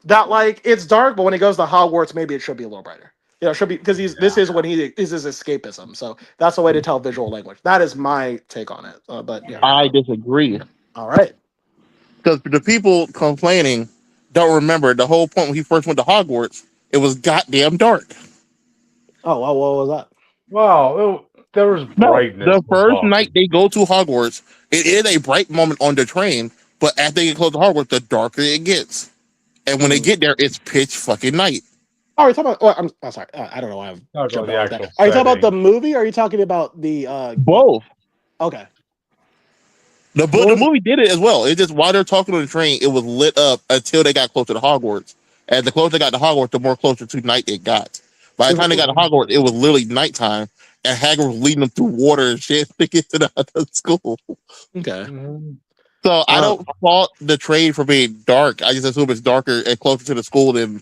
[SPEAKER 4] that like it's dark, but when he goes to Hogwarts, maybe it should be a little brighter. It should be because this is when he is his escapism. So that's a way to tell visual language. That is my take on it. But yeah.
[SPEAKER 2] I disagree
[SPEAKER 4] All right.
[SPEAKER 2] because the people complaining don't remember the whole point when he first went to Hogwarts. It was goddamn dark.
[SPEAKER 4] Oh well, what was that?
[SPEAKER 3] well, there was
[SPEAKER 2] No,
[SPEAKER 3] brightness
[SPEAKER 2] the first
[SPEAKER 3] above.
[SPEAKER 2] night they go to Hogwarts, it is a bright moment on the train, but as they get close to Hogwarts, the darker it gets. And when they
[SPEAKER 4] Hmm.
[SPEAKER 2] get there, it's pitch fucking night.
[SPEAKER 4] Oh, are you talking about? Oh, I'm sorry. I don't know why I'm
[SPEAKER 3] Talk about
[SPEAKER 4] jumping
[SPEAKER 3] the
[SPEAKER 4] on like that.
[SPEAKER 3] actual
[SPEAKER 4] Are you talking about the
[SPEAKER 3] setting.
[SPEAKER 4] movie? Or are you talking about the?
[SPEAKER 2] Both.
[SPEAKER 4] Okay.
[SPEAKER 2] The
[SPEAKER 4] What was?
[SPEAKER 2] movie did it as well. It just while they're talking on the train, it was lit up until they got closer to Hogwarts. As the closer they got to Hogwarts, the more closer to night it got. By the time they got to Hogwarts, it was literally nighttime, and Hagrid was leading them through water and shit to get to the school.
[SPEAKER 4] Okay.
[SPEAKER 3] Mhm.
[SPEAKER 2] So I
[SPEAKER 4] Uh,
[SPEAKER 2] don't fault the trade for being dark. I just assume it's darker and closer to the school than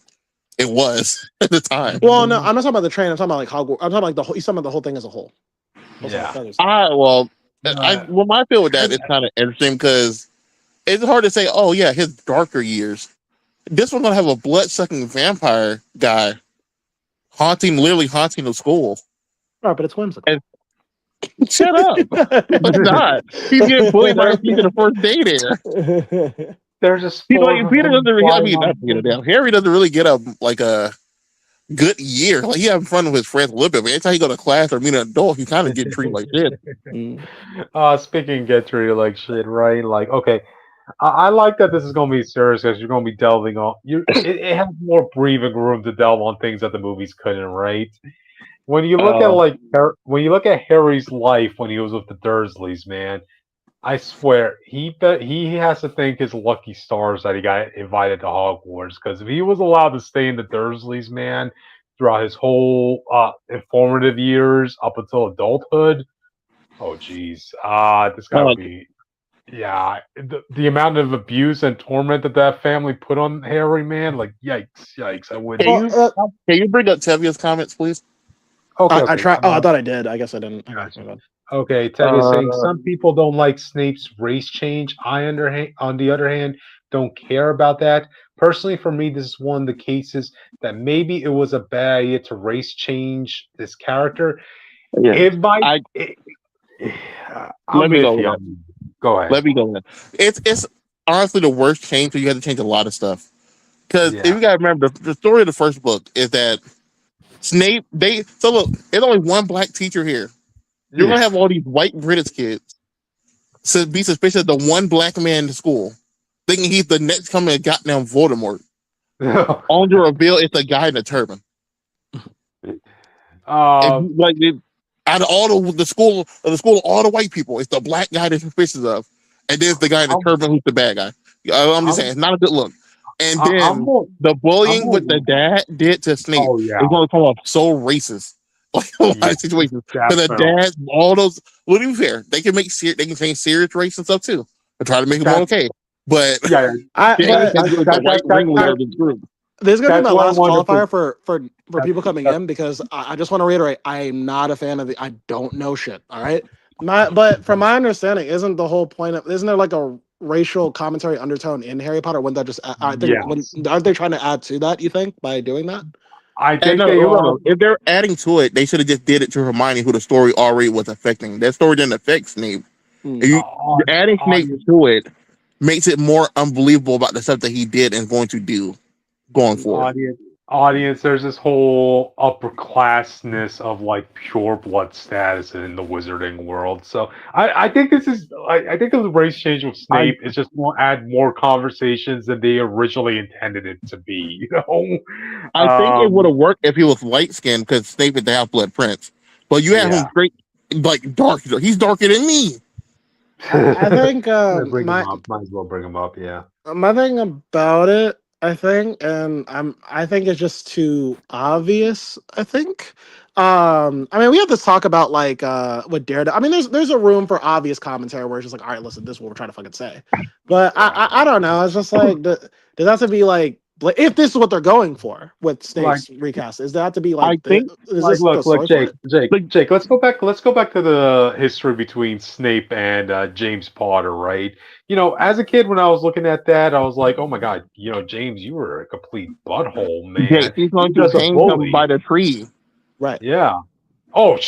[SPEAKER 2] it was at the time.
[SPEAKER 4] well, no, I'm not talking about the train. I'm talking about like Hogwarts. I'm talking like the whole. He's talking about the whole thing as a whole. Also, like
[SPEAKER 3] Yeah.
[SPEAKER 4] feather stuff.
[SPEAKER 2] I well,
[SPEAKER 3] Uh,
[SPEAKER 2] my feel with that
[SPEAKER 3] and
[SPEAKER 2] is kind of interesting because it's hard to say. Oh yeah, his darker years. This one's gonna have a blood sucking vampire guy literally haunting the school.
[SPEAKER 4] Right, but it's whimsical.
[SPEAKER 2] And shut up. It's not. He's getting bullied by a teacher the first day there.
[SPEAKER 3] there's a
[SPEAKER 2] Peter,
[SPEAKER 3] spore of
[SPEAKER 2] Peter
[SPEAKER 3] him
[SPEAKER 2] doesn't. I
[SPEAKER 3] flying
[SPEAKER 2] mean,
[SPEAKER 3] on
[SPEAKER 2] not Peter. Damn, Harry doesn't really get a good year. Like he having fun with his friends a little bit, but every time he go to class or meet an adult, he kind of get treated like shit.
[SPEAKER 4] Mm.
[SPEAKER 3] Speaking of get treated like shit, right? Like, okay, I like that this is going to be serious because you're going to be delving on. It has more breathing room to delve on things that the movies couldn't, right? When you look at
[SPEAKER 2] Uh,
[SPEAKER 3] when you look at Harry's life when he was with the Dursleys, man, I swear he has to thank his lucky stars that he got invited to Hogwarts. Because if he was allowed to stay in the Dursleys, man, throughout his whole informative years up until adulthood, oh geez, this got to
[SPEAKER 2] uh,
[SPEAKER 3] be. Yeah, the amount of abuse and torment that family put on Harry, man, like yikes, yikes. I
[SPEAKER 2] can
[SPEAKER 3] wouldn't.
[SPEAKER 4] Well,
[SPEAKER 2] you can you bring up Tevia's comments, please?
[SPEAKER 3] Okay,
[SPEAKER 4] I
[SPEAKER 3] okay.
[SPEAKER 4] tried. Oh, I thought I did. I guess I didn't. Okay,
[SPEAKER 3] Gotcha.
[SPEAKER 4] my bad.
[SPEAKER 3] Okay, Tevye is saying
[SPEAKER 2] Uh,
[SPEAKER 3] some people don't like Snape's race change. On the other hand, don't care about that. Personally, for me, this is one of the cases that maybe it was a bad idea to race change this character.
[SPEAKER 2] yeah.
[SPEAKER 3] It might.
[SPEAKER 2] I
[SPEAKER 3] I'm
[SPEAKER 2] let me go
[SPEAKER 3] iffy
[SPEAKER 2] with that.
[SPEAKER 3] on. Go ahead.
[SPEAKER 2] Let me go with that. It's honestly the worst change. So you have to change a lot of stuff. Because if
[SPEAKER 3] Yeah.
[SPEAKER 2] you gotta remember, the story of the first book is that Snape. So look, there's only one black teacher here. You're gonna
[SPEAKER 3] Yeah.
[SPEAKER 2] have all these white British kids be suspicious of the one black man in the school, thinking he's the next coming of goddamn Voldemort. Only to reveal it's a guy in a turban.
[SPEAKER 3] uh,
[SPEAKER 2] And like out of all the school, all the white people, it's the black guy they're suspicious of, and there's the guy in the
[SPEAKER 3] I'm,
[SPEAKER 2] turban who's the bad guy. I'm just saying,
[SPEAKER 3] I'm,
[SPEAKER 2] it's not a good look. And
[SPEAKER 3] I'm
[SPEAKER 2] then
[SPEAKER 3] more.
[SPEAKER 2] the
[SPEAKER 3] I'm
[SPEAKER 2] bullying
[SPEAKER 3] more.
[SPEAKER 2] what the dad did to Snape
[SPEAKER 3] Oh
[SPEAKER 2] is
[SPEAKER 3] yeah.
[SPEAKER 2] going to come off so racist, like a lot
[SPEAKER 3] Yeah.
[SPEAKER 2] of situations. Because the
[SPEAKER 3] Definitely.
[SPEAKER 2] dads, all those. Well, to be fair, they can they can change serious race and stuff too, and try to make it more
[SPEAKER 3] That.
[SPEAKER 2] okay. But
[SPEAKER 3] Yeah. Yeah.
[SPEAKER 2] James
[SPEAKER 4] But
[SPEAKER 2] has like the white ringleader
[SPEAKER 3] That.
[SPEAKER 2] of the group.
[SPEAKER 4] this is gonna be
[SPEAKER 3] That's
[SPEAKER 4] my
[SPEAKER 3] what I
[SPEAKER 4] last
[SPEAKER 3] wanted to.
[SPEAKER 4] qualifier for
[SPEAKER 3] That's
[SPEAKER 4] people coming
[SPEAKER 3] that's
[SPEAKER 4] in because I just want to reiterate I am not a fan of the. I don't know shit. All right. But from my understanding, isn't there like a racial commentary undertone in Harry Potter? Wouldn't that just I think when
[SPEAKER 3] yes.
[SPEAKER 4] aren't they trying to add to that? You think by doing that?
[SPEAKER 3] I
[SPEAKER 2] And
[SPEAKER 3] think
[SPEAKER 2] no,
[SPEAKER 3] they are.
[SPEAKER 2] no, if they're adding to it, they should have just did it to Hermione, who the story already was affecting. That story didn't affect Snape.
[SPEAKER 4] Hmm.
[SPEAKER 2] If you
[SPEAKER 3] Aud-
[SPEAKER 2] adding Snape
[SPEAKER 3] Audience,
[SPEAKER 2] to it makes it more unbelievable about the stuff that he did and going to do going forward.
[SPEAKER 3] audience. There's this whole upper classness of like pure blood status in the wizarding world. So I think this is. I think the race change with
[SPEAKER 2] I
[SPEAKER 3] Snape is just going to add more conversations than they originally intended it to be. You know.
[SPEAKER 2] I think it would have worked if he was light skinned because Snape is the Half Blood Prince. But you have him
[SPEAKER 3] Yeah.
[SPEAKER 2] straight like dark. He's darker than me.
[SPEAKER 4] I think
[SPEAKER 3] Bring him up. Might as well bring him up. Yeah.
[SPEAKER 4] my thing about it, I think, and I think it's just too obvious. I think. I mean, we have to talk about like with Daredevil. I mean, there's a room for obvious commentary where it's just like, all right, listen, this is what we're trying to fucking say. But
[SPEAKER 3] Yeah.
[SPEAKER 4] I don't know. It's just like, does that have to be like, if this is what they're going for with
[SPEAKER 3] Like
[SPEAKER 4] Snape's recast, is that have to be
[SPEAKER 2] I
[SPEAKER 4] like,
[SPEAKER 2] think
[SPEAKER 4] is
[SPEAKER 3] Like,
[SPEAKER 4] this the
[SPEAKER 3] look,
[SPEAKER 4] story for it?
[SPEAKER 2] like
[SPEAKER 3] Jake. Let's go back. Let's go back to the history between Snape and James Potter, right? You know, as a kid, when I was looking at that, I was like, "Oh my god, you know, James, you were a complete butthole,
[SPEAKER 2] yeah,
[SPEAKER 3] man.
[SPEAKER 2] he's
[SPEAKER 3] You're
[SPEAKER 2] going to
[SPEAKER 3] just a
[SPEAKER 2] hang him by
[SPEAKER 3] bully."
[SPEAKER 2] the tree.
[SPEAKER 4] Right.
[SPEAKER 3] Yeah. Oh,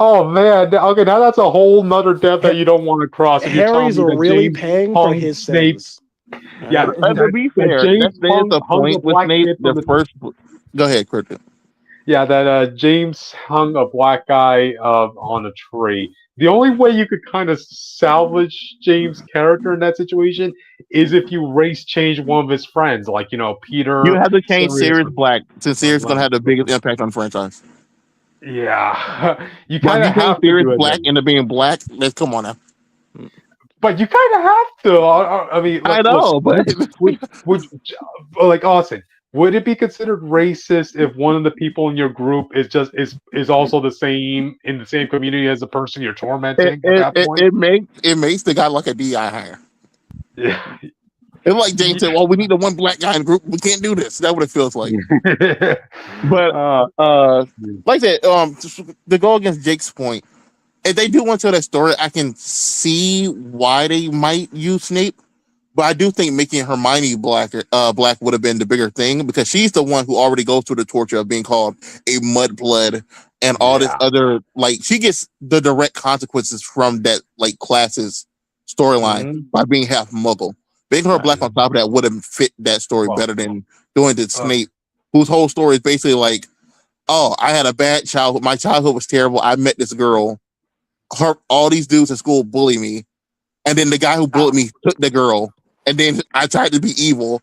[SPEAKER 3] oh man. Okay, now that's a whole nother depth that you don't want to cross. If you're telling
[SPEAKER 4] Harry's
[SPEAKER 3] me that
[SPEAKER 4] really
[SPEAKER 3] James
[SPEAKER 4] paying for
[SPEAKER 3] hung
[SPEAKER 4] his
[SPEAKER 3] Snape,
[SPEAKER 4] sins. All
[SPEAKER 3] yeah,
[SPEAKER 4] right.
[SPEAKER 2] To be
[SPEAKER 3] that
[SPEAKER 2] fair,
[SPEAKER 3] James
[SPEAKER 2] that is the
[SPEAKER 3] hung a
[SPEAKER 2] point with
[SPEAKER 3] black
[SPEAKER 2] Snape.
[SPEAKER 3] kid
[SPEAKER 2] The
[SPEAKER 3] from a
[SPEAKER 2] first, go ahead, Christian.
[SPEAKER 3] Yeah, that James hung a black guy on a tree. The only way you could kind of salvage James' character in that situation is if you race change one of his friends, like
[SPEAKER 2] You
[SPEAKER 3] Peter,
[SPEAKER 2] have to change
[SPEAKER 3] Sirius.
[SPEAKER 2] Sirius Black since Sirius is going to have the biggest impact on the franchise.
[SPEAKER 3] Yeah, you
[SPEAKER 2] But
[SPEAKER 3] kind
[SPEAKER 2] if
[SPEAKER 3] of
[SPEAKER 2] you change
[SPEAKER 3] have to
[SPEAKER 2] Sirius
[SPEAKER 3] do it
[SPEAKER 2] Black
[SPEAKER 3] then.
[SPEAKER 2] into being black, let's come on now.
[SPEAKER 3] But you kind of have to. I mean,
[SPEAKER 2] I
[SPEAKER 3] look,
[SPEAKER 2] know, but
[SPEAKER 3] would like Austin? Would it be considered racist if one of the people in your group is also the same in the same community as the person you're
[SPEAKER 2] It
[SPEAKER 3] tormenting at
[SPEAKER 2] it,
[SPEAKER 3] that
[SPEAKER 2] it,
[SPEAKER 3] point?
[SPEAKER 2] it makes the guy like a DI hire.
[SPEAKER 3] Yeah.
[SPEAKER 2] It's like James said, "Well, we need the one black guy in the group. We can't do this." That's what it feels like. But
[SPEAKER 3] uh,
[SPEAKER 2] uh, like I said, to go against Jake's point, if they do want to tell that story, I can see why they might use Snape. But I do think making Hermione black would have been the bigger thing because she's the one who already goes through the torture of being called a mudblood and all this
[SPEAKER 3] yeah.
[SPEAKER 2] other like she gets the direct consequences from that like class's storyline
[SPEAKER 3] Hmm.
[SPEAKER 2] by being half Muggle. Making her
[SPEAKER 3] Yeah.
[SPEAKER 2] black on top of that would have fit that story
[SPEAKER 3] Well,
[SPEAKER 2] better than doing the
[SPEAKER 3] uh,
[SPEAKER 2] Snape, whose whole story is basically like, oh, I had a bad childhood. My childhood was terrible. I met this girl. All these dudes at school bully me, and then the guy who bullied me took the girl, and then I tried to be evil,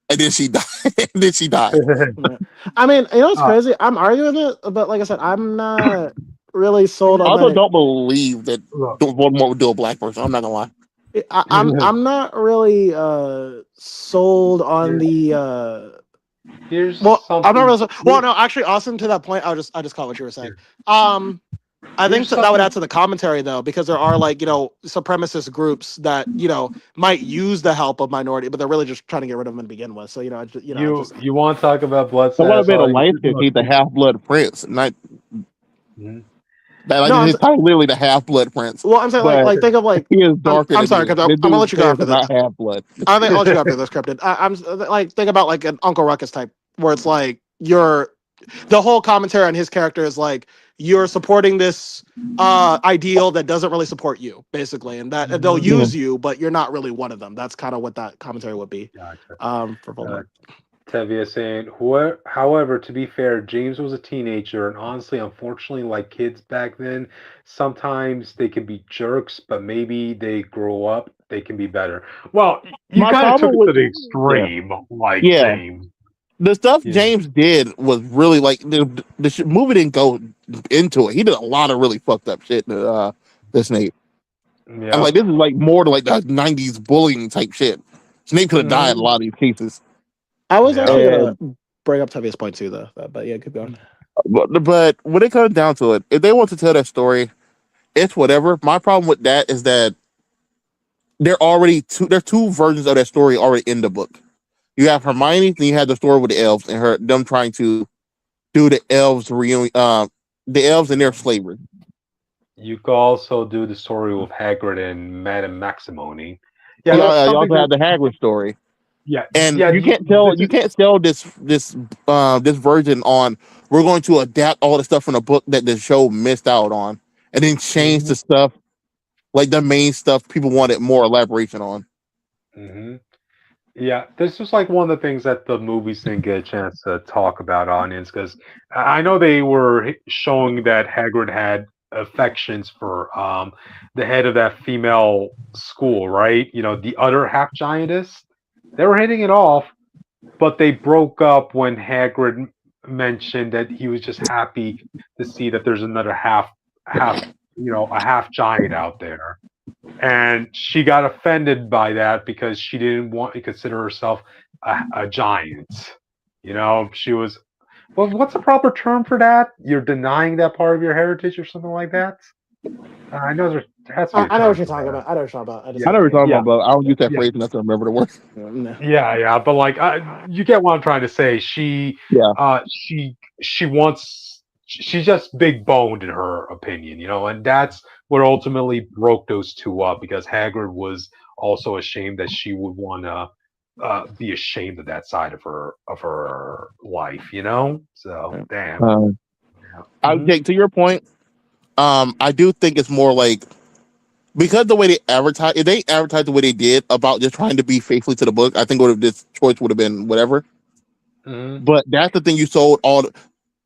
[SPEAKER 2] and then she died. And then she died.
[SPEAKER 4] Yeah. I mean, you know what's
[SPEAKER 3] uh,
[SPEAKER 4] crazy? I'm arguing it, but like I said, I'm not really sold
[SPEAKER 2] I
[SPEAKER 4] on
[SPEAKER 2] also
[SPEAKER 4] that.
[SPEAKER 2] don't believe that
[SPEAKER 3] look,
[SPEAKER 2] Voldemort would do a black person. I'm not gonna lie.
[SPEAKER 4] I'm not really sold on
[SPEAKER 3] here's,
[SPEAKER 4] the
[SPEAKER 3] here's
[SPEAKER 4] well, I'm not
[SPEAKER 3] something.
[SPEAKER 4] really well no, actually Austin, to that point, I just caught what you were saying.
[SPEAKER 3] Here,
[SPEAKER 4] I think
[SPEAKER 3] here's
[SPEAKER 4] that would add
[SPEAKER 3] something.
[SPEAKER 4] to the commentary though, because there are like, supremacist groups that, might use the help of minority, but they're really just trying to get rid of them to begin with. So,
[SPEAKER 3] You want to talk about blood
[SPEAKER 2] I want to
[SPEAKER 3] status?
[SPEAKER 2] be a
[SPEAKER 3] All
[SPEAKER 2] life if
[SPEAKER 3] look.
[SPEAKER 2] he's the half blood prince, not
[SPEAKER 3] Mhm.
[SPEAKER 2] that. Like
[SPEAKER 4] no,
[SPEAKER 2] his title, literally the half blood prince,
[SPEAKER 4] well, I'm saying like
[SPEAKER 2] but
[SPEAKER 4] think of like
[SPEAKER 2] he is darker
[SPEAKER 4] I'm
[SPEAKER 2] than
[SPEAKER 4] sorry,
[SPEAKER 2] me.
[SPEAKER 4] because I'm
[SPEAKER 2] The
[SPEAKER 4] gonna
[SPEAKER 2] dude's
[SPEAKER 4] let you go
[SPEAKER 2] parents
[SPEAKER 4] after
[SPEAKER 2] are
[SPEAKER 4] this.
[SPEAKER 2] not half blood.
[SPEAKER 4] I think I'll let you go after this, Cryptid. I'm like think about like an Uncle Ruckus type, where it's like the whole commentary on his character is like you're supporting this ideal that doesn't really support you, basically, and that they'll
[SPEAKER 3] Mhm.
[SPEAKER 2] Yeah.
[SPEAKER 4] use you, but you're not really one of them. That's kind of what that commentary would be.
[SPEAKER 3] Gotcha.
[SPEAKER 4] For
[SPEAKER 3] Uh,
[SPEAKER 4] Voldemort.
[SPEAKER 3] Tevia saying, however, to be fair, James was a teenager, and honestly, unfortunately, like kids back then, sometimes they can be jerks, but maybe they grow up, they can be better. Well, you
[SPEAKER 2] My
[SPEAKER 3] kind of took
[SPEAKER 2] problem
[SPEAKER 3] it
[SPEAKER 2] with
[SPEAKER 3] to the
[SPEAKER 2] yeah,
[SPEAKER 3] extreme, like
[SPEAKER 2] yeah,
[SPEAKER 3] James.
[SPEAKER 2] the stuff
[SPEAKER 3] Yeah.
[SPEAKER 2] James did was really like the movie didn't go into it. He did a lot of really fucked up shit to this Snape. And like
[SPEAKER 3] Yep.
[SPEAKER 2] this is like more to like the '90s bullying type shit. Snape could have died in a
[SPEAKER 3] Hmm.
[SPEAKER 2] lot of these cases.
[SPEAKER 4] I was
[SPEAKER 3] Yep.
[SPEAKER 4] actually gonna
[SPEAKER 2] And
[SPEAKER 4] bring up Tevia's point too, though. But yeah, keep going.
[SPEAKER 2] but when it comes down to it, if they want to tell that story, it's whatever. My problem with that is that there's two versions of that story already in the book. You have Hermione, then you have the story with the elves and them trying to do the elves reunion, the elves and their slavery.
[SPEAKER 3] You could also do the story with Hagrid and Madame Maximony. Yeah,
[SPEAKER 2] You,
[SPEAKER 3] that's
[SPEAKER 2] you
[SPEAKER 3] something
[SPEAKER 2] also
[SPEAKER 3] that.
[SPEAKER 2] have the Hagrid story,
[SPEAKER 3] Yeah,
[SPEAKER 2] and
[SPEAKER 3] yeah. This
[SPEAKER 2] you
[SPEAKER 3] is.
[SPEAKER 2] can't sell this version on. We're going to adapt all the stuff from the book that the show missed out on, and then change
[SPEAKER 3] Hmm.
[SPEAKER 2] the stuff like the main stuff people wanted more elaboration on.
[SPEAKER 3] Hmm. Yeah, this was like one of the things that the movies didn't get a chance to talk about, audience, because I know they were showing that Hagrid had affections for the head of that female school, right? You know, the other half giantess. They were hitting it off, but they broke up when Hagrid mentioned that he was just happy to see that there's another half, a half giant out there, and she got offended by that because she didn't want to consider herself a giant. She was. Well, what's the proper term for that? You're denying that part of your heritage or something like that. I know there has to be a
[SPEAKER 4] I know
[SPEAKER 3] term
[SPEAKER 4] what you're
[SPEAKER 3] for
[SPEAKER 4] talking
[SPEAKER 3] that.
[SPEAKER 4] about. I know what you're talking about. I just
[SPEAKER 3] Yeah,
[SPEAKER 2] I know what you're
[SPEAKER 4] can't.
[SPEAKER 2] talking
[SPEAKER 3] yeah,
[SPEAKER 2] about, but I don't use that
[SPEAKER 3] yeah,
[SPEAKER 2] phrase enough to remember the word.
[SPEAKER 4] No.
[SPEAKER 3] yeah. But like, you get what I'm trying to say.
[SPEAKER 2] Yeah,
[SPEAKER 3] She wants. She's just big boned in her opinion, and that's what ultimately broke those two up because Hagrid was also ashamed that she would want to be ashamed of that side of her life. So
[SPEAKER 4] Yeah.
[SPEAKER 3] damn.
[SPEAKER 2] um, I
[SPEAKER 3] Hmm.
[SPEAKER 2] Jake, to your point. I do think it's more like because the way they advertise, if they advertised the way they did about just trying to be faithfully to the book, I think would have this choice would have been whatever.
[SPEAKER 3] Hmm.
[SPEAKER 2] But that's the thing you sold all.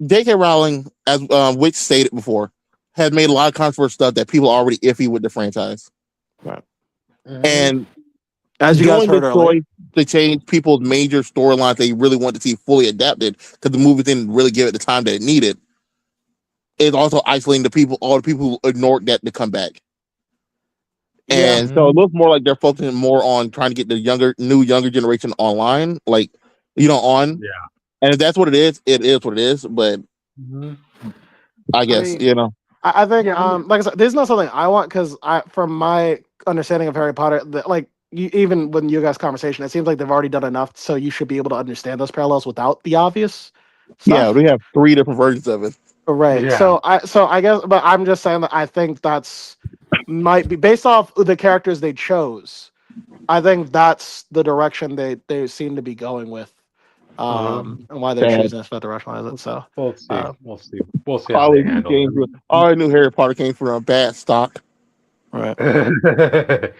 [SPEAKER 2] J.K. Rowling, as Witch stated before, has made a lot of controversial stuff that people are already iffy with the franchise,
[SPEAKER 4] Right.
[SPEAKER 3] Hmm.
[SPEAKER 2] and
[SPEAKER 4] As you guys
[SPEAKER 2] doing
[SPEAKER 4] heard
[SPEAKER 2] this
[SPEAKER 4] earlier.
[SPEAKER 2] choice to change people's major storylines they really want to see fully adapted because the movie didn't really give it the time that it needed is also isolating all the people who ignored that to come back.
[SPEAKER 4] Yeah.
[SPEAKER 2] And so
[SPEAKER 3] Hmm.
[SPEAKER 2] it looks more like they're focusing more on trying to get the younger generation online. Like on.
[SPEAKER 3] Yeah.
[SPEAKER 2] And if that's what it is what it is. But
[SPEAKER 3] Mhm.
[SPEAKER 2] I
[SPEAKER 4] I
[SPEAKER 2] guess
[SPEAKER 4] mean, I think,
[SPEAKER 3] Yeah.
[SPEAKER 4] like I said, this is not something I want because from my understanding of Harry Potter, like even when you guys conversation, it seems like they've already done enough, so you should be able to understand those parallels without the obvious
[SPEAKER 2] yeah,
[SPEAKER 4] stuff.
[SPEAKER 2] we have three different versions of it.
[SPEAKER 4] Right.
[SPEAKER 3] Yeah.
[SPEAKER 4] So I guess, but I'm just saying that I think that's might be based off the characters they chose. I think that's the direction they seem to be going with,
[SPEAKER 3] Uh-huh.
[SPEAKER 4] and why they're
[SPEAKER 2] Bad.
[SPEAKER 4] choosing us to directionalize it. So,
[SPEAKER 3] We'll see.
[SPEAKER 4] uh,
[SPEAKER 3] We'll see. We'll see how
[SPEAKER 2] All
[SPEAKER 3] they
[SPEAKER 2] of these
[SPEAKER 3] handle
[SPEAKER 2] games, all I knew Harry Potter came from a bad stock.
[SPEAKER 4] right.
[SPEAKER 3] it.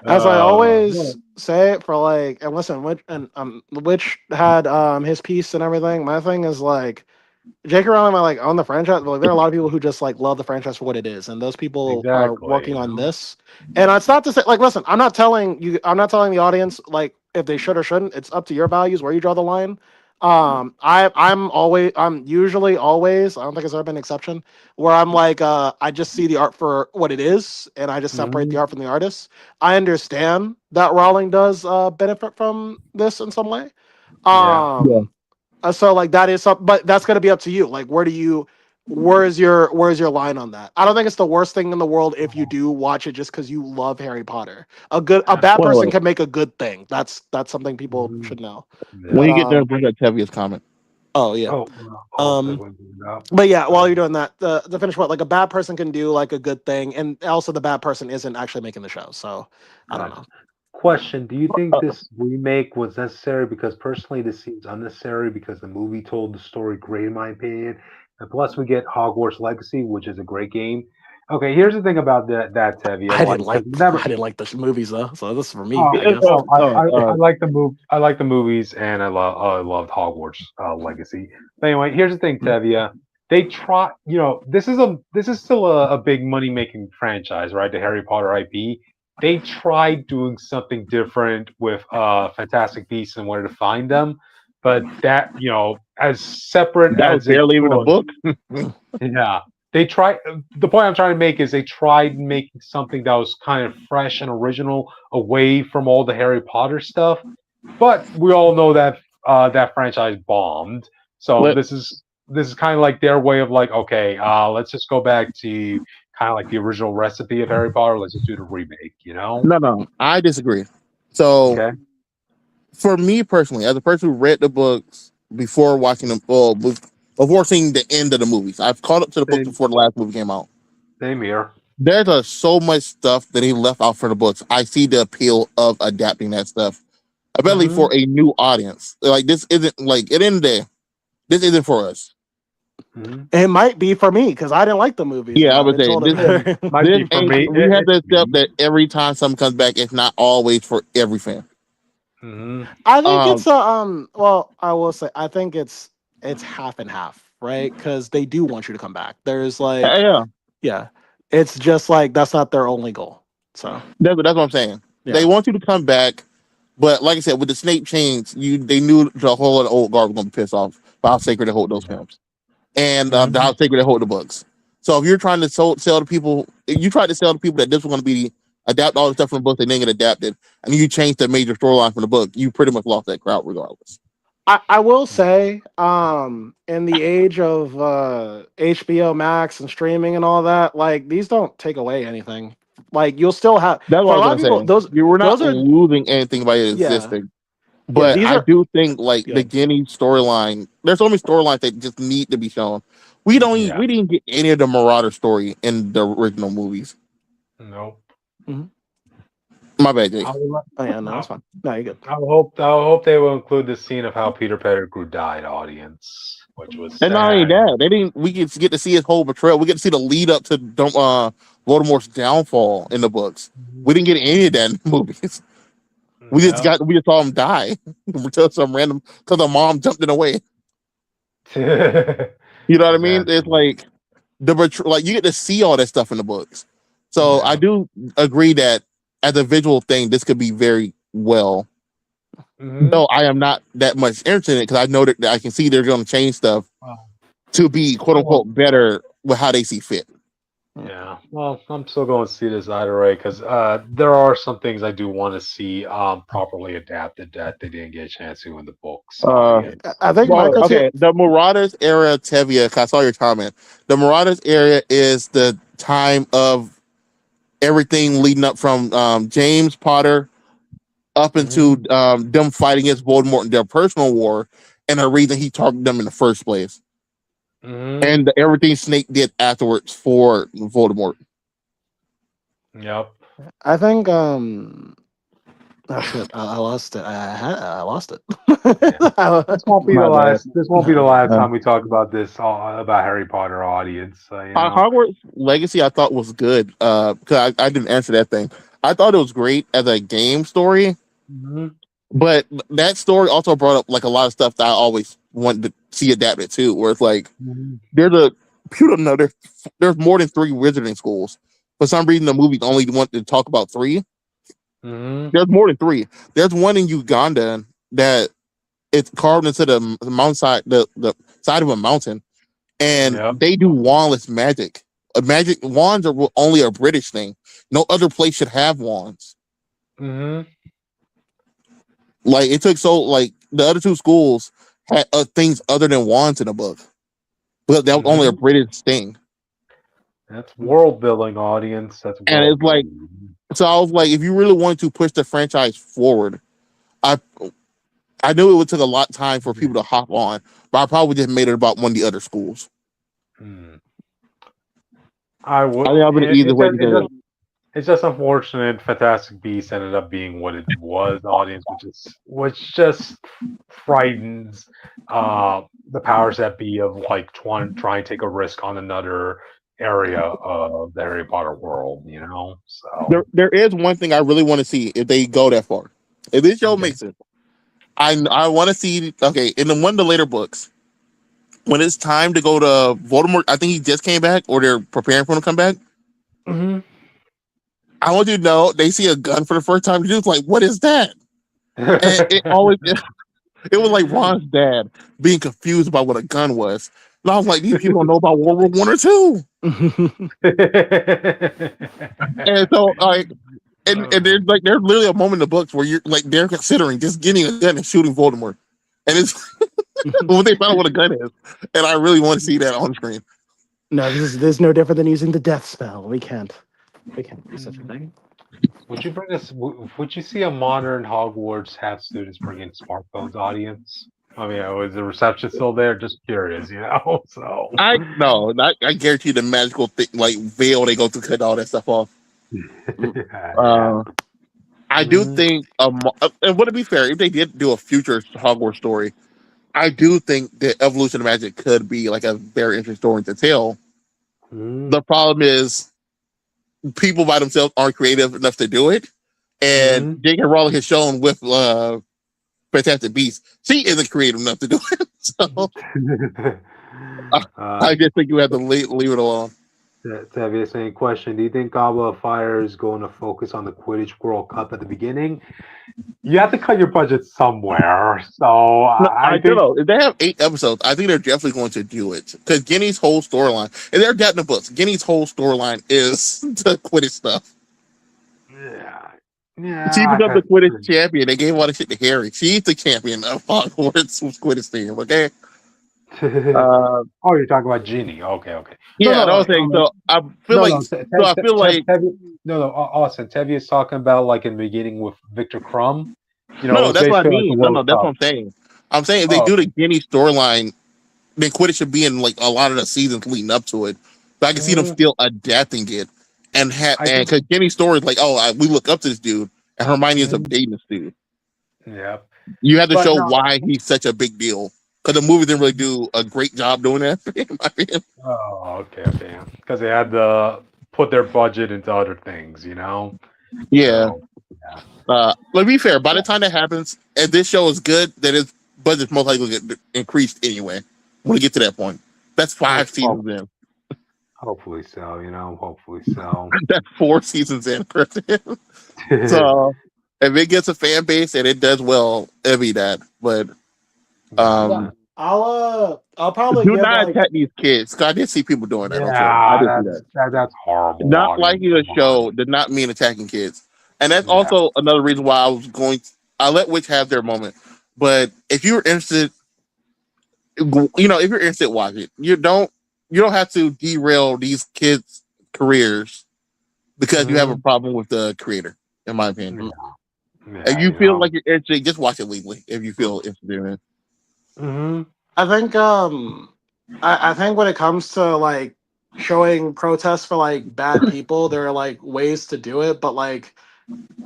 [SPEAKER 4] As I
[SPEAKER 3] Well,
[SPEAKER 4] always say for like, and listen, which had his piece and everything. My thing is like, J.K. Rowling might like own the franchise, but like, there are a lot of people who just like love the franchise for what it is, and those people are
[SPEAKER 3] exactly.
[SPEAKER 4] working on this. And it's not to say like, listen, I'm not telling the audience like if they should or shouldn't. It's up to your values where you draw the line. I'm usually always, I don't think it's ever been an exception, where I'm like, I just see the art for what it is, and I just separate the
[SPEAKER 3] Mhm.
[SPEAKER 4] art from the artist. I understand that Rowling does benefit from this in some way.
[SPEAKER 3] Yeah.
[SPEAKER 2] Yeah.
[SPEAKER 4] Um, so like that is something, but that's gonna be up to you. Like, where's your line on that? I don't think it's the worst thing in the world if you do watch it just because you love Harry Potter. A bad person
[SPEAKER 2] Spoiler.
[SPEAKER 4] can make a good thing. That's something people
[SPEAKER 3] Mhm.
[SPEAKER 4] should know.
[SPEAKER 2] When
[SPEAKER 4] But
[SPEAKER 3] Yeah.
[SPEAKER 2] you get there, bring up Tevia's comment.
[SPEAKER 4] oh yeah.
[SPEAKER 3] Oh, well, I'll
[SPEAKER 4] Um,
[SPEAKER 3] segue into that.
[SPEAKER 4] but yeah, while you're
[SPEAKER 3] Um,
[SPEAKER 4] doing that, the finish what like a bad person can do like a good thing, and also the bad person isn't actually making the show. So I don't
[SPEAKER 3] Gotcha.
[SPEAKER 4] know.
[SPEAKER 3] Question: do you think
[SPEAKER 2] Uh,
[SPEAKER 3] this remake was necessary? Because personally, this seems unnecessary because the movie told the story great, in my opinion. And plus, we get Hogwarts Legacy, which is a great game. Okay, here's the thing about that Tevia,
[SPEAKER 4] I didn't
[SPEAKER 3] like,
[SPEAKER 4] like
[SPEAKER 3] because never.
[SPEAKER 4] I didn't like the movies though, so this is for me,
[SPEAKER 3] Oh,
[SPEAKER 4] I guess.
[SPEAKER 2] uh, uh,
[SPEAKER 3] I
[SPEAKER 2] uh,
[SPEAKER 3] like the move. I like the movies, and I loved Hogwarts Legacy. But anyway, here's the thing, Tevia. They try. This is still a big money making franchise, right? The Harry Potter IP. They tried doing something different with Fantastic Beasts and Where to Find Them, but that as separate
[SPEAKER 2] that was
[SPEAKER 3] as it
[SPEAKER 2] barely even a
[SPEAKER 3] could,
[SPEAKER 2] book.
[SPEAKER 3] yeah. They try. The point I'm trying to make is they tried making something that was kind of fresh and original away from all the Harry Potter stuff. But we all know that that franchise bombed. So
[SPEAKER 2] But
[SPEAKER 3] this is kind of like their way of like, okay, let's just go back to kind of like the original recipe of Harry Potter. Let's just do the remake.
[SPEAKER 2] no, I disagree. So
[SPEAKER 3] Okay.
[SPEAKER 2] for me personally, as a person who read the books before watching them, well, before seeing the end of the movies, I've caught up to the books
[SPEAKER 3] Same,
[SPEAKER 2] before the last movie came out.
[SPEAKER 3] same here.
[SPEAKER 2] There's so much stuff that he left out for the books. I see the appeal of adapting that stuff, especially
[SPEAKER 3] Hmm.
[SPEAKER 2] for a new audience. Like this isn't like at the end of the day, this isn't for us.
[SPEAKER 3] Hmm.
[SPEAKER 4] It might be for me because I didn't like the movies, and
[SPEAKER 2] Yeah, I
[SPEAKER 4] I've
[SPEAKER 2] would
[SPEAKER 4] been
[SPEAKER 2] say
[SPEAKER 4] told
[SPEAKER 2] this.
[SPEAKER 3] It
[SPEAKER 4] it.
[SPEAKER 3] might
[SPEAKER 2] This
[SPEAKER 3] be for
[SPEAKER 2] ain't.
[SPEAKER 3] me.
[SPEAKER 2] We have to accept
[SPEAKER 3] Me.
[SPEAKER 2] that every time something comes back, it's not always for every fan.
[SPEAKER 3] Hmm.
[SPEAKER 4] I think
[SPEAKER 2] Um,
[SPEAKER 4] it's a Well, I will say I think it's half and half, right? Because they do want you to come back. There's like,
[SPEAKER 2] yeah,
[SPEAKER 4] yeah, it's just like that's not their only goal. So
[SPEAKER 2] that's what I'm saying. They
[SPEAKER 4] yeah.
[SPEAKER 2] want you to come back, but like I said, with the Snape change, they knew the whole of the old guard was going to be pissed off by how sacred they hold those
[SPEAKER 3] Yeah.
[SPEAKER 2] films and
[SPEAKER 3] Hmm.
[SPEAKER 2] how sacred they hold the books. So if you're trying to sell to people, you try to sell to people that this was going to be adapt all the stuff from the book, they didn't get adapted, and you change the major storyline from the book, you pretty much lost that crowd regardless.
[SPEAKER 4] I will say, in the age of HBO Max and streaming and all that, like these don't take away anything. Like you'll still have
[SPEAKER 2] That's what
[SPEAKER 4] for
[SPEAKER 2] I
[SPEAKER 4] a
[SPEAKER 2] was
[SPEAKER 4] lot of
[SPEAKER 2] gonna
[SPEAKER 4] people,
[SPEAKER 2] say. You were not
[SPEAKER 4] those are
[SPEAKER 2] losing anything by it
[SPEAKER 4] yeah,
[SPEAKER 2] existing.
[SPEAKER 4] yeah,
[SPEAKER 2] But
[SPEAKER 4] these
[SPEAKER 2] I
[SPEAKER 4] are
[SPEAKER 2] do think like
[SPEAKER 4] yeah.
[SPEAKER 2] the Guinea storyline, there's so many storylines that just need to be shown.
[SPEAKER 3] Yeah.
[SPEAKER 2] We didn't get any of the Marauder story in the original movies.
[SPEAKER 3] Nope.
[SPEAKER 4] Mhm.
[SPEAKER 2] My bad,
[SPEAKER 3] I
[SPEAKER 2] Jake.
[SPEAKER 3] will,
[SPEAKER 4] Oh yeah, no,
[SPEAKER 3] I,
[SPEAKER 4] that's fine. No, you're good.
[SPEAKER 3] I hope they will include the scene of how Peter Pettigrew died, audience, which was
[SPEAKER 2] And not only
[SPEAKER 3] sad.
[SPEAKER 2] that, they didn't. We get to see his whole betrayal. We get to see the lead up to Voldemort's downfall in the books. We didn't get any of that in the movies.
[SPEAKER 3] Yep.
[SPEAKER 2] We just saw him die because some random because the mom jumped in the way. You know what I mean? It's
[SPEAKER 3] Exactly.
[SPEAKER 2] like like you get to see all that stuff in the books. So I
[SPEAKER 3] Yeah.
[SPEAKER 2] do agree that as a visual thing, this could be very well.
[SPEAKER 3] Hmm.
[SPEAKER 2] Though I am not that much interested in it because I know that I can see they're going to change stuff
[SPEAKER 3] Well,
[SPEAKER 2] to be quote
[SPEAKER 3] well,
[SPEAKER 2] unquote better with how they see fit.
[SPEAKER 3] Yeah, well, I'm still going to see this either way because there are some things I do want to see properly adapted that they didn't get a chance to in the books
[SPEAKER 2] Uh,
[SPEAKER 3] audience.
[SPEAKER 4] I think my
[SPEAKER 2] well,
[SPEAKER 4] criteria.
[SPEAKER 2] okay. The Marauders era Tevia. 'Cause I saw your comment. The Marauders area is the time of everything leading up from James Potter up into
[SPEAKER 3] Mhm.
[SPEAKER 2] them fighting against Voldemort in their personal war, and the reason he targeted them in the first place,
[SPEAKER 3] Mhm.
[SPEAKER 2] and everything Snape did afterwards for Voldemort.
[SPEAKER 3] Yep.
[SPEAKER 4] I think. Oh shit! I lost it. I lost it.
[SPEAKER 3] Yeah. This won't be the
[SPEAKER 2] My bad.
[SPEAKER 3] last. This won't be the last time we talk about this about Harry Potter audience.
[SPEAKER 2] Hogwarts Legacy, I thought was good. Because I didn't answer that thing. I thought it was great as a game story,
[SPEAKER 3] Mhm.
[SPEAKER 2] but that story also brought up like a lot of stuff that I always wanted to see adapted too. Where it's like
[SPEAKER 3] Mhm.
[SPEAKER 2] there's a you don't know there's more than three wizarding schools. For some reason, the movie only wanted to talk about three.
[SPEAKER 3] Mhm.
[SPEAKER 2] There's more than three. There's one in Uganda that it's carved into the mountain side, the side of a mountain, and
[SPEAKER 3] Yep.
[SPEAKER 2] they do wandless magic. Magic wands are only a British thing. No other place should have wands.
[SPEAKER 3] Mhm.
[SPEAKER 2] Like it took so like the other two schools had things other than wands in the book, but that was only a
[SPEAKER 3] Mhm.
[SPEAKER 2] British thing.
[SPEAKER 3] That's world building, audience. That's
[SPEAKER 2] And
[SPEAKER 3] world
[SPEAKER 2] it's like
[SPEAKER 3] building.
[SPEAKER 2] so I was like, if you really wanted to push the franchise forward, I I knew it would take a lot of time for people to hop on, but I probably just made it about one of the other schools.
[SPEAKER 3] Hmm. I
[SPEAKER 2] I
[SPEAKER 3] would.
[SPEAKER 2] think I've been the easiest way to get it.
[SPEAKER 3] It's just unfortunate. Fantastic Beasts ended up being what it was, audience, which just frightens the powers that be of like trying to take a risk on another area of the Harry Potter world. So
[SPEAKER 2] There is one thing I really want to see if they go that far. If this show
[SPEAKER 3] okay.
[SPEAKER 2] makes it, I want to see. Okay, in the one of the later books, when it's time to go to Voldemort, I think he just came back, or they're preparing for him to come back.
[SPEAKER 3] Hmm.
[SPEAKER 2] I want you to know they see a gun for the first time. You're just like, what is that? And it always it was like Ron's dad being confused about what a gun was. And I was like, these people don't know about World War One or two. And so like and there's like there's literally a moment in the books where you're like they're considering just getting a gun and shooting Voldemort. And it's when they found out what a gun is. And I really want to see that on screen.
[SPEAKER 4] No, this is no different than using the death spell. We can't do such a thing.
[SPEAKER 3] Would you bring us? Would you see a modern Hogwarts have students bring in smartphones? Audience. I mean, is the reception still there? Just curious. So.
[SPEAKER 2] I no, I guarantee the magical thing like veil they go through cut all that stuff off.
[SPEAKER 3] Yeah.
[SPEAKER 2] Uh I do
[SPEAKER 3] Mhm.
[SPEAKER 2] think and would it be fair if they did do a future Hogwarts story, I do think the evolution of magic could be like a very interesting story to tell.
[SPEAKER 3] Mhm.
[SPEAKER 2] The problem is people by themselves aren't creative enough to do it. And
[SPEAKER 3] Mhm.
[SPEAKER 2] J.K. Rowling has shown with Fantastic Beasts, she isn't creative enough to do it. So I,
[SPEAKER 3] uh,
[SPEAKER 2] I just think you have to leave it alone.
[SPEAKER 3] Tevye saying question: do you think Goblet of Fire is going to focus on the Quidditch World Cup at the beginning? You have to cut your budget somewhere. So
[SPEAKER 2] No,
[SPEAKER 3] I
[SPEAKER 2] I don't
[SPEAKER 3] think.
[SPEAKER 2] know. If they have 8 episodes, I think they're definitely going to do it. Because Guinea's whole storyline, and they're adapting the books, Guinea's whole storyline is the Quidditch stuff.
[SPEAKER 3] Yeah.
[SPEAKER 2] She
[SPEAKER 3] Yeah.
[SPEAKER 2] becomes the Quidditch champion. They gave all the shit to Harry. She's the champion of Hogwarts Quidditch team, okay? Uh,
[SPEAKER 3] Oh, you're talking about Ginny. Okay, okay. No,
[SPEAKER 2] yeah,
[SPEAKER 3] no,
[SPEAKER 2] that was saying. So I feel
[SPEAKER 3] no,
[SPEAKER 2] like,
[SPEAKER 3] no.
[SPEAKER 2] so I feel like,
[SPEAKER 3] No, Austin. Tevye is talking about like in the beginning with Victor Crumb. It
[SPEAKER 2] no,
[SPEAKER 3] was
[SPEAKER 2] that's what I
[SPEAKER 3] basically like the
[SPEAKER 2] mean. No,
[SPEAKER 3] World
[SPEAKER 2] that's what
[SPEAKER 3] Cup.
[SPEAKER 2] I'm saying. I'm saying if they
[SPEAKER 3] Oh,
[SPEAKER 2] do the
[SPEAKER 3] okay.
[SPEAKER 2] Guinea storyline, then Quidditch should be in like a lot of the seasons leading up to it. But I can see them
[SPEAKER 3] Mm,
[SPEAKER 2] still adapting it
[SPEAKER 3] I
[SPEAKER 2] and
[SPEAKER 3] think.
[SPEAKER 2] because Guinea's story is like, oh, we look up to this dude, and Hermione is
[SPEAKER 3] Mm,
[SPEAKER 2] dating this dude.
[SPEAKER 3] yeah,
[SPEAKER 2] You have to
[SPEAKER 3] but
[SPEAKER 2] show
[SPEAKER 3] no.
[SPEAKER 2] why he's such a big deal because the movie didn't really do a great job doing that. In my opinion.
[SPEAKER 3] Oh, okay, okay. Because they had to put their budget into other things.
[SPEAKER 2] Yeah.
[SPEAKER 3] So yeah.
[SPEAKER 2] But to be fair, by the time that happens, if this show is good, then its budget's most likely to get increased anyway. When we get to that point, that's
[SPEAKER 3] Hope,
[SPEAKER 2] 5 seasons in.
[SPEAKER 3] hopefully so. Hopefully so.
[SPEAKER 2] That's 4 seasons in, Kristen. So if it gets a fan base and it does well, it'll be that. But
[SPEAKER 3] Yeah,
[SPEAKER 4] I'll probably
[SPEAKER 2] Do
[SPEAKER 4] give
[SPEAKER 2] not
[SPEAKER 4] like
[SPEAKER 2] attack these kids. 'Cause I did see people doing that on Twitter. I
[SPEAKER 3] Yeah,
[SPEAKER 2] did see that.
[SPEAKER 3] that's horrible,
[SPEAKER 2] Not
[SPEAKER 3] audience.
[SPEAKER 2] liking a
[SPEAKER 3] Come
[SPEAKER 2] show
[SPEAKER 3] on.
[SPEAKER 2] did not mean attacking kids, and that's
[SPEAKER 3] Yeah.
[SPEAKER 2] also another reason why I was going. I let Witch have their moment, but if you're interested, if you're interested, watch it. You don't have to derail these kids' careers because you have a
[SPEAKER 3] Mhm.
[SPEAKER 2] problem with the creator. In my opinion,
[SPEAKER 3] Yeah.
[SPEAKER 2] if
[SPEAKER 3] Yeah,
[SPEAKER 2] you
[SPEAKER 3] you
[SPEAKER 2] feel
[SPEAKER 3] know.
[SPEAKER 2] like you're interested, just watch it legally. If you feel interested in it,
[SPEAKER 3] Hmm.
[SPEAKER 4] I think I think when it comes to like showing protests for like bad people, there are like ways to do it, but like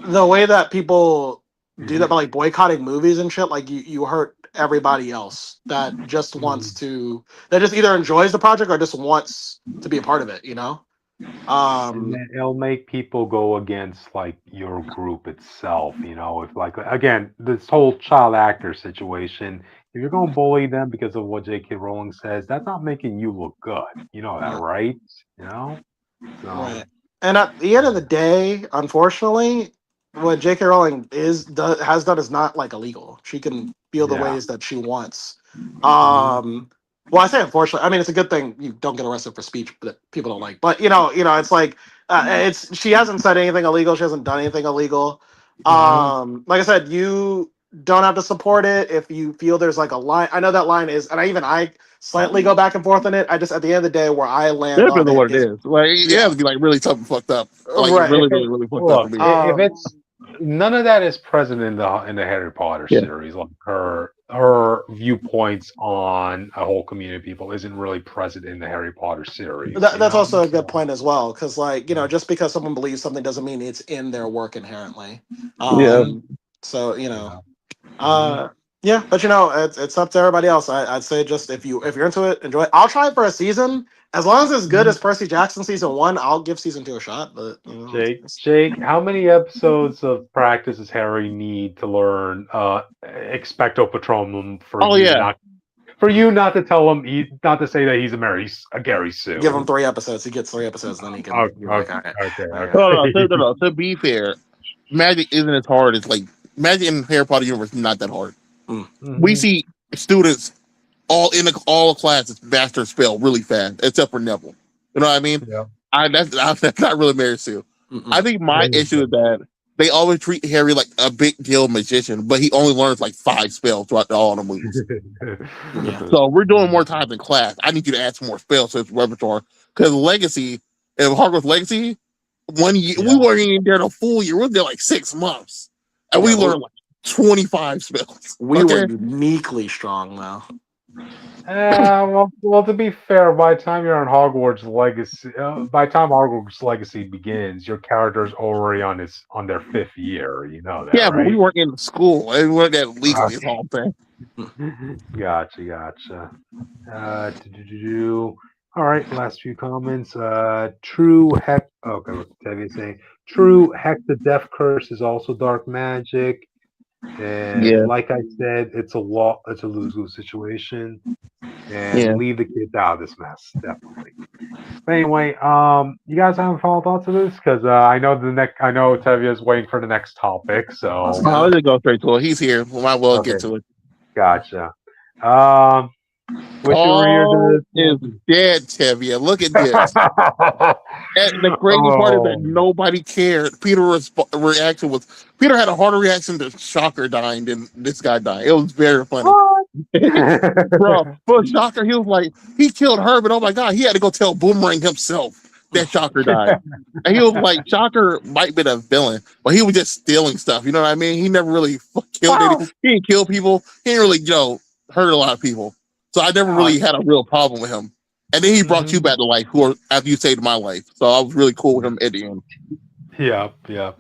[SPEAKER 4] the way that people do that by like boycotting movies and shit, like you hurt everybody else that just wants to that just either enjoys the project or just wants to be a part of it, you know?
[SPEAKER 3] And
[SPEAKER 4] Um
[SPEAKER 3] then it'll make people go against like your group itself, if like again, this whole child actor situation, if you're gonna bully them because of what J.K. Rowling says, that's not making you look good. You know that,
[SPEAKER 4] yeah,
[SPEAKER 3] right? You know? So
[SPEAKER 4] right. And at the end of the day, unfortunately, what J.K. Rowling has done is not like illegal. She can feel the
[SPEAKER 3] yeah.
[SPEAKER 4] ways that she wants.
[SPEAKER 3] Hmm.
[SPEAKER 4] Well, I say unfortunately. I mean, it's a good thing you don't get arrested for speech that people don't like. But it's like it's she hasn't said anything illegal. She hasn't done anything illegal.
[SPEAKER 3] Hmm.
[SPEAKER 4] Like I said, you don't have to support it if you feel there's like a line. I know that line is, and I slightly go back and forth on it. I just at the end of the day, where I
[SPEAKER 2] it
[SPEAKER 4] land on
[SPEAKER 2] depends on
[SPEAKER 4] it
[SPEAKER 2] what it
[SPEAKER 4] is
[SPEAKER 2] is. Like it has
[SPEAKER 4] yeah,
[SPEAKER 2] to be like really tough and fucked up. Like
[SPEAKER 4] right.
[SPEAKER 3] If
[SPEAKER 2] really, really,
[SPEAKER 3] it
[SPEAKER 2] really fucked up for
[SPEAKER 3] look,
[SPEAKER 2] me.
[SPEAKER 3] if
[SPEAKER 4] Um,
[SPEAKER 3] it's none of that is present in the Harry Potter
[SPEAKER 2] Yeah,
[SPEAKER 3] series, like her viewpoints on a whole community of people isn't really present in the Harry Potter series,
[SPEAKER 4] that's also a good
[SPEAKER 3] So,
[SPEAKER 4] point as well, because like just because someone believes something doesn't mean it's in their work inherently.
[SPEAKER 2] yeah.
[SPEAKER 3] mhm,
[SPEAKER 4] So
[SPEAKER 3] yeah. Mhm.
[SPEAKER 4] uh, yeah, but it's up to everybody else. I'd say just if you're into it, enjoy it. I'll try it for a season. As long as it's good as Percy Jackson season one, I'll give season two a shot. But
[SPEAKER 3] Jake, how many episodes of practice does Harry need to learn expecto patronum
[SPEAKER 2] Oh yeah.
[SPEAKER 3] for you not to tell him not to say that he's a Gary
[SPEAKER 4] give
[SPEAKER 3] Sue?
[SPEAKER 4] him 3 episodes. He gets 3 episodes, then he can
[SPEAKER 3] Okay,
[SPEAKER 4] be like, all
[SPEAKER 3] okay,
[SPEAKER 4] right,
[SPEAKER 3] okay,
[SPEAKER 4] yeah.
[SPEAKER 2] No, no, no.
[SPEAKER 3] okay.
[SPEAKER 2] No, no. To be fair, magic isn't as hard as like magic in Harry Potter universe is not that hard.
[SPEAKER 4] Mm,
[SPEAKER 2] We
[SPEAKER 3] Hmm.
[SPEAKER 2] see students all classes master spell really fast, except for Neville. You know what I mean?
[SPEAKER 3] Yeah.
[SPEAKER 2] That's not really Mary Sue. I
[SPEAKER 4] mm-mm.
[SPEAKER 2] think my issue is that they always treat Harry like a big deal magician, but he only learns like 5 spells throughout all the movies.
[SPEAKER 4] Yeah.
[SPEAKER 2] So we're doing more times in class. I need you to add some more spells to his repertoire. Because Legacy, and Hogwarts Legacy, 1 year we
[SPEAKER 3] Yeah.
[SPEAKER 2] weren't even there the full year. We were there like 6 months, and
[SPEAKER 4] Yeah.
[SPEAKER 2] we learned like 25 spells.
[SPEAKER 4] We were
[SPEAKER 2] Okay,
[SPEAKER 4] uniquely strong though.
[SPEAKER 3] Well, to be fair, by the time you're on by the time Hogwarts Legacy begins, your character's already on their 5th year. You know that,
[SPEAKER 2] yeah, but we
[SPEAKER 3] right?
[SPEAKER 2] weren't in school. And we weren't there legally. Is
[SPEAKER 3] Okay.
[SPEAKER 2] all I'm saying.
[SPEAKER 4] Mm.
[SPEAKER 3] Gotcha. All right, last few comments. True heck. Okay, what Tevye saying? True heck. The death curse is also dark magic, and
[SPEAKER 2] Yeah,
[SPEAKER 3] like I said, it's a law. It's a lose-lose situation,
[SPEAKER 2] yeah.
[SPEAKER 3] and leave the kids out of this mess. Definitely. But anyway, you guys have final thoughts of this? Because I know Tevye is waiting for the next topic.
[SPEAKER 4] Let's
[SPEAKER 3] So
[SPEAKER 2] No,
[SPEAKER 4] go.
[SPEAKER 2] let's just go straight to it. He's here. We might well get
[SPEAKER 3] okay,
[SPEAKER 2] to it.
[SPEAKER 3] gotcha. Um, wish you were here
[SPEAKER 2] Paul is
[SPEAKER 3] to.
[SPEAKER 2] dead, Tevia. Look at this. And the crazy part is that
[SPEAKER 3] Oh.
[SPEAKER 2] nobody cared. Reaction was Peter had a harder reaction to Shocker dying than this guy dying. It was very funny.
[SPEAKER 3] What?
[SPEAKER 2] Bro, Shocker, he was like, he killed her, but oh my god, he had to go tell Boomerang himself that Shocker died. And he was like, Shocker might be a villain, but he was just stealing stuff. You know what I mean? He never really killed any.
[SPEAKER 3] Wow.
[SPEAKER 2] He didn't kill people. He didn't really, hurt a lot of people. So I never
[SPEAKER 3] Uh,
[SPEAKER 2] really had a real problem with him. And then he brought you
[SPEAKER 3] mhm.
[SPEAKER 2] back to life, after you saved my life. So I was really cool with him at the end.
[SPEAKER 3] Yeah.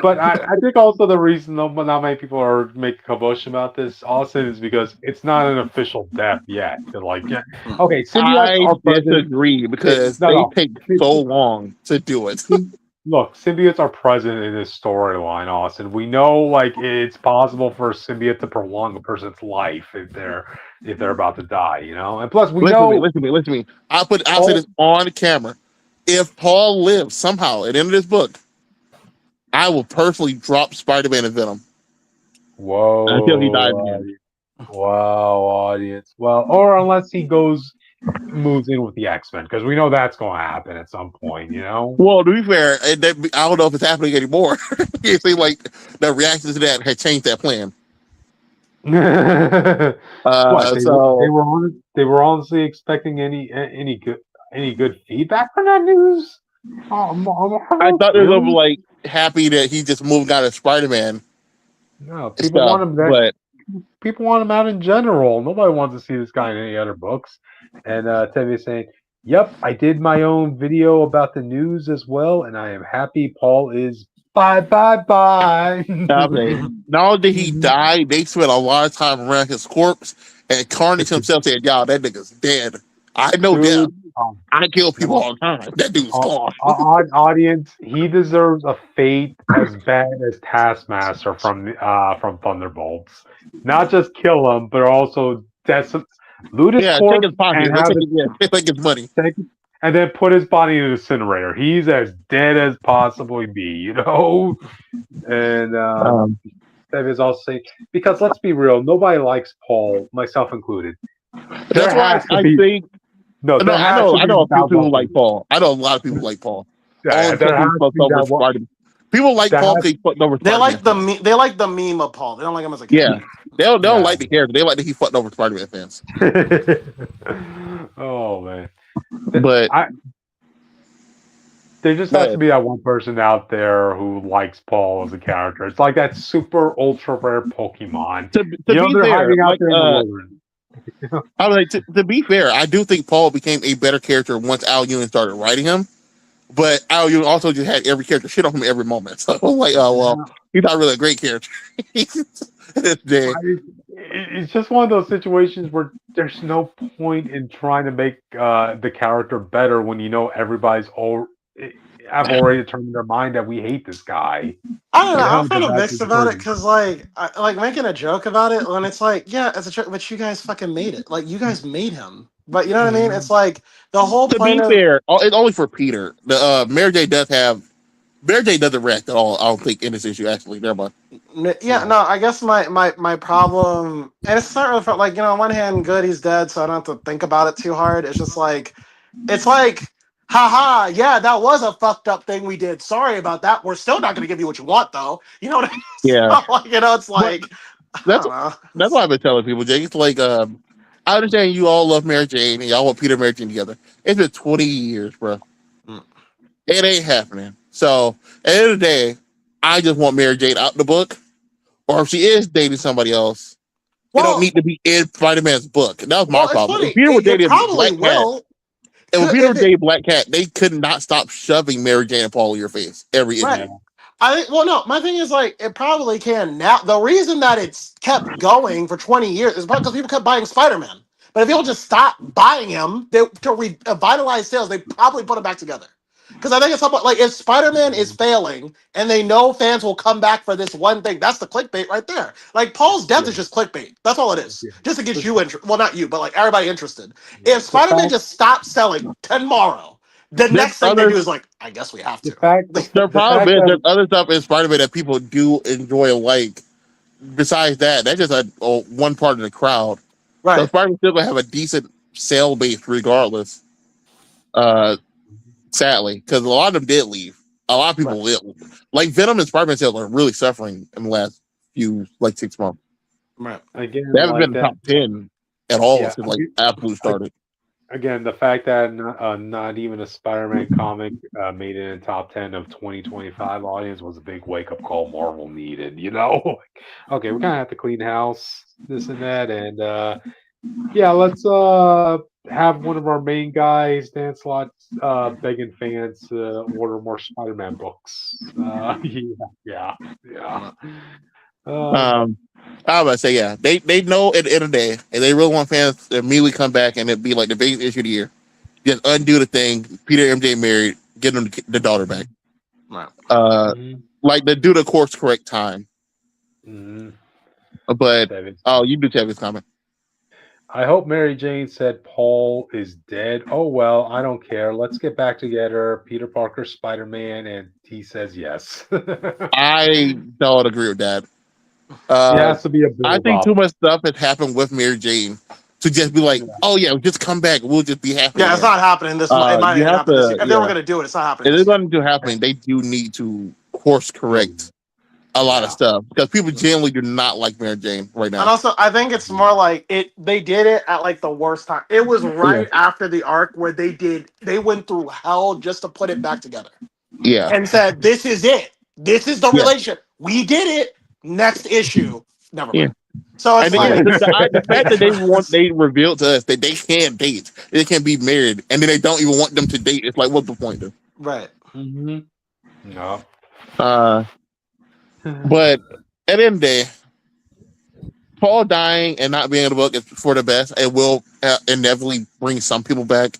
[SPEAKER 3] But I think also the reason not many people are making commotion about this also is because it's not an official death yet. They're like, yeah,
[SPEAKER 4] Mm.
[SPEAKER 3] okay, symbiotes
[SPEAKER 2] I
[SPEAKER 3] are present.
[SPEAKER 2] disagree because
[SPEAKER 3] No,
[SPEAKER 2] they
[SPEAKER 3] no.
[SPEAKER 2] take so long to do it.
[SPEAKER 3] Look, symbiotes are present in this storyline, Austin. We know like it's possible for a symbiote to prolong a person's life if they're about to die, And plus we
[SPEAKER 2] Listen to me,
[SPEAKER 3] know
[SPEAKER 2] listen to me, listen to me. I'll say
[SPEAKER 3] Paul.
[SPEAKER 2] this on camera. If Paul lives somehow at the end of this book, I will personally drop Spider-Man and Venom until he dies
[SPEAKER 3] Whoa,
[SPEAKER 2] again.
[SPEAKER 3] wow, audience. Well, or unless he moves in with the X-Men, because we know that's going to happen at some point.
[SPEAKER 2] Well, to be fair, I don't know if it's happening anymore. It seems like the reactions to that had changed that plan.
[SPEAKER 3] What
[SPEAKER 2] So
[SPEAKER 3] they were honestly expecting any good feedback from that news.
[SPEAKER 2] I thought they were
[SPEAKER 3] Really?
[SPEAKER 2] like happy that he just moved out of Spider-Man
[SPEAKER 3] No,
[SPEAKER 2] and stuff, but
[SPEAKER 3] people want him out in general. Nobody wants to see this guy in any other books. And Tevi saying, "Yep, I did my own video about the news as well, and I am happy Paul is bye bye bye."
[SPEAKER 2] not only did he die, they spent a lot of time around his corpse, and Carnage himself said, "Y'all, that nigga's dead. I know death.
[SPEAKER 3] Dude,
[SPEAKER 2] I kill people
[SPEAKER 3] no,
[SPEAKER 2] all the time. That dude's gone."
[SPEAKER 3] audience, he deserves a fate as bad as Taskmaster from Thunderbolts. Not just kill him, but also loot his
[SPEAKER 2] Yeah, take
[SPEAKER 3] corpse
[SPEAKER 2] his pocket.
[SPEAKER 3] and
[SPEAKER 2] Let's
[SPEAKER 3] have
[SPEAKER 2] take
[SPEAKER 3] his
[SPEAKER 2] his, yeah, take his money.
[SPEAKER 3] and then put his body in an incinerator. He's as dead as possibly be. And
[SPEAKER 2] Um,
[SPEAKER 3] Dev is also saying, because let's be real, nobody likes Paul, myself included. There
[SPEAKER 2] that's why
[SPEAKER 3] has to
[SPEAKER 2] I
[SPEAKER 3] be
[SPEAKER 2] think.
[SPEAKER 3] no.
[SPEAKER 2] No,
[SPEAKER 3] There has to
[SPEAKER 2] I
[SPEAKER 3] be
[SPEAKER 2] know a few
[SPEAKER 3] that
[SPEAKER 2] people
[SPEAKER 3] one
[SPEAKER 2] who like
[SPEAKER 3] person.
[SPEAKER 2] Paul. I know a lot of people who like Paul. All
[SPEAKER 3] Yeah,
[SPEAKER 2] because
[SPEAKER 3] there
[SPEAKER 2] he
[SPEAKER 3] has to
[SPEAKER 2] fucked
[SPEAKER 3] be
[SPEAKER 2] over
[SPEAKER 3] that one.
[SPEAKER 2] Spider-Man. People like
[SPEAKER 3] That
[SPEAKER 2] Paul
[SPEAKER 3] has,
[SPEAKER 2] because he fucked over
[SPEAKER 4] They
[SPEAKER 2] Spider-Man
[SPEAKER 4] like the
[SPEAKER 2] fans.
[SPEAKER 4] they like the meme of Paul. They don't like him as a
[SPEAKER 2] Yeah,
[SPEAKER 4] character.
[SPEAKER 2] they don't
[SPEAKER 3] yeah.
[SPEAKER 2] like the character. They like that he fucked over Spider-Man fans.
[SPEAKER 3] Oh man,
[SPEAKER 2] But
[SPEAKER 3] I there just has to
[SPEAKER 2] but
[SPEAKER 3] be that one person out there who likes Paul as a character. It's like that super ultra rare Pokemon.
[SPEAKER 2] to be
[SPEAKER 3] They're
[SPEAKER 2] fair,
[SPEAKER 3] hiding out
[SPEAKER 2] like
[SPEAKER 3] there in the wilderness.
[SPEAKER 2] I was like to be fair, I do think Paul became a better character once Al Ewing started writing him. But Al Ewing also just had every character shit on him every moment. So I was like, oh well, he's not really a great character. This day.
[SPEAKER 3] It's just one of those situations where there's no point in trying to make the character better when you know everybody's all have already determined their mind that we hate this guy.
[SPEAKER 4] I don't know. I'm kind
[SPEAKER 3] Because
[SPEAKER 4] of
[SPEAKER 3] that's
[SPEAKER 4] mixed
[SPEAKER 3] his
[SPEAKER 4] about it
[SPEAKER 3] origin.
[SPEAKER 4] because, like, I like making a joke about it when it's like, yeah, it's a joke, but you guys fucking made it. Like, you guys made him. But you know what I mean? It's like the whole
[SPEAKER 2] To
[SPEAKER 4] point
[SPEAKER 2] be
[SPEAKER 4] of
[SPEAKER 2] fair, it's only for Peter. The Mary J doesn't react at all. I don't think in this issue actually. Never mind.
[SPEAKER 4] yeah, no. I guess my problem, and it's not really like on one hand, good, he's dead, so I don't have to think about it too hard. It's just like, it's like, haha, yeah, that was a fucked up thing we did. Sorry about that. We're still not going to give you what you want, though. You know what I mean?
[SPEAKER 2] Yeah,
[SPEAKER 4] So, like, it's
[SPEAKER 2] but
[SPEAKER 4] like, I
[SPEAKER 2] that's
[SPEAKER 4] don't know.
[SPEAKER 2] that's why I've been telling people, Jake. It's like I understand you all love Mary Jane and y'all want Peter and Mary Jane together. It's been 20 years, bro.
[SPEAKER 4] Mm.
[SPEAKER 2] It ain't happening. So at the end of the day, I just want Mary Jane out the book. Or if she is dating somebody else, it don't
[SPEAKER 4] Well,
[SPEAKER 2] need to be in Spider-Man's book. That was my
[SPEAKER 4] it's
[SPEAKER 2] problem. If
[SPEAKER 4] funny.
[SPEAKER 2] Peter were
[SPEAKER 4] It
[SPEAKER 2] dating
[SPEAKER 4] probably
[SPEAKER 2] Black Cat,
[SPEAKER 4] will.
[SPEAKER 2] and when Peter
[SPEAKER 4] If
[SPEAKER 2] were
[SPEAKER 4] it
[SPEAKER 2] dating Black Cat, they could not stop shoving Mary Jane and Paul in your face every
[SPEAKER 4] right.
[SPEAKER 2] issue.
[SPEAKER 4] I think. Well, no. My thing is like it probably can now. The reason that it's kept going for 20 years is because people kept buying Spider Man. But if people just stop buying him, to revitalize sales, they probably put them back together. Because I think it's somewhat like if Spider Man is failing and they know fans will come back for this one thing, that's the clickbait right there. Like Paul's death
[SPEAKER 3] Yeah,
[SPEAKER 4] is just clickbait. That's all it is.
[SPEAKER 3] yeah.
[SPEAKER 4] Just to get you interested. Well, not you, but like everybody interested.
[SPEAKER 3] Yeah.
[SPEAKER 4] If Spider Man just stops selling tomorrow, the
[SPEAKER 2] There's
[SPEAKER 4] next thing they
[SPEAKER 2] other
[SPEAKER 4] do is like, I guess we have
[SPEAKER 3] The
[SPEAKER 4] to.
[SPEAKER 3] fact,
[SPEAKER 2] the
[SPEAKER 3] the
[SPEAKER 2] problem
[SPEAKER 3] fact
[SPEAKER 2] is
[SPEAKER 3] that
[SPEAKER 2] there's other stuff in Spider-Man that people do enjoy and like. Besides that, that's just a one part of the crowd. So
[SPEAKER 4] Right.
[SPEAKER 2] Spider-Man still gonna have a decent sale base regardless. Uh, Sadly, because a lot of them did leave. A lot of
[SPEAKER 4] Right.
[SPEAKER 2] people did. Like Venom and Spider-Man sales are really suffering in the last few like 6 months.
[SPEAKER 4] Right.
[SPEAKER 2] They
[SPEAKER 3] again,
[SPEAKER 2] haven't been
[SPEAKER 3] like
[SPEAKER 2] in the
[SPEAKER 3] that.
[SPEAKER 2] top 10 at all
[SPEAKER 3] Yeah,
[SPEAKER 2] since like Absolute started.
[SPEAKER 3] again, the fact that not even a Spider-Man comic made it in top 10 of 2025 audience was a big wake-up call Marvel needed. Okay, we're gonna have to clean house, this and that, and yeah, let's have one of our main guys, Dan Slott, begging fans to order more Spider-Man books. Yeah, yeah.
[SPEAKER 4] Right.
[SPEAKER 3] Um,
[SPEAKER 2] Um, I was about to say, yeah, they know at the end of the day, and they really want fans to immediately come back and it be like the biggest issue of the year. Just undo the thing. Peter MJ married, get them the daughter back.
[SPEAKER 4] Right.
[SPEAKER 2] Uh,
[SPEAKER 3] mhm,
[SPEAKER 2] like they do the course correct time.
[SPEAKER 3] mhm.
[SPEAKER 2] But
[SPEAKER 3] David.
[SPEAKER 2] oh, you do have his comment.
[SPEAKER 3] I hope Mary Jane said Paul is dead. Oh well, I don't care. Let's get back together. Peter Parker, Spider Man, and he says yes. It
[SPEAKER 2] I don't agree with that. Uh,
[SPEAKER 3] has to be a
[SPEAKER 2] I
[SPEAKER 3] build
[SPEAKER 2] think too
[SPEAKER 3] up.
[SPEAKER 2] much stuff has happened with Mary Jane to just be like, oh yeah, just come back. We'll just be happy
[SPEAKER 4] Yeah, it's
[SPEAKER 2] again.
[SPEAKER 4] not happening this month. It might
[SPEAKER 2] You
[SPEAKER 4] even
[SPEAKER 2] have
[SPEAKER 4] happen this
[SPEAKER 2] to,
[SPEAKER 4] year. If they were
[SPEAKER 2] yeah.
[SPEAKER 4] going to do it, it's not happening
[SPEAKER 2] If
[SPEAKER 4] this
[SPEAKER 2] it's
[SPEAKER 4] year.
[SPEAKER 2] going to happen, they do need to course correct a lot of
[SPEAKER 3] Yeah.
[SPEAKER 2] stuff because people generally do not like Mary Jane right
[SPEAKER 4] And
[SPEAKER 2] now.
[SPEAKER 4] also, I think it's more like it. They did it at like the worst time. It was
[SPEAKER 2] Yeah,
[SPEAKER 4] right after the arc where they went through hell just to put it back together
[SPEAKER 2] yeah,
[SPEAKER 4] and said, "This is it. This is the
[SPEAKER 2] yeah,
[SPEAKER 4] relationship. We did it. Next issue. Never
[SPEAKER 2] yeah.
[SPEAKER 4] mind." So it's
[SPEAKER 2] And again,
[SPEAKER 4] like,
[SPEAKER 2] the fact that they revealed to us that they can't date, they can't be married, and then they don't even want them to date. It's like, what's the point? Then?
[SPEAKER 4] right.
[SPEAKER 3] Mm-hmm. No.
[SPEAKER 2] Uh, but at the end of the day, Paul dying and not being in the book is for the best. It will inevitably bring some people back,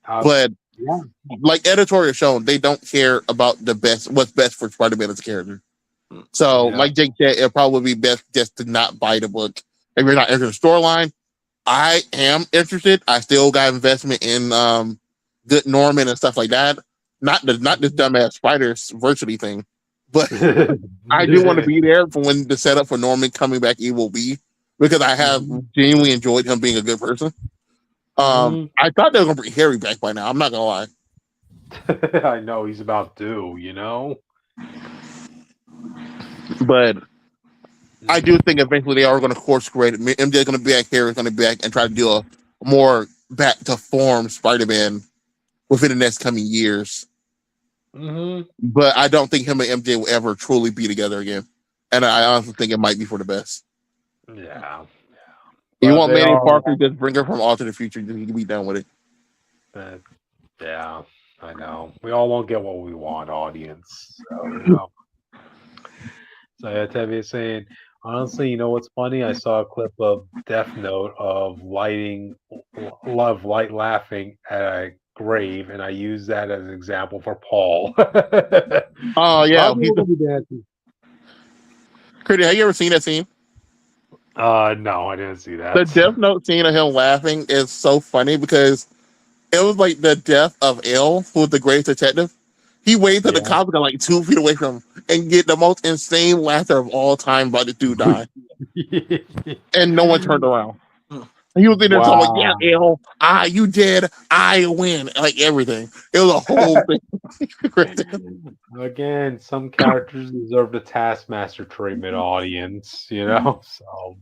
[SPEAKER 2] but
[SPEAKER 3] yeah.
[SPEAKER 2] like editorial shown, they don't care about what's best for Spider-Man as a character. So,
[SPEAKER 3] Yeah.
[SPEAKER 2] like Jake said, it'll probably be best just to not buy the book. If you're not interested in the storyline, I am interested. I still got investment in Good Norman and stuff like that. Not this dumbass spiders virtually thing, but I do want to be there for when the setup for Norman coming back will be because I have genuinely enjoyed him being a good person. I thought they were gonna bring Harry back by now. I'm not gonna lie.
[SPEAKER 3] I know he's about due, you know?
[SPEAKER 2] But I do think eventually they are going to course correct. MJ's going to be back, Harry's going to be back, and try to do a more back to form Spider-Man within the next coming years. But I don't think him and MJ will ever truly be together again. And I honestly think it might be for the best.
[SPEAKER 3] Yeah.
[SPEAKER 2] You want Manny Parker, just bring her from alternate future. You can be done with it.
[SPEAKER 3] Yeah, I know. We all won't get what we want, audience. So, you know. So yeah, Tevi is saying, honestly, you know what's funny? I saw a clip of Death Note of light laughing at a grave, and I used that as an example for Paul.
[SPEAKER 2] Oh yeah, Critty, have you ever seen that scene?
[SPEAKER 3] No, I didn't see that.
[SPEAKER 2] The Death Note scene of him laughing is so funny because it was like the death of L, who was the greatest detective. He waited till the cops got like 2 feet away from him and get the most insane laughter of all time by the dude die. And no one turned around. He was in there talking like, yeah, L, you did, I win. Like everything. It was a whole thing.
[SPEAKER 3] Again, some characters deserve the Taskmaster treatment, audience, you know? So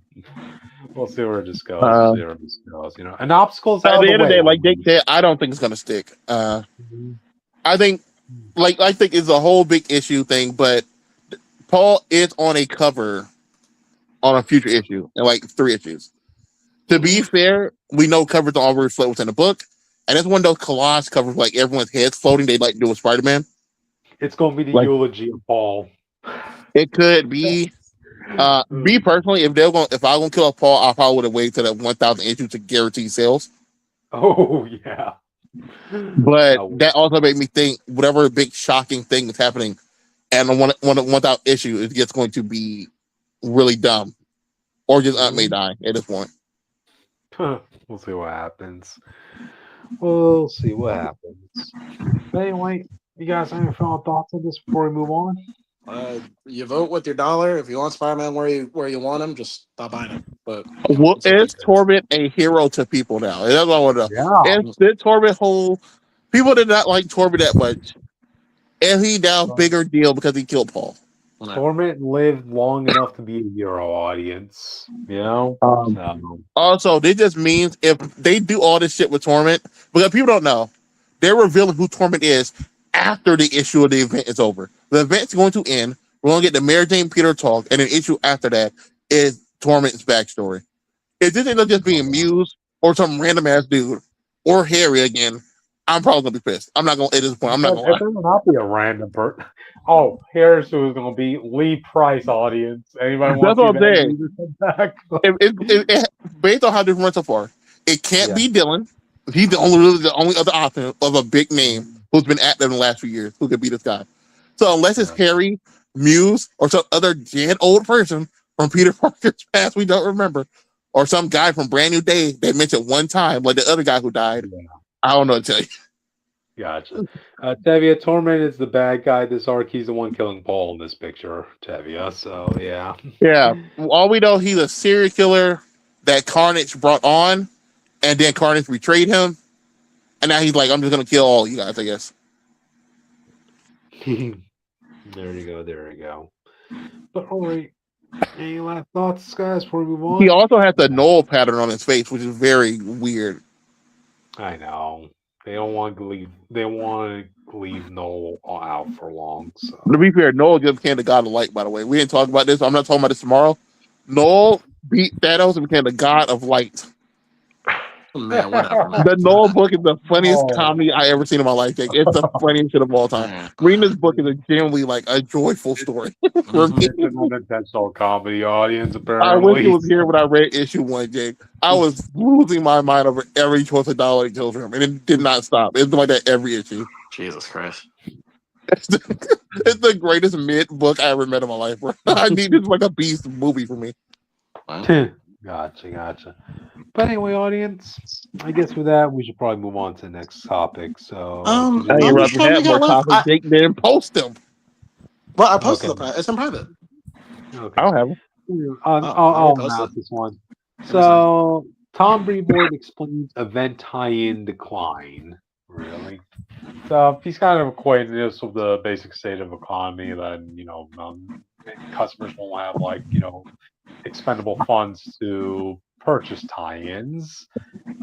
[SPEAKER 3] we'll see where this goes. You know, an obstacle's
[SPEAKER 2] at
[SPEAKER 3] out
[SPEAKER 2] the
[SPEAKER 3] of
[SPEAKER 2] end
[SPEAKER 3] the
[SPEAKER 2] of
[SPEAKER 3] way.
[SPEAKER 2] the day, like Jake said, I don't think it's gonna stick. I think it's a whole big issue thing, but Paul is on a cover on a future issue in like 3 issues. To be fair, we know covers don't always float within the book, and it's one of those collage covers like everyone's heads floating. They like do with Spider-Man.
[SPEAKER 3] It's gonna be the eulogy of Paul.
[SPEAKER 2] It could be. Me personally, if I was gonna kill off Paul, I probably would have waited till that 1,000 issues to guarantee sales.
[SPEAKER 3] Oh yeah.
[SPEAKER 2] But that also made me think whatever big shocking thing is happening, and the 1,000 issue is just going to be really dumb, or just Aunt May dying at this point.
[SPEAKER 3] We'll see what happens. We'll see what happens. But anyway, you guys have any final thoughts on this before we move on?
[SPEAKER 4] You vote with your dollar. If you want Spider-Man where you want him, just stop buying him. But
[SPEAKER 2] is Torment a hero to people now? That's what I want to know.
[SPEAKER 3] Yeah.
[SPEAKER 2] Is the Torment whole people did not like Torment that much, and he now bigger deal because he killed Paul.
[SPEAKER 3] Torment lived long enough to be a hero, audience. You know.
[SPEAKER 2] Also, this just means if they do all this shit with Torment, because people don't know, they're revealing who Torment is after the issue of the event is over. The event's going to end. We're going to get the Mary Jane Peter talk, and an issue after that is Torment's backstory. If this ends up just being Muse or some random ass dude or Harry again, I'm probably gonna be pissed. I'm not gonna at this point. I'm not gonna lie.
[SPEAKER 3] It better not be a random person. Oh, here's who's gonna be Lee Price, audience. Anybody want to see that?
[SPEAKER 2] Based on how this runs so far, it can't be Dylan. He's the only other option of a big name who's been active in the last few years who could be this guy. So unless it's Harry, Muse, or some other dead old person from Peter Parker's past we don't remember, or some guy from Brand New Day they mentioned one time, like the other guy who died. I don't know what to tell you.
[SPEAKER 3] Gotcha. Tevia, Torment is the bad guy this arc. He's the one killing Paul in this picture, Tevia. So, yeah.
[SPEAKER 2] Yeah. All we know, he's a serial killer that Carnage brought on, and then Carnage betrayed him, and now he's like, I'm just gonna kill all you guys, I guess.
[SPEAKER 3] There you go. There you go. But all right. Any last thoughts, guys, before we move
[SPEAKER 2] He
[SPEAKER 3] on?
[SPEAKER 2] also has the null pattern on his face, which is very weird.
[SPEAKER 3] I know they don't want to leave. They want to leave Noel out for long. So
[SPEAKER 2] To be fair, Noel just became the god of light, by the way. We didn't talk about this. I'm not talking about this tomorrow. Noel beat Thanos and became the god of light.
[SPEAKER 4] Man, whatever, man.
[SPEAKER 2] The Noel book is the funniest
[SPEAKER 3] Oh.
[SPEAKER 2] comedy I ever seen in my life, Jake. It's the funniest shit of all time.
[SPEAKER 4] Man.
[SPEAKER 2] Reading this book is a genuinely like a joyful story for me.
[SPEAKER 3] It's an unintentional comedy audience,
[SPEAKER 2] I wish he
[SPEAKER 3] apparently.
[SPEAKER 2] was here when I read issue 1, Jake. I was losing my mind over every choice of dollar he kills him, and it did not stop. It's been like that every issue.
[SPEAKER 4] Jesus Christ.
[SPEAKER 2] It's the greatest mid book I ever met in my life, bro. I need this like a beast movie for me.
[SPEAKER 4] Wow.
[SPEAKER 3] Gotcha. But anyway, audience, I guess with that, we should probably move on to the next topic. So,
[SPEAKER 2] I
[SPEAKER 4] I'm
[SPEAKER 2] ain't
[SPEAKER 4] just
[SPEAKER 2] rather
[SPEAKER 4] trying to
[SPEAKER 2] have
[SPEAKER 4] get
[SPEAKER 2] more
[SPEAKER 4] left.
[SPEAKER 2] topics. Jake didn't post them.
[SPEAKER 4] Well, I posted
[SPEAKER 3] Okay.
[SPEAKER 4] it's in private.
[SPEAKER 3] Okay.
[SPEAKER 2] I don't have them.
[SPEAKER 3] I'll
[SPEAKER 4] posted.
[SPEAKER 3] announce this one. So, Tom Brevort explains event tie-in decline. Really? So he's kind of acquainted us with the basic state of economy that customers won't have expendable funds to purchase tie-ins.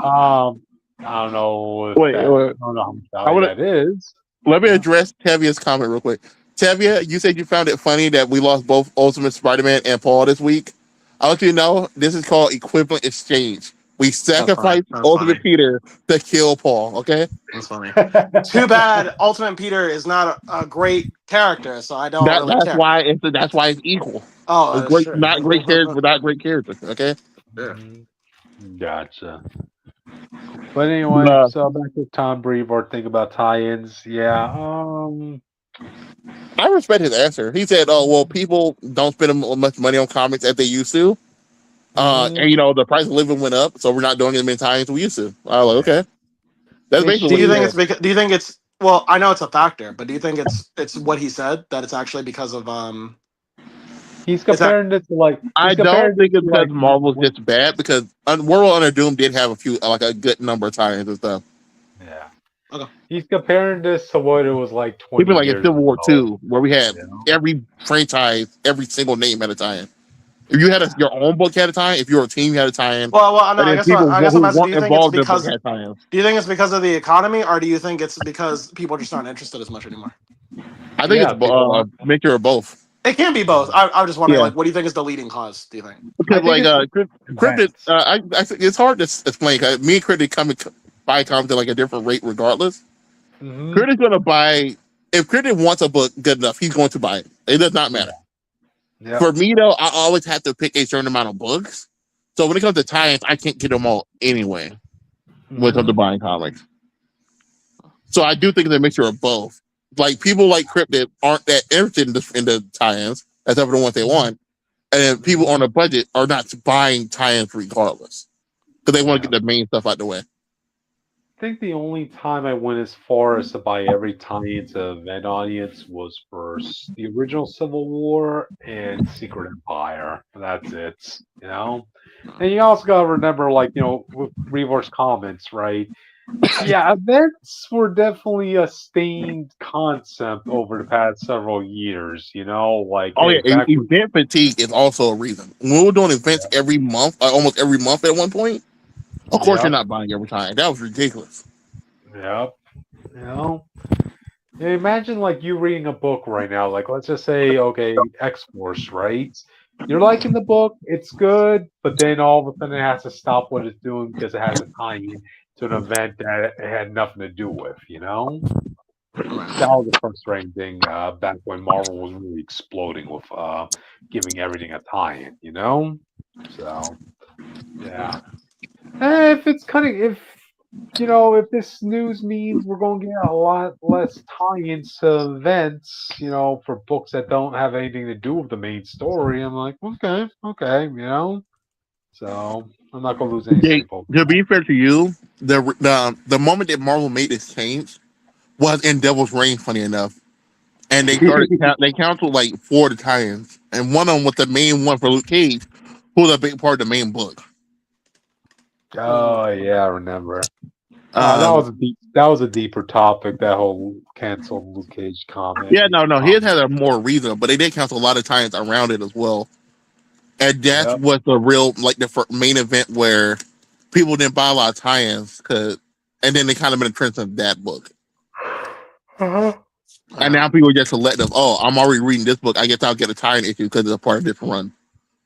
[SPEAKER 3] I don't know if
[SPEAKER 2] Wait.
[SPEAKER 3] I don't know how much value that is.
[SPEAKER 2] Let me address Tevia's comment real quick. Tevia, you said you found it funny that we lost both Ultimate Spider-Man and Paul this week. I'll let you know, this is called equivalent exchange. We sacrificed
[SPEAKER 4] That's
[SPEAKER 2] Ultimate
[SPEAKER 4] funny.
[SPEAKER 2] Peter to kill Paul, okay?
[SPEAKER 4] That's funny. Too bad Ultimate Peter is not a great character, so I don't really
[SPEAKER 2] That's
[SPEAKER 4] care.
[SPEAKER 2] why it's equal.
[SPEAKER 4] Oh, that's
[SPEAKER 2] Great,
[SPEAKER 4] true.
[SPEAKER 2] not great character, but not great character, okay?
[SPEAKER 4] Yeah.
[SPEAKER 3] Gotcha. But anyway, so back to Tom Brevoort thing about tie-ins. Yeah.
[SPEAKER 2] I respect his answer. He said, "Oh well, people don't spend as much money on comics as they used to, and the price of living went up, so we're not doing as many times we used to." I was like, okay, that's basically.
[SPEAKER 4] Do you think it's because? Do you think it's? Well, I know it's a factor, but do you think it's what he said that it's actually because of
[SPEAKER 3] He's comparing this to like.
[SPEAKER 2] I don't think it's because Marvel's just bad because World Under Doom did have a few a good number of tie-ins and stuff.
[SPEAKER 3] Yeah.
[SPEAKER 4] Okay.
[SPEAKER 3] He's comparing this to what it was like 20
[SPEAKER 2] Even like
[SPEAKER 3] years
[SPEAKER 2] in Civil War
[SPEAKER 3] ago.
[SPEAKER 2] II, where we had every franchise, every single name had a tie-in. If you had your own book had a tie-in, if you were a team, you had a tie-in.
[SPEAKER 4] Well, I know. I guess
[SPEAKER 2] people
[SPEAKER 4] I'm
[SPEAKER 2] who
[SPEAKER 4] asking,
[SPEAKER 2] weren't involved in the book had tie-ins.
[SPEAKER 4] do you think it's because of the economy, or do you think it's because people just aren't interested as much anymore?
[SPEAKER 2] I think it's a mixture of both.
[SPEAKER 4] It can be both. I just wondering, like, what do you think is the leading cause? Do you think?
[SPEAKER 2] Because Cryptid, I think it's hard to explain. Me and Cryptid come buy comics at like a different rate, regardless.
[SPEAKER 3] Mm-hmm.
[SPEAKER 2] Cryptid's gonna buy if Cryptid wants a book good enough, he's going to buy it. It does not matter.
[SPEAKER 3] Yeah.
[SPEAKER 2] For me though, I always have to pick a certain amount of books. So when it comes to tie-ins, I can't get them all anyway. When it comes to buying comics, so I do think it's a mixture of both. Like people like Cryptid aren't that interested in the tie-ins, except for the ones they want, and then people on a budget are not buying tie-ins regardless because they want to get the main stuff out the way.
[SPEAKER 3] I think the only time I went as far as to buy every tie-in to Event Audience was for the original Civil War and Secret Empire. That's it, And you also got to remember, with Revor's comments, right? Yeah, events were definitely a stained concept over the past several years,
[SPEAKER 2] Event fatigue is also a reason. When we were doing events every month, almost every month at one point, of course you're not buying every time. That was ridiculous.
[SPEAKER 3] Yep. Imagine you reading a book right now, let's just say, okay, X-Force, right? You're liking the book, it's good, but then all of a sudden it has to stop what it's doing because it has a tie-in to an event that it had nothing to do with, That was the frustrating thing back when Marvel was really exploding with giving everything a tie-in, So, yeah. If this news means we're going to get a lot less tie-ins to events, for books that don't have anything to do with the main story, I'm like, okay, So I'm not going to lose any sleep over
[SPEAKER 2] to be fair to you, the moment that Marvel made this change was in Devil's Reign, funny enough. And they started they counted 4 of the tie-ins. And one of them was the main one for Luke Cage, who was a big part of the main book.
[SPEAKER 3] Oh yeah, I remember. That
[SPEAKER 2] Um,
[SPEAKER 3] was a deeper topic. That whole canceled Luke Cage comment.
[SPEAKER 2] yeah, no, his had a more reason, but they did cancel a lot of times around it as well. And that's
[SPEAKER 3] Yep.
[SPEAKER 2] what the real like the main event where people didn't buy a lot of tie-ins because, and then they kind of been a trend since that book.
[SPEAKER 3] Uh-huh.
[SPEAKER 2] And now people are just selective. Oh, I'm already reading this book. I guess I'll get a tie-in issue because it's a part of this run.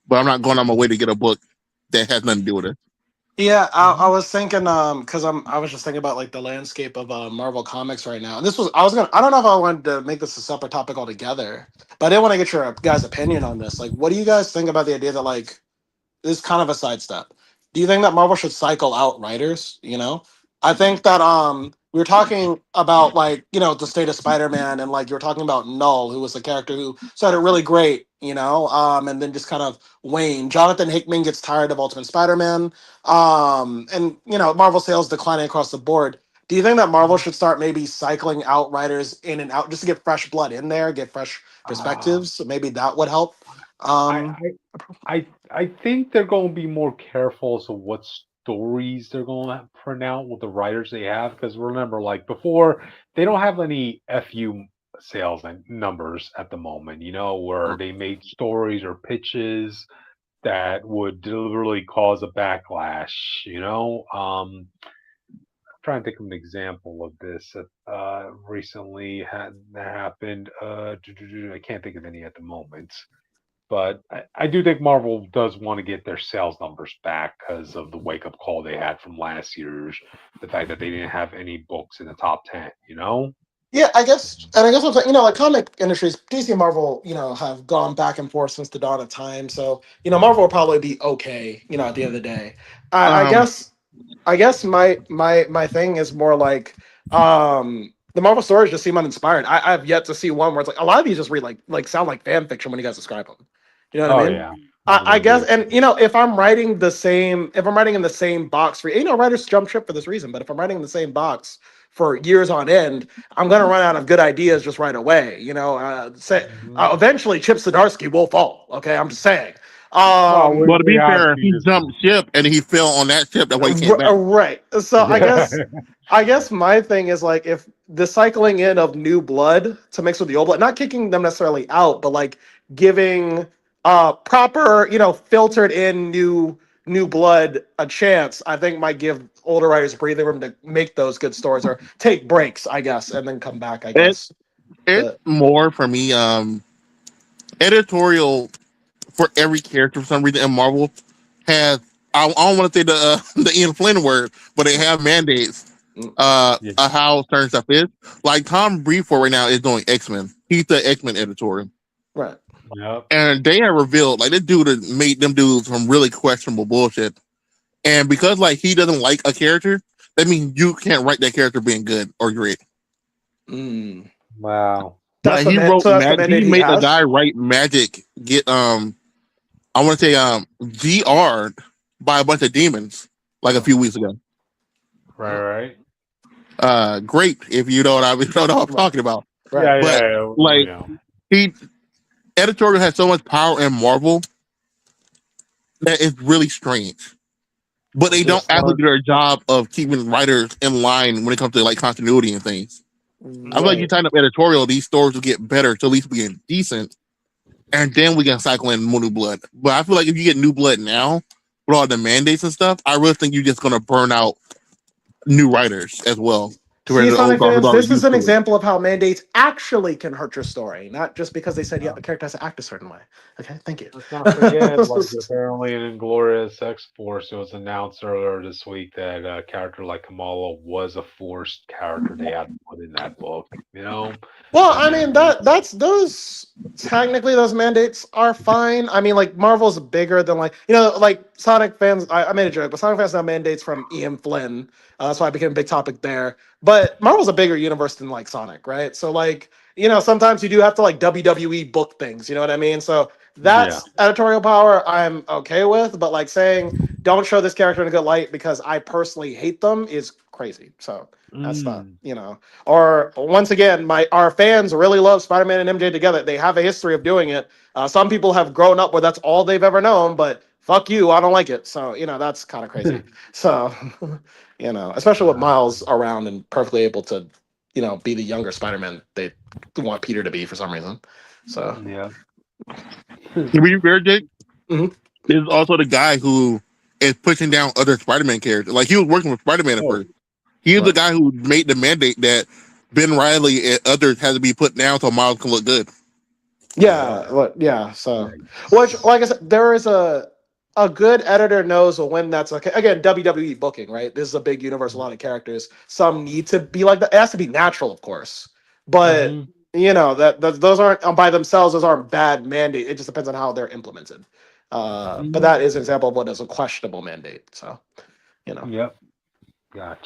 [SPEAKER 2] But I'm not going on my way to get a book that has nothing to do with it.
[SPEAKER 4] Yeah, I
[SPEAKER 3] Mhm.
[SPEAKER 4] was thinking because I was just thinking about like the landscape of Marvel Comics right now. And this was I was gonna I don't know if I wanted to make this a separate topic altogether, but I did want to get your guys' opinion on this. Like, what do you guys think about the idea that like this is kind of a sidestep. Do you think that Marvel should cycle out writers? You know, I think that we were talking about like the state of Spider-Man and like you were talking about Null, who was a character who started really great, and then just kind of wane. Jonathan Hickman gets tired of Ultimate Spider-Man, and Marvel sales declining across the board. Do you think that Marvel should start maybe cycling out writers in and out just to get fresh blood in there, get fresh
[SPEAKER 3] Uh,
[SPEAKER 4] perspectives? So maybe that would help.
[SPEAKER 3] I,
[SPEAKER 4] Um,
[SPEAKER 3] I think they're going to be more careful as to what stories they're going to print out with the writers they have. Because remember, like before, they don't have any FU sales and numbers at the moment. Where they made stories or pitches that would deliberately cause a backlash. Trying to think of an example of this that recently had that happened. I can't think of any at the moment. But I do think Marvel does want to get their sales numbers back because of the wake up call they had from last year's, the fact that they didn't have any books in the top 10.
[SPEAKER 4] Yeah, I guess, and I guess I'm saying, like comic industries, DC and Marvel, have gone back and forth since the dawn of time. So, Marvel will probably be okay, at the end of the day. I
[SPEAKER 2] Um,
[SPEAKER 4] guess, my thing is more like, the Marvel stories just seem uninspired. I've yet to see one where it's like a lot of these just read like sound like fan fiction when you guys describe them. You know what I
[SPEAKER 3] Oh,
[SPEAKER 4] mean?
[SPEAKER 3] yeah. I would
[SPEAKER 4] I guess,
[SPEAKER 3] agree.
[SPEAKER 4] and if I'm writing in the same box for, writers jump ship for this reason, but if I'm writing in the same box for years on end, I'm gonna run out of good ideas just right away.
[SPEAKER 3] Mhm.
[SPEAKER 4] Eventually Chip Zdarsky will fall. Okay, I'm just saying.
[SPEAKER 3] Well,
[SPEAKER 2] well, to
[SPEAKER 3] we
[SPEAKER 2] be
[SPEAKER 3] have
[SPEAKER 2] fair,
[SPEAKER 3] seen
[SPEAKER 2] he
[SPEAKER 3] this.
[SPEAKER 2] jumped ship and he fell on that ship. That's why he came back.
[SPEAKER 4] Right. So I guess my thing is like if the cycling in of new blood to mix with the old blood, not kicking them necessarily out, but like giving proper, filtered in new blood a chance, I think might give older writers breathing room to make those good stories or take breaks, I guess, and then come back, I
[SPEAKER 2] It
[SPEAKER 4] guess.
[SPEAKER 2] it's
[SPEAKER 4] But
[SPEAKER 2] more for me. Editorial for every character for some reason in Marvel has. I don't want to say the the Ian Flynn word, but they have mandates.
[SPEAKER 4] mm,
[SPEAKER 3] Yeah.
[SPEAKER 2] How certain stuff is. Like Tom Brevoort right now is doing X-Men. He's the X-Men editorial.
[SPEAKER 4] right.
[SPEAKER 3] Yep.
[SPEAKER 2] And they have revealed like this dude has made them do some really questionable bullshit. And because like he doesn't like a character, that means you can't write that character being good or great.
[SPEAKER 4] Mm.
[SPEAKER 3] Wow.
[SPEAKER 4] That's
[SPEAKER 2] Like
[SPEAKER 4] the
[SPEAKER 2] he
[SPEAKER 4] man.
[SPEAKER 2] wrote
[SPEAKER 4] So that's the mandate
[SPEAKER 2] he
[SPEAKER 4] he
[SPEAKER 2] made a
[SPEAKER 4] has.
[SPEAKER 2] guy write magic get I want to say GR'd by a bunch of demons like a
[SPEAKER 4] Oh,
[SPEAKER 2] few weeks ago.
[SPEAKER 3] Right,
[SPEAKER 4] oh,
[SPEAKER 3] right.
[SPEAKER 2] Great if you know what you know what I'm
[SPEAKER 4] right.
[SPEAKER 2] talking about.
[SPEAKER 4] Right.
[SPEAKER 3] Yeah,
[SPEAKER 2] But
[SPEAKER 3] yeah, yeah. We
[SPEAKER 2] like
[SPEAKER 3] know.
[SPEAKER 2] he editorial has so much power in Marvel that it's really strange. But they don't
[SPEAKER 4] Just
[SPEAKER 2] actually do their job of keeping writers in line when it comes to like continuity and things. I feel like you
[SPEAKER 4] right.
[SPEAKER 2] tighten up editorial, these stories will get better to at least being decent, and then we can cycle in more new blood. But I feel like if you get new blood now with all the mandates and stuff, I really think you're just gonna burn out new writers as well to where
[SPEAKER 4] See,
[SPEAKER 2] the old
[SPEAKER 4] Sonic
[SPEAKER 2] guard who's
[SPEAKER 4] fans,
[SPEAKER 2] already
[SPEAKER 4] this is
[SPEAKER 2] used
[SPEAKER 4] an
[SPEAKER 2] to it.
[SPEAKER 4] example of how mandates actually can hurt your story, not just because they said, "Yeah,
[SPEAKER 3] Uh,
[SPEAKER 4] the character has to act a certain way." Okay, thank you.
[SPEAKER 3] let's not forget, like apparently in Inglorious X Force, it was announced earlier this week that a character like Kamala was a forced character they had to put in that book.
[SPEAKER 4] Well,
[SPEAKER 3] The
[SPEAKER 4] I mean
[SPEAKER 3] mandate.
[SPEAKER 4] that's those technically those mandates are fine. I mean, like Marvel's bigger than like like Sonic fans. I made a joke, but Sonic fans have mandates from Ian Flynn. That's why it became a big topic there. But Marvel's a bigger universe than like Sonic, right? So like sometimes you do have to like WWE book things. You know what I mean? So
[SPEAKER 3] Yeah.
[SPEAKER 4] that's editorial power I'm okay with. But like saying don't show this character in a good light because I personally hate them is crazy. So that's not
[SPEAKER 3] Mm.
[SPEAKER 4] or once again, our fans really love Spider-Man and MJ together. They have a history of doing it. Some people have grown up where that's all they've ever known, but fuck you, I don't like it. So, that's kind of crazy. So, especially with Miles around and perfectly able to, be the younger Spider-Man they want Peter to be for some reason. So,
[SPEAKER 3] Yeah.
[SPEAKER 2] To be fair, Jake
[SPEAKER 4] mhm.
[SPEAKER 2] is also the guy who is pushing down other Spider-Man characters. Like he was working with Spider-Man at
[SPEAKER 3] Oh,
[SPEAKER 2] first. He is the
[SPEAKER 4] Right.
[SPEAKER 2] guy who made the mandate that Ben Riley and others had to be put down so Miles can look good.
[SPEAKER 3] yeah.
[SPEAKER 4] Yeah. So, which,
[SPEAKER 3] Yikes.
[SPEAKER 4] like I said, there is a good editor knows when that's okay. Again, WWE booking, right? This is a big universe, a lot of characters. Some need to be like that. It has to be natural, of course, but
[SPEAKER 3] Mm-hmm.
[SPEAKER 4] that those aren't by themselves. Those aren't bad mandate. It just depends on how they're implemented. But
[SPEAKER 3] Mm-hmm.
[SPEAKER 4] that is an example of what is a questionable mandate. So, you know,
[SPEAKER 3] Yep.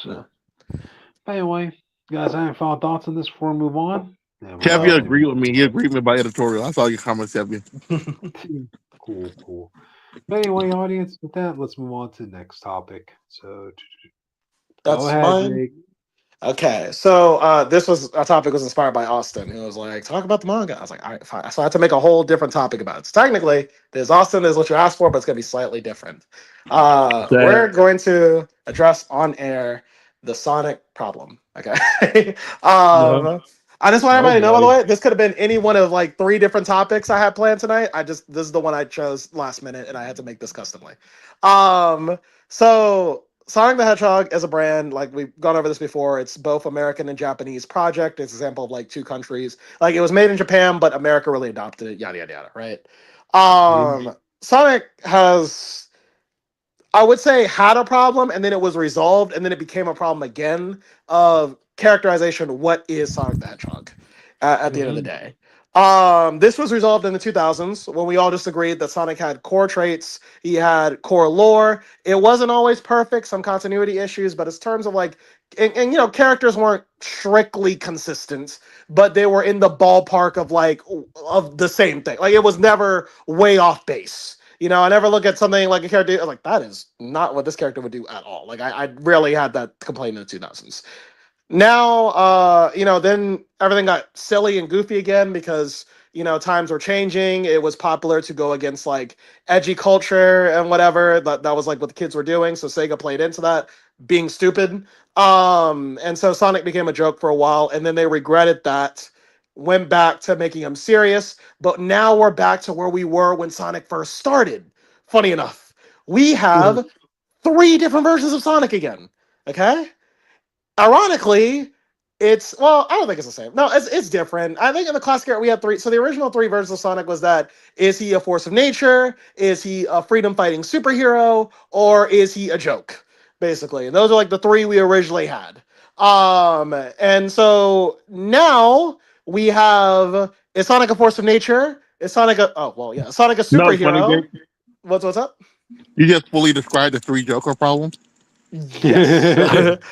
[SPEAKER 4] yeah.
[SPEAKER 3] Gotcha. Anyway, guys, any final thoughts on this before we move on? Yeah, we'll
[SPEAKER 2] Chevy
[SPEAKER 3] definitely
[SPEAKER 2] agreed
[SPEAKER 3] move
[SPEAKER 2] with me. He
[SPEAKER 3] on.
[SPEAKER 2] agreed with me by editorial. I saw your comments, Chevy.
[SPEAKER 3] Cool, cool. But anyway, audience, with that, let's move on to the next topic. So go
[SPEAKER 4] That's
[SPEAKER 3] ahead,
[SPEAKER 4] mine.
[SPEAKER 3] Jake.
[SPEAKER 4] Okay, so this was a topic was inspired by Austin, who was like, "Talk about the manga." I was like, "All right, fine." So I had to make a whole different topic about it. So technically, there's Austin is what you asked for, but it's gonna be slightly different. We're going to address on air the Sonic problem. Okay.
[SPEAKER 3] No.
[SPEAKER 4] I just want
[SPEAKER 3] Oh
[SPEAKER 4] everybody to know, by the
[SPEAKER 3] boy.
[SPEAKER 4] way, this could have been any one of like three different topics I had planned tonight. This is the one I chose last minute, and I had to make this customly. So Sonic the Hedgehog as a brand, like we've gone over this before, it's both American and Japanese project. It's an example of like two countries. Like it was made in Japan, but America really adopted it, yada yada yada, right?
[SPEAKER 3] Mhm.
[SPEAKER 4] Sonic has, I would say, had a problem and then it was resolved and then it became a problem again of characterization. What is Sonic the Hedgehog at the end of the
[SPEAKER 3] Mhm.
[SPEAKER 4] day? This was resolved in the 2000s when we all just agreed that Sonic had core traits, he had core lore. It wasn't always perfect, some continuity issues, but in terms of like, characters weren't strictly consistent, but they were in the ballpark of like of the same thing. Like it was never way off base. I never look at something like a character. I was like, that is not what this character would do at all. Like, I rarely had that complaint in the 2000s. Now, then everything got silly and goofy again because, times were changing. It was popular to go against like edgy culture and whatever. That was like what the kids were doing. So Sega played into that, being stupid. And so Sonic became a joke for a while, and then they regretted that, went back to making him serious. But now we're back to where we were when Sonic first started. Funny enough, we have three different versions of Sonic again. Okay, ironically, I don't think it's the same. No, it's different. I think in the classic era we had three. So the original three versions of Sonic was that: is he a force of nature? Is he a freedom fighting superhero? Or is he a joke? Basically, and those are like the three we originally had. And so now we have: is Sonic a force of nature? Is Sonic a is Sonic a
[SPEAKER 2] No, it's funny,
[SPEAKER 4] superhero?
[SPEAKER 2] Jake.
[SPEAKER 4] What's up?
[SPEAKER 2] You just fully described the three Joker problems.
[SPEAKER 4] Yes. We
[SPEAKER 3] Love it.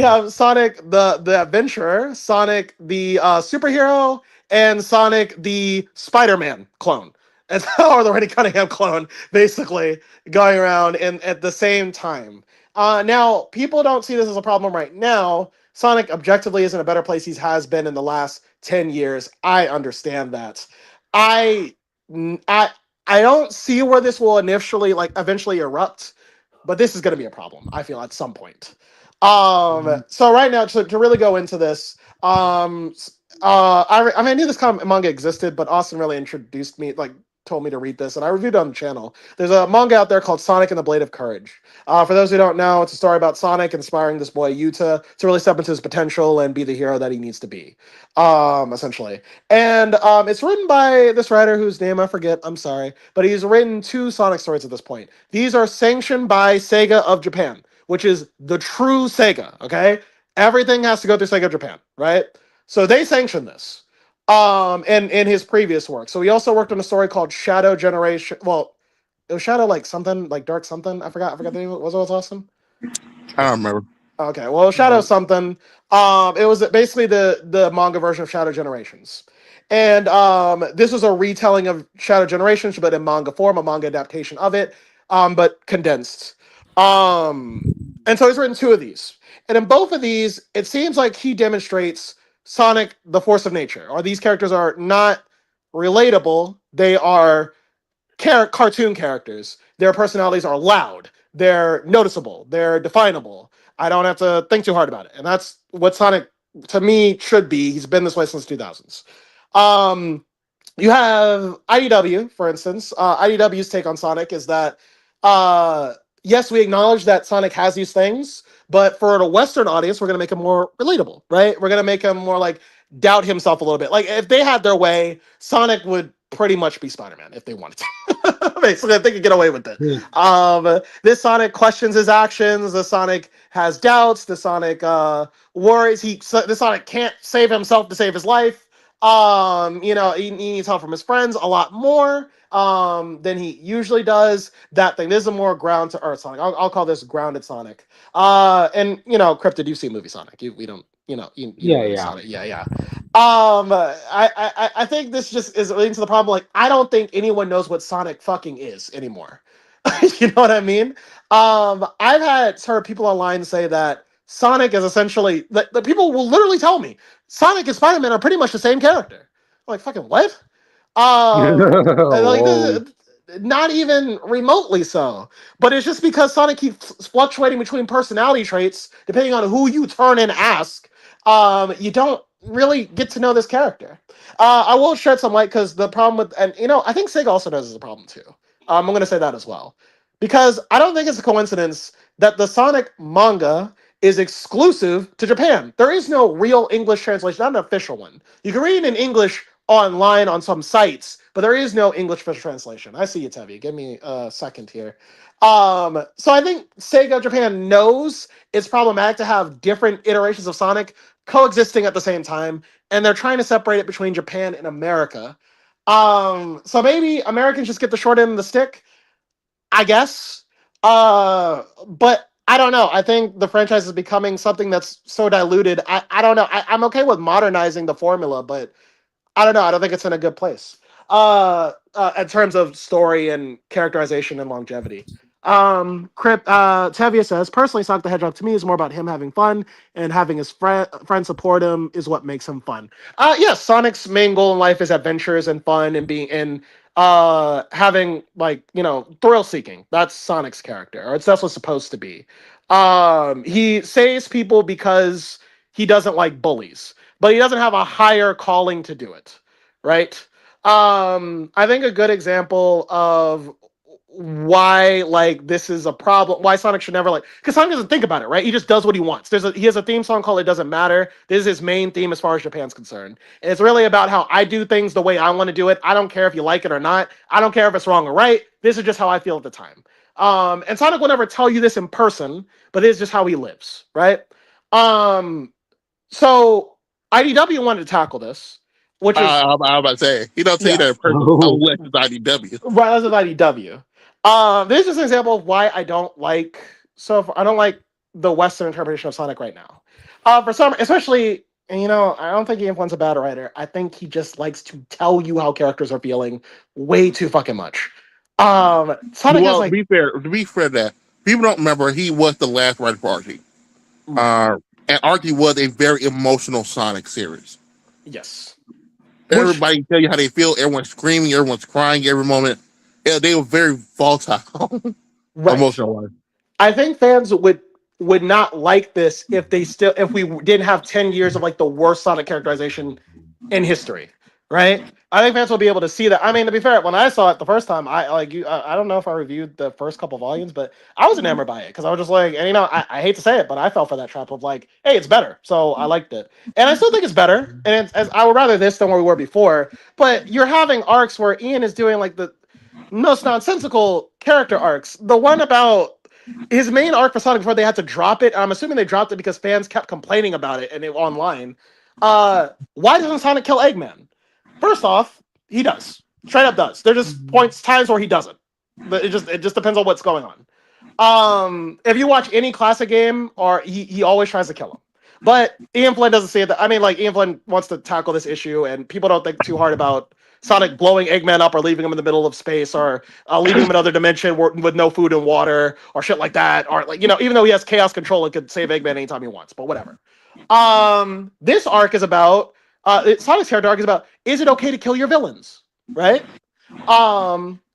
[SPEAKER 4] have Sonic the adventurer, Sonic the superhero, and Sonic the Spider-Man clone. And or the Randy Cunningham clone, basically, going around and at the same time. Now, people don't see this as a problem right now. Sonic objectively is in a better place he has been in the last 10 years. I understand that. I I I don't see where this will initially like eventually erupt, but this is going to be a problem, I feel, at some point.
[SPEAKER 3] Mhm.
[SPEAKER 4] So right now, to really go into this, I mean, I knew this manga existed, but Austin really introduced me, like, told me to read this, and I reviewed it on the channel. There's a manga out there called Sonic and the Blade of Courage. For those who don't know, it's a story about Sonic inspiring this boy Yuta to really step into his potential and be the hero that he needs to be, essentially. And it's written by this writer whose name I forget. I'm sorry, but he's written two Sonic stories at this point. These are sanctioned by Sega of Japan, which is the true Sega. Okay, everything has to go through Sega of Japan, right? So they sanctioned this. In his previous work. So he also worked on a story called Shadow Generation. Well, it was Shadow like something, like Dark something. I forgot the name. Was it awesome?
[SPEAKER 2] I don't remember.
[SPEAKER 4] Okay, well, Shadow
[SPEAKER 3] Nope.
[SPEAKER 4] something. It was basically the manga version of Shadow Generations, and this was a retelling of Shadow Generations, but in manga form, a manga adaptation of it, but condensed. Um, and so he's written two of these, and in both of these, it seems like he demonstrates Sonic, the force of nature, or these characters are not relatable; they are cartoon characters. Their personalities are loud. They're noticeable. They're definable. I don't have to think too hard about it. And that's what Sonic, to me, should be. He's been this way since 2000s. Um, you have IDW, for instance. IDW's take on Sonic is that, yes, we acknowledge that Sonic has these things, but for a Western audience, we're going to make him more relatable, right? We're going to make him more like doubt himself a little bit. Like, if they had their way, Sonic would pretty much be Spider-Man if they wanted to. Basically, if they could get away with it. This Sonic questions his actions. The Sonic has doubts. The Sonic worries. The Sonic can't save himself to save his life. He needs help from his friends a lot more than he usually does. That thing. This is a more ground to earth Sonic. I'll call this grounded Sonic. And Cryptid, you've seen movie Sonic. We don't, you know
[SPEAKER 3] Yeah,
[SPEAKER 4] movie
[SPEAKER 3] yeah.
[SPEAKER 4] Sonic. Yeah, yeah. I think this just is leading to the problem. Like, I don't think anyone knows what Sonic fucking is anymore. You know what I mean? I've heard people online say that Sonic is essentially the people will literally tell me Sonic and Spider-Man are pretty much the same character. I'm like, fucking what? Like
[SPEAKER 3] Whoa.
[SPEAKER 4] not even remotely so. But it's just because Sonic keeps fluctuating between personality traits depending on who you turn and ask. You don't really get to know this character. I will shed some light because the problem with, and I think Sega also does is a problem too. I'm going to say that as well, because I don't think it's a coincidence that the Sonic manga is exclusive to Japan. There is no real English translation, not an official one. You can read it in English online on some sites, but there is no English official translation. I see you, Tevi. Give me a second here. So I think Sega Japan knows it's problematic to have different iterations of Sonic coexisting at the same time, and they're trying to separate it between Japan and America. So maybe Americans just get the short end of the stick, I guess. But I don't know. I think the franchise is becoming something that's so diluted. I don't know. I'm okay with modernizing the formula, but I don't know. I don't think it's in a good place. In terms of story and characterization and longevity. Tevia says, personally, Sonic the Hedgehog to me is more about him having fun and having his friends support him is what makes him fun. Yes, Sonic's main goal in life is adventures and fun and being in having like thrill seeking. That's Sonic's character, or that's what's supposed to be. He saves people because he doesn't like bullies, but he doesn't have a higher calling to do it, right? I think a good example of why like this is a problem, why Sonic should never, like, because Sonic doesn't think about it, right? He just does what he wants. He has a theme song called "It Doesn't Matter." This is his main theme as far as Japan's concerned, and it's really about how I do things the way I want to do it. I don't care if you like it or not. I don't care if it's wrong or right. This is just how I feel at the time. And Sonic will never tell you this in person, but it's just how he lives, right? So IDW wanted to tackle this, which is
[SPEAKER 2] I'm about to say, he don't tell you
[SPEAKER 4] yeah,
[SPEAKER 2] that in person
[SPEAKER 3] Oh.
[SPEAKER 2] unless it's IDW.
[SPEAKER 4] right. That's with IDW. This is an example of why I don't like I don't like the Western interpretation of Sonic right now. For some, especially, and I don't think Ian Flint's a bad writer. I think he just likes to tell you how characters are feeling way too fucking much. Sonic has
[SPEAKER 2] Well,
[SPEAKER 4] like
[SPEAKER 2] to be fair, that people don't remember he was the last writer for Archie.
[SPEAKER 4] right,
[SPEAKER 2] Uh, and Archie was a very emotional Sonic series.
[SPEAKER 4] yes, which
[SPEAKER 2] Everybody tell you how they feel. Everyone's screaming. Everyone's crying every moment. Yeah, they were very volatile,
[SPEAKER 4] right.
[SPEAKER 2] emotional wise.
[SPEAKER 4] I think fans would not like this if we didn't have 10 years of like the worst Sonic characterization in history, right? I think fans will be able to see that. I mean, to be fair, when I saw it the first time, I don't know if I reviewed the first couple volumes, but I was enamored by it because I was just like, and I hate to say it, but I fell for that trap of like, hey, it's better, so I liked it, and I still think it's better, and as I would rather this than where we were before. But you're having arcs where Ian is doing like the most nonsensical character arcs. The one about his main arc for Sonic before they had to drop it. I'm assuming they dropped it because fans kept complaining about it and it online. Why doesn't Sonic kill Eggman? First off, he does. Straight up does. There's just times where he doesn't. But it just depends on what's going on. If you watch any classic game, or he always tries to kill him. But Ian Flynn doesn't see it. I mean, like Ian Flynn wants to tackle this issue, and people don't think too hard about Sonic blowing Eggman up or leaving him in the middle of space or leaving him in another dimension with no food and water or shit like that. Or like even though he has chaos control and could save Eggman anytime he wants, but whatever. This arc is about Sonic's character arc is about, is it okay to kill your villains, right?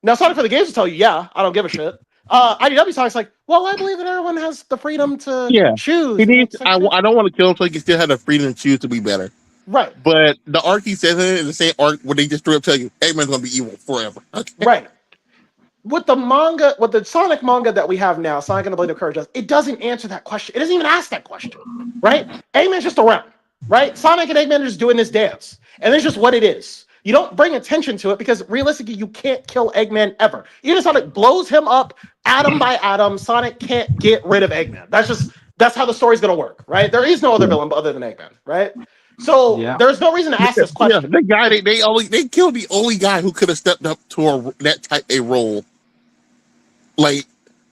[SPEAKER 4] Now, Sonic for the games will tell you, yeah, I don't give a shit. IDW Sonic's like, well, I believe that everyone has the freedom to
[SPEAKER 2] Yeah, he
[SPEAKER 4] choose, and
[SPEAKER 2] needs.
[SPEAKER 4] it's like,
[SPEAKER 2] I don't want to kill him so he can still have the freedom to choose to be better.
[SPEAKER 4] right,
[SPEAKER 2] But the arc he says in it is the same arc where they just straight up tell you, Eggman's gonna be evil forever. Okay.
[SPEAKER 4] right. With the manga, with the Sonic manga that we have now, Sonic and the Blade of Courage, it doesn't answer that question. It doesn't even ask that question, right? Eggman's just around, right? Sonic and Eggman are just doing this dance, and it's just what it is. You don't bring attention to it because realistically, you can't kill Eggman ever. Even if Sonic blows him up atom by atom, Sonic can't get rid of Eggman. That's how the story's gonna work, right? There is no other
[SPEAKER 2] Yeah.
[SPEAKER 4] villain other than Eggman, right? So
[SPEAKER 3] Yeah.
[SPEAKER 4] there's no reason to ask this
[SPEAKER 2] Yeah,
[SPEAKER 4] question.
[SPEAKER 2] the guy they killed the only guy who could have stepped up to that type a role. Like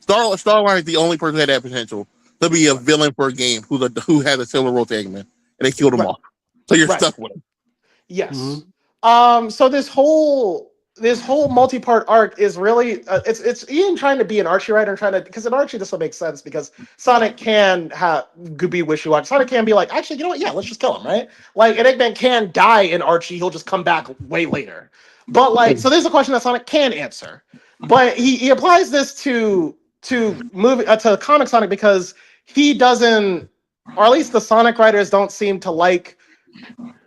[SPEAKER 2] Starline is the only person that had that potential to be a villain for a game who had a similar role to Eggman, and they killed him
[SPEAKER 4] Right,
[SPEAKER 2] off. So you're
[SPEAKER 4] right.
[SPEAKER 2] stuck with him.
[SPEAKER 4] Yes.
[SPEAKER 3] Mhm.
[SPEAKER 4] So this whole multi-part arc is really it's Ian trying to be an Archie writer and trying to because in Archie this will make sense because Sonic can could be wishy-washy. Sonic can be like, actually, you know what? Yeah, let's just kill him, right? Like an Eggman can die in Archie, he'll just come back way later. But like, so there's a question that Sonic can answer. But he applies this to comic Sonic because he doesn't, or at least the Sonic writers don't seem to like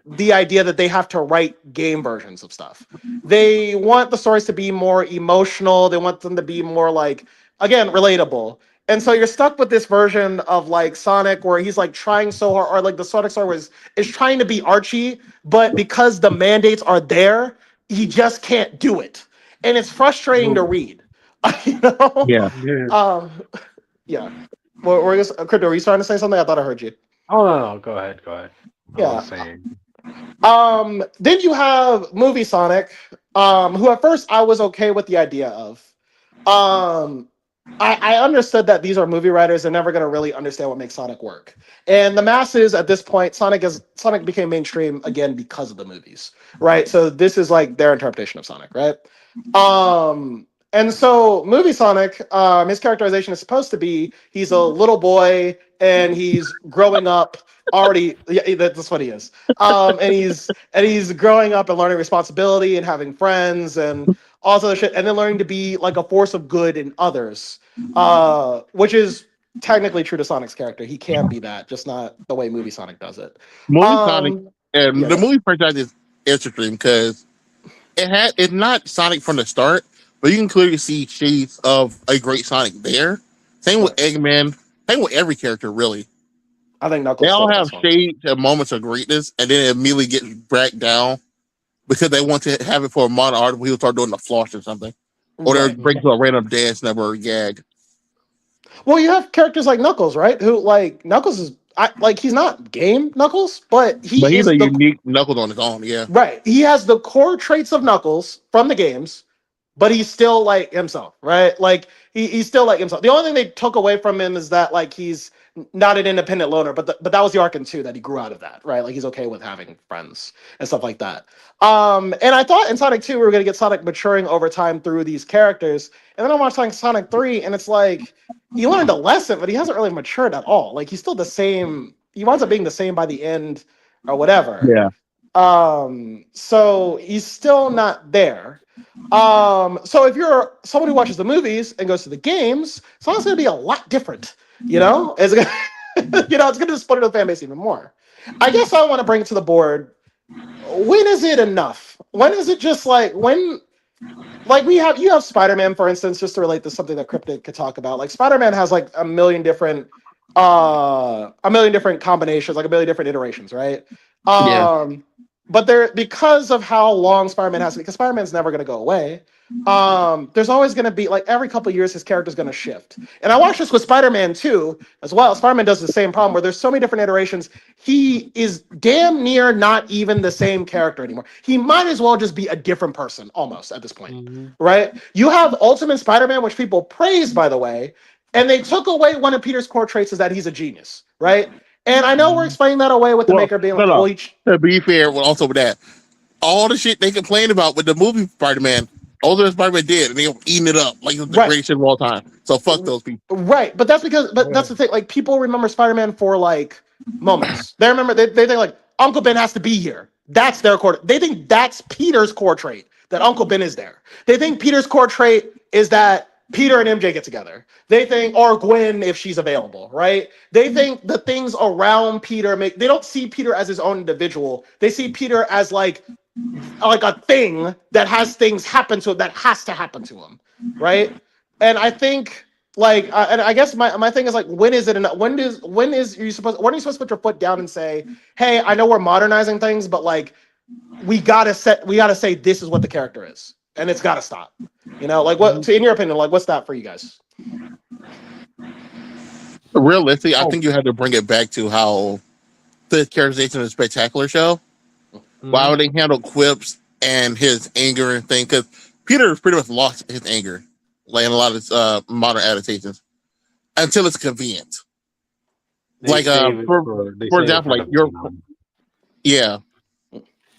[SPEAKER 4] the idea that they have to write game versions of stuff. They want the stories to be more emotional. They want them to be more like, again, relatable. And so you're stuck with this version of like Sonic where he's like trying so hard, or like the Sonic story is trying to be Archie, but because the mandates are there, he just can't do it. And it's frustrating to read. you know?
[SPEAKER 2] Yeah.
[SPEAKER 3] Yeah.
[SPEAKER 4] Um, yeah. Crypto, were you starting to say something? I thought I heard you.
[SPEAKER 3] Oh no, go ahead, go ahead. I
[SPEAKER 4] Yeah.
[SPEAKER 3] was saying.
[SPEAKER 4] Then you have movie Sonic, who at first I was okay with the idea of. Um, I understood that these are movie writers. They're never going to really understand what makes Sonic work. And the masses at this point, Sonic became mainstream again because of the movies, right? So this is like their interpretation of Sonic, right? And so movie Sonic, his characterization is supposed to be he's a little boy and he's growing up already. Yeah, that's what he is. And he's growing up and learning responsibility and having friends and all this other shit, and then learning to be like a force of good in others, which is technically true to Sonic's character. He can be that, just not the way movie Sonic does it.
[SPEAKER 2] Movie Sonic
[SPEAKER 4] Um,
[SPEAKER 2] and
[SPEAKER 4] yeah,
[SPEAKER 2] the
[SPEAKER 4] go.
[SPEAKER 2] movie franchise is interesting because it's not Sonic from the start, but you can clearly see shades of a great Sonic there. Same with
[SPEAKER 4] Right.
[SPEAKER 2] Eggman. Same with every character, really.
[SPEAKER 4] I think
[SPEAKER 2] They
[SPEAKER 4] Knuckles is still
[SPEAKER 2] all
[SPEAKER 4] the
[SPEAKER 2] have
[SPEAKER 4] best one.
[SPEAKER 2] shades and moments of greatness, and then it immediately gets dragged down because they want to have it for a modern art where he'll start doing the floss or something. Or they'll
[SPEAKER 4] Right.
[SPEAKER 2] break to a random dance number or gag.
[SPEAKER 4] Well, you have characters like Knuckles, right? Who like Knuckles is like he's not game Knuckles, but
[SPEAKER 2] But
[SPEAKER 4] he
[SPEAKER 2] he's
[SPEAKER 4] is
[SPEAKER 2] a
[SPEAKER 4] the
[SPEAKER 2] unique Knuckles on his own, yeah.
[SPEAKER 4] right. He has the core traits of Knuckles from the games, but he's still like himself, right? Like he's still like himself. The only thing they took away from him is that like he's not an independent loner, but that was the arc in two that he grew out of that, right? Like he's okay with having friends and stuff like that. And I thought in Sonic 2 we were gonna get Sonic maturing over time through these characters, and then I watched Sonic 3, and it's like he learned a lesson, but he hasn't really matured at all. Like he's still the same. He winds up being the same by the end, or whatever.
[SPEAKER 2] Yeah.
[SPEAKER 4] So he's still not there. So if you're someone who watches the movies and goes to the games, Sonic's gonna be a lot different. It's gonna, it's gonna split the fan base even more. I guess I want to bring it to the board. When is it enough? When is it just like when? Like you have Spider-Man, for instance, just to relate to something that Cryptic could talk about. Like Spider-Man has like a million different combinations, like a million different iterations, right?
[SPEAKER 2] Yeah.
[SPEAKER 4] But because of how long Spider-Man has, because Spider-Man's never gonna go away. There's always gonna be like every couple of years his character's gonna shift. And I watched this with Spider-Man too, as well. Spider-Man does the same problem where there's so many different iterations. He is damn near not even the same character anymore. He might as well just be a different person almost at this point.
[SPEAKER 3] Mhm.
[SPEAKER 4] Right? You have Ultimate Spider-Man, which people praise, by the way, and they took away one of Peter's core traits is that he's a genius, right? And I know we're explaining that away with the
[SPEAKER 2] Well,
[SPEAKER 4] maker being
[SPEAKER 2] no,
[SPEAKER 4] like, well,
[SPEAKER 2] no.
[SPEAKER 4] each
[SPEAKER 2] To be fair, well, also with that, all the shit they complained about with the movie Spider-Man, all the Spider-Man did, and they were eating it up like it was the
[SPEAKER 4] right,
[SPEAKER 2] greatest shit of all time. So fuck those people.
[SPEAKER 4] right. But that's the thing. Like people remember Spider-Man for like moments. They think like Uncle Ben has to be here. That's their core. They think that's Peter's core trait. that Uncle Ben is there. They think Peter's core trait is that Peter and MJ get together. They think, or Gwen if she's available, right? They think the things around Peter make. They don't see Peter as his own individual. They see Peter as like a thing that has things happen to him that has to happen to him, right? And I think like, and I guess my thing is like, when is it enough? When are you supposed to put your foot down and say, hey, I know we're modernizing things, but like we gotta say this is what the character is, and it's gotta stop. You know, like what? So in your opinion, like what's that for you guys?
[SPEAKER 2] Realistically, I
[SPEAKER 3] Oh,
[SPEAKER 2] think you had to bring it back to how the characterization of the Spectacular show, how they handle quips and his anger and thing. Because Peter pretty much lost his anger, like in a lot of modern adaptations, until it's convenient. Like for example, like your yeah,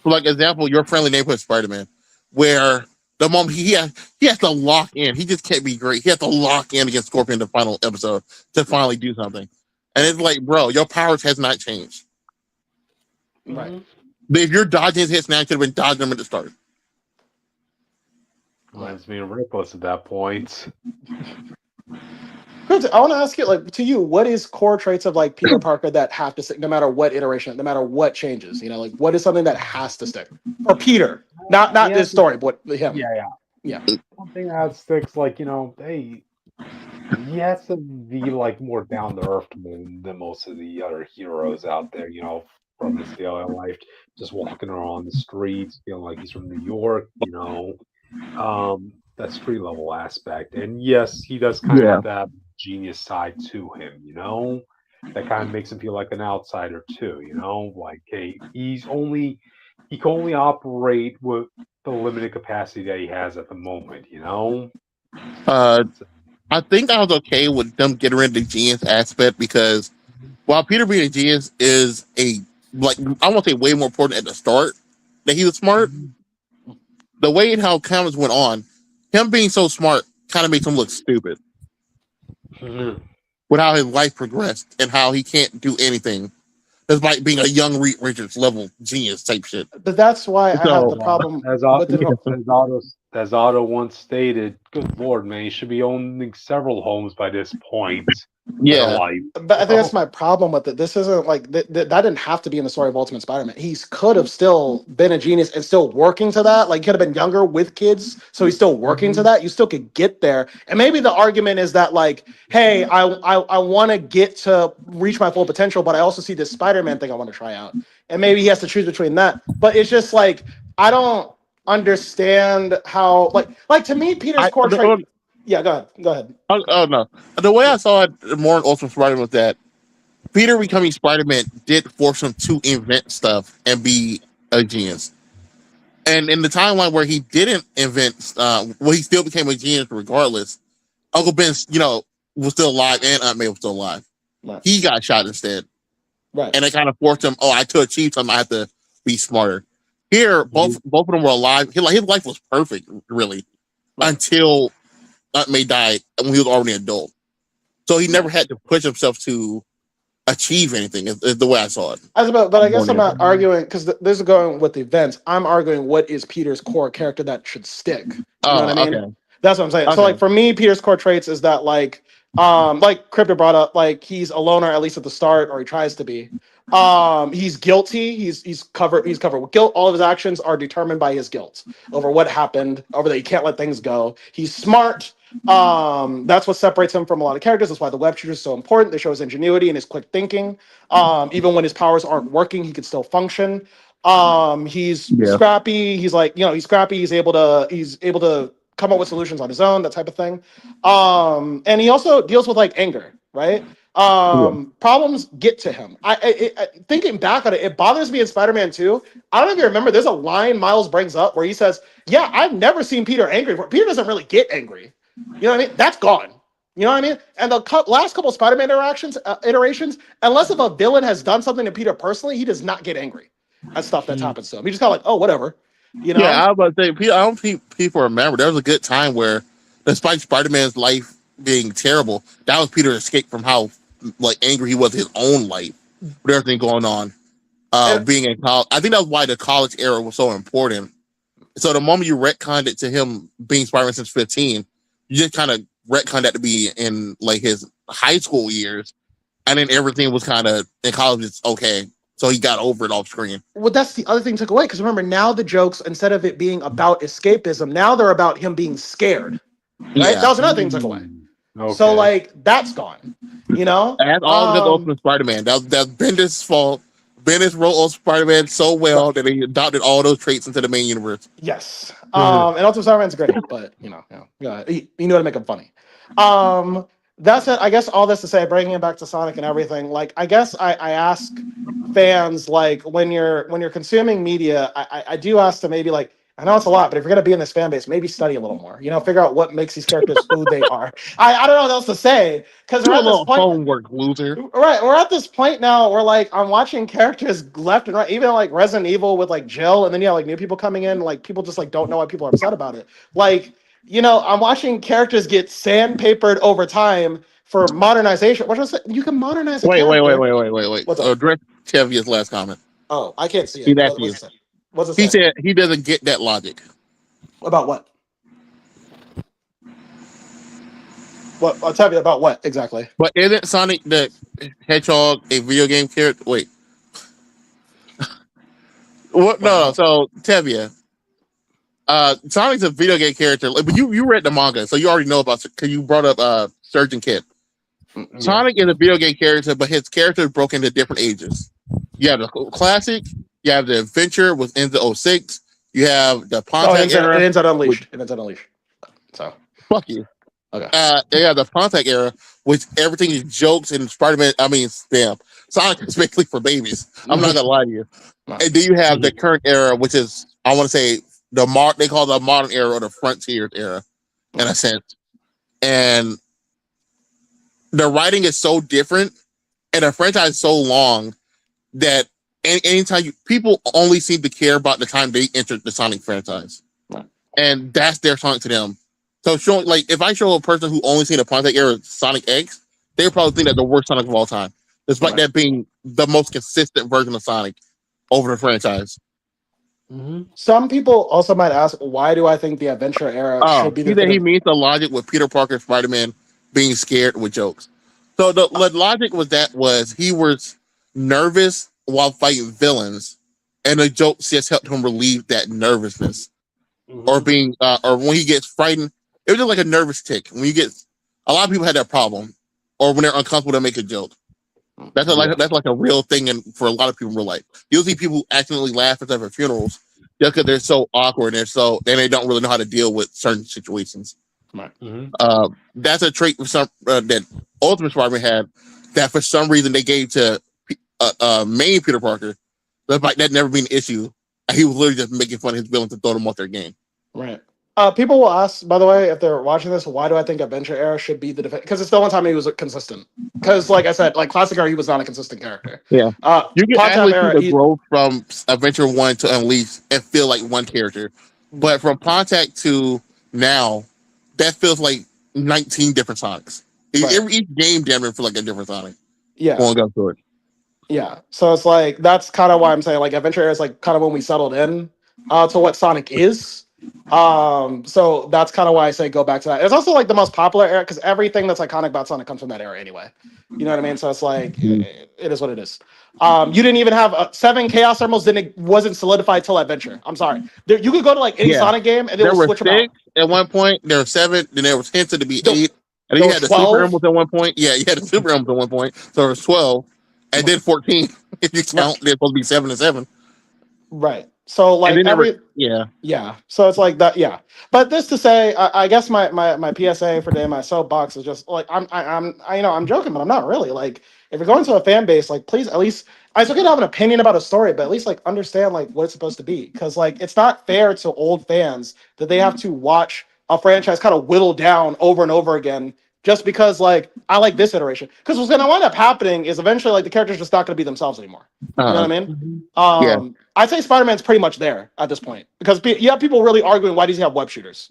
[SPEAKER 2] for like example, your friendly neighborhood Spider-Man, where the moment he has to lock in, he just can't be great. He has to lock in against Scorpion in the final episode to finally do something. And it's like, bro, your powers has not changed.
[SPEAKER 4] Right.
[SPEAKER 2] But if you're dodging his hits now, you should have been dodging them at the start.
[SPEAKER 3] Reminds me of Reckless at that point.
[SPEAKER 4] Chris, I want to ask you, like, to you, what is core traits of like Peter Parker that have to stick, no matter what iteration, no matter what changes? You know, like, what is something that has to stick for Peter? Not this story, but him.
[SPEAKER 3] Yeah. One thing that sticks, like, hey, he has to be like more down to earth than most of the other heroes out there. From his daily life, just walking around the streets, feeling like he's from New York. That street level aspect, and yes, he does kind of have that genius side to him. That kind of makes him feel like an outsider too. Like, hey, he can only operate with the limited capacity that he has at the moment.
[SPEAKER 2] I think I was okay with them getting rid of the genius aspect because while Peter being a genius is I won't say way more important at the start that he was smart. The way and how comics went on, him being so smart kind of makes him look stupid. With how his life progressed and how he can't do anything despite being a young Reed Richards level genius type shit.
[SPEAKER 4] But that's why I have the problem
[SPEAKER 3] as Otto once stated, good lord, man, he should be owning several homes by this point.
[SPEAKER 2] Yeah.
[SPEAKER 4] But I think that's my problem with it. This isn't like that didn't have to be in the story of Ultimate Spider-Man. He could have still been a genius and still working to that. Like, he could have been younger with kids, so he's still working to that. You still could get there. And maybe the argument is that, like, hey, I want to get to reach my full potential, but I also see this Spider-Man thing I want to try out. And maybe he has to choose between that. But it's just like, I don't understand how, like to me, Peter's core trait. Yeah, go ahead.
[SPEAKER 2] Oh no. The way I saw it more in Ultimate Spider-Man was that Peter becoming Spider-Man did force him to invent stuff and be a genius. And in the timeline where he didn't invent, he still became a genius regardless. Uncle Ben, was still alive and Aunt May was still alive.
[SPEAKER 4] Right.
[SPEAKER 2] He got shot instead.
[SPEAKER 4] Right.
[SPEAKER 2] And it kind of forced him, to achieve something, I have to be smarter. Here, both of them were alive. His life was perfect, really, until Aunt May died when he was already an adult. So he never had to push himself to achieve anything, is the way I saw it.
[SPEAKER 4] But I guess I'm not arguing, because this is going with the events. I'm arguing what is Peter's core character that should stick. You know what I mean? Okay. That's what I'm saying. Okay. So, like, for me, Peter's core traits is that, like Crypto brought up, like, he's a loner, at least at the start, or he tries to be. He's guilty. He's covered with guilt. All of his actions are determined by his guilt over what happened, over that he can't let things go. He's smart. That's what separates him from a lot of characters. That's why the web shooter is so important. They show his ingenuity and his quick thinking. Even when his powers aren't working, he can still function. He's scrappy. He's he's scrappy. He's able to come up with solutions on his own, that type of thing. And he also deals with, like, anger, right? Problems get to him. Thinking back on it, it bothers me in Spider-Man 2. I don't know if you remember, there's a line Miles brings up where he says, yeah, I've never seen Peter angry before. Peter doesn't really get angry. You know what I mean? That's gone. You know what I mean? And the last couple of Spider-Man iterations, unless if a villain has done something to Peter personally, he does not get angry at stuff that's happens to him. He just kind of like, oh, whatever. You know?
[SPEAKER 2] Yeah, I was about to say, I don't think people remember. There was a good time where, despite Spider-Man's life being terrible, that was Peter's escape from how, like, angry he was in his own life with everything going on. Being in college, I think that's why the college era was so important. So the moment you retconned it to him being Spider-Man since 15, you just kind of retconned that to be in like his high school years, and then everything was kind of in college. It's okay, so he got over it off screen.
[SPEAKER 4] Well, that's the other thing took away because remember now the jokes instead of it being about escapism, now they're about him being scared. Right? That
[SPEAKER 2] Yeah,
[SPEAKER 4] was another thing took away.
[SPEAKER 3] Okay.
[SPEAKER 4] So like that's gone. You know?
[SPEAKER 2] and that's all because of Ultimate Spider-Man. That's Bendis' fault. Bendis wrote Ultimate Spider-Man so well that he adopted all those traits into the main universe.
[SPEAKER 4] Yes. And Ultimate Spider-Man's great, but you know you know how to make him funny. That's it. I guess all this to say, bringing it back to Sonic and everything. Like, I guess I ask fans like when you're consuming media, I do ask to maybe like I know it's a lot, but if you're gonna be in this fan base, maybe study a little more. You know, figure out what makes these characters who they are. I don't know what else to say because
[SPEAKER 2] Do
[SPEAKER 4] we're
[SPEAKER 2] a
[SPEAKER 4] at this
[SPEAKER 2] little
[SPEAKER 4] point.
[SPEAKER 2] homework, loser.
[SPEAKER 4] Right, we're at this point now where like I'm watching characters left and right, even like Resident Evil with like Jill, and then you have like new people coming in, like people just like don't know why people are upset about it. Like, you know, I'm watching characters get sandpapered over time for modernization. What was it? You can modernize a
[SPEAKER 2] Wait.
[SPEAKER 4] character. What's up?
[SPEAKER 2] Address Chevia's last comment.
[SPEAKER 4] Oh, I can't see
[SPEAKER 2] He's
[SPEAKER 4] it.
[SPEAKER 2] asking
[SPEAKER 4] What's
[SPEAKER 2] you.
[SPEAKER 4] it say? What's it
[SPEAKER 2] He
[SPEAKER 4] say?
[SPEAKER 2] said he doesn't get that logic.
[SPEAKER 4] About what? What? I'll tell you about what exactly.
[SPEAKER 2] But isn't Sonic the Hedgehog a video game character? Wait. What? No. So Tevia, Sonic's a video game character. But you read the manga, so you already know about because you brought up Surgeon Kid. Sonic is a video game character, but his character is broken into different ages. You have the classic, you have the adventure with ends of 06, you have the Pontiac era.
[SPEAKER 4] It ends at Unleashed. It ends at Unleashed. So
[SPEAKER 2] Fuck you.
[SPEAKER 4] okay.
[SPEAKER 2] They have the Pontiac era, which everything is jokes and Spider-Man. I mean, damn, Sonic is basically for babies. I'm not gonna lie to you.
[SPEAKER 4] No.
[SPEAKER 2] And then you have the current era, which is I want to say they call the modern era or the frontier era, in a sense. And the writing is so different, and the franchise is so long that anytime people only seem to care about the time they entered the Sonic franchise, and that's their Sonic to them. So showing like if I show a person who only seen the Pontiac era Sonic X, they probably think that the worst Sonic of all time, despite that being the most consistent version of Sonic over the franchise.
[SPEAKER 4] Some people also might ask, why do I think the adventure era should be the
[SPEAKER 2] he means the logic with Peter Parker Spider-Man being scared with jokes. So the logic was he was nervous while fighting villains, and the jokes just helped him relieve that nervousness, or being or when he gets frightened, it was just like a nervous tick. When you get a lot of people had that problem, or when they're uncomfortable, they make a joke. That's like a real thing, and for a lot of people in real life, you'll see people accidentally laugh at their funerals just because they're so awkward and they don't really know how to deal with certain situations.
[SPEAKER 4] Right.
[SPEAKER 2] That's a trait for some that Ultimate Spider-Man had that for some reason they gave to main Peter Parker. Despite that never being an issue, and he was literally just making fun of his villains to throw them off their game.
[SPEAKER 4] Right. People will ask, by the way, if they're watching this, why do I think Adventure Era should be the defense? Because it's the one time he was consistent. Because, like I said, like Classic Era, he was not a consistent character.
[SPEAKER 2] Yeah. You can actually
[SPEAKER 4] Era,
[SPEAKER 2] see the growth from Adventure 1 to Unleashed and feel like one character. But from Pontiac to now, that feels like 19 different Sonics.
[SPEAKER 4] Right.
[SPEAKER 2] Each game damn near feels like a different Sonic.
[SPEAKER 4] Yeah.
[SPEAKER 2] Going up to it.
[SPEAKER 4] Yeah. So it's like, that's kind of why I'm saying, like, Adventure Era is like kind of when we settled in to what Sonic is. So that's kind of why I say go back to that. It's also like the most popular era because everything that's iconic about Sonic comes from that era anyway. You know what I mean? So it's like it is what it is. You didn't even have 7 Chaos Emeralds. Wasn't solidified till Adventure. I'm sorry. You could go to like any Sonic game and they will switch them out.
[SPEAKER 2] At one point, there were 7. Then there was hinted to be 8. And then you had the
[SPEAKER 4] 12?
[SPEAKER 2] Super Emeralds at one point. Yeah, you had the Super Emeralds at one point. So there was 12, and then 14. If you count, they're supposed to be 7 and 7.
[SPEAKER 4] Right. So like yeah. So it's like that. Yeah. But this to say, I guess my PSA for today, my soapbox is just like I'm joking, but I'm not really. Like if you're going to a fan base, like please at least it's okay to have an opinion about a story, but at least like understand like what it's supposed to be, because like it's not fair to old fans that they have to watch a franchise kind of whittle down over and over again just because like I like this iteration. Because what's gonna wind up happening is eventually like the character's just not gonna be themselves anymore. You know what I mean? I'd say Spider-Man's pretty much there at this point because you have people really arguing why does he have web shooters?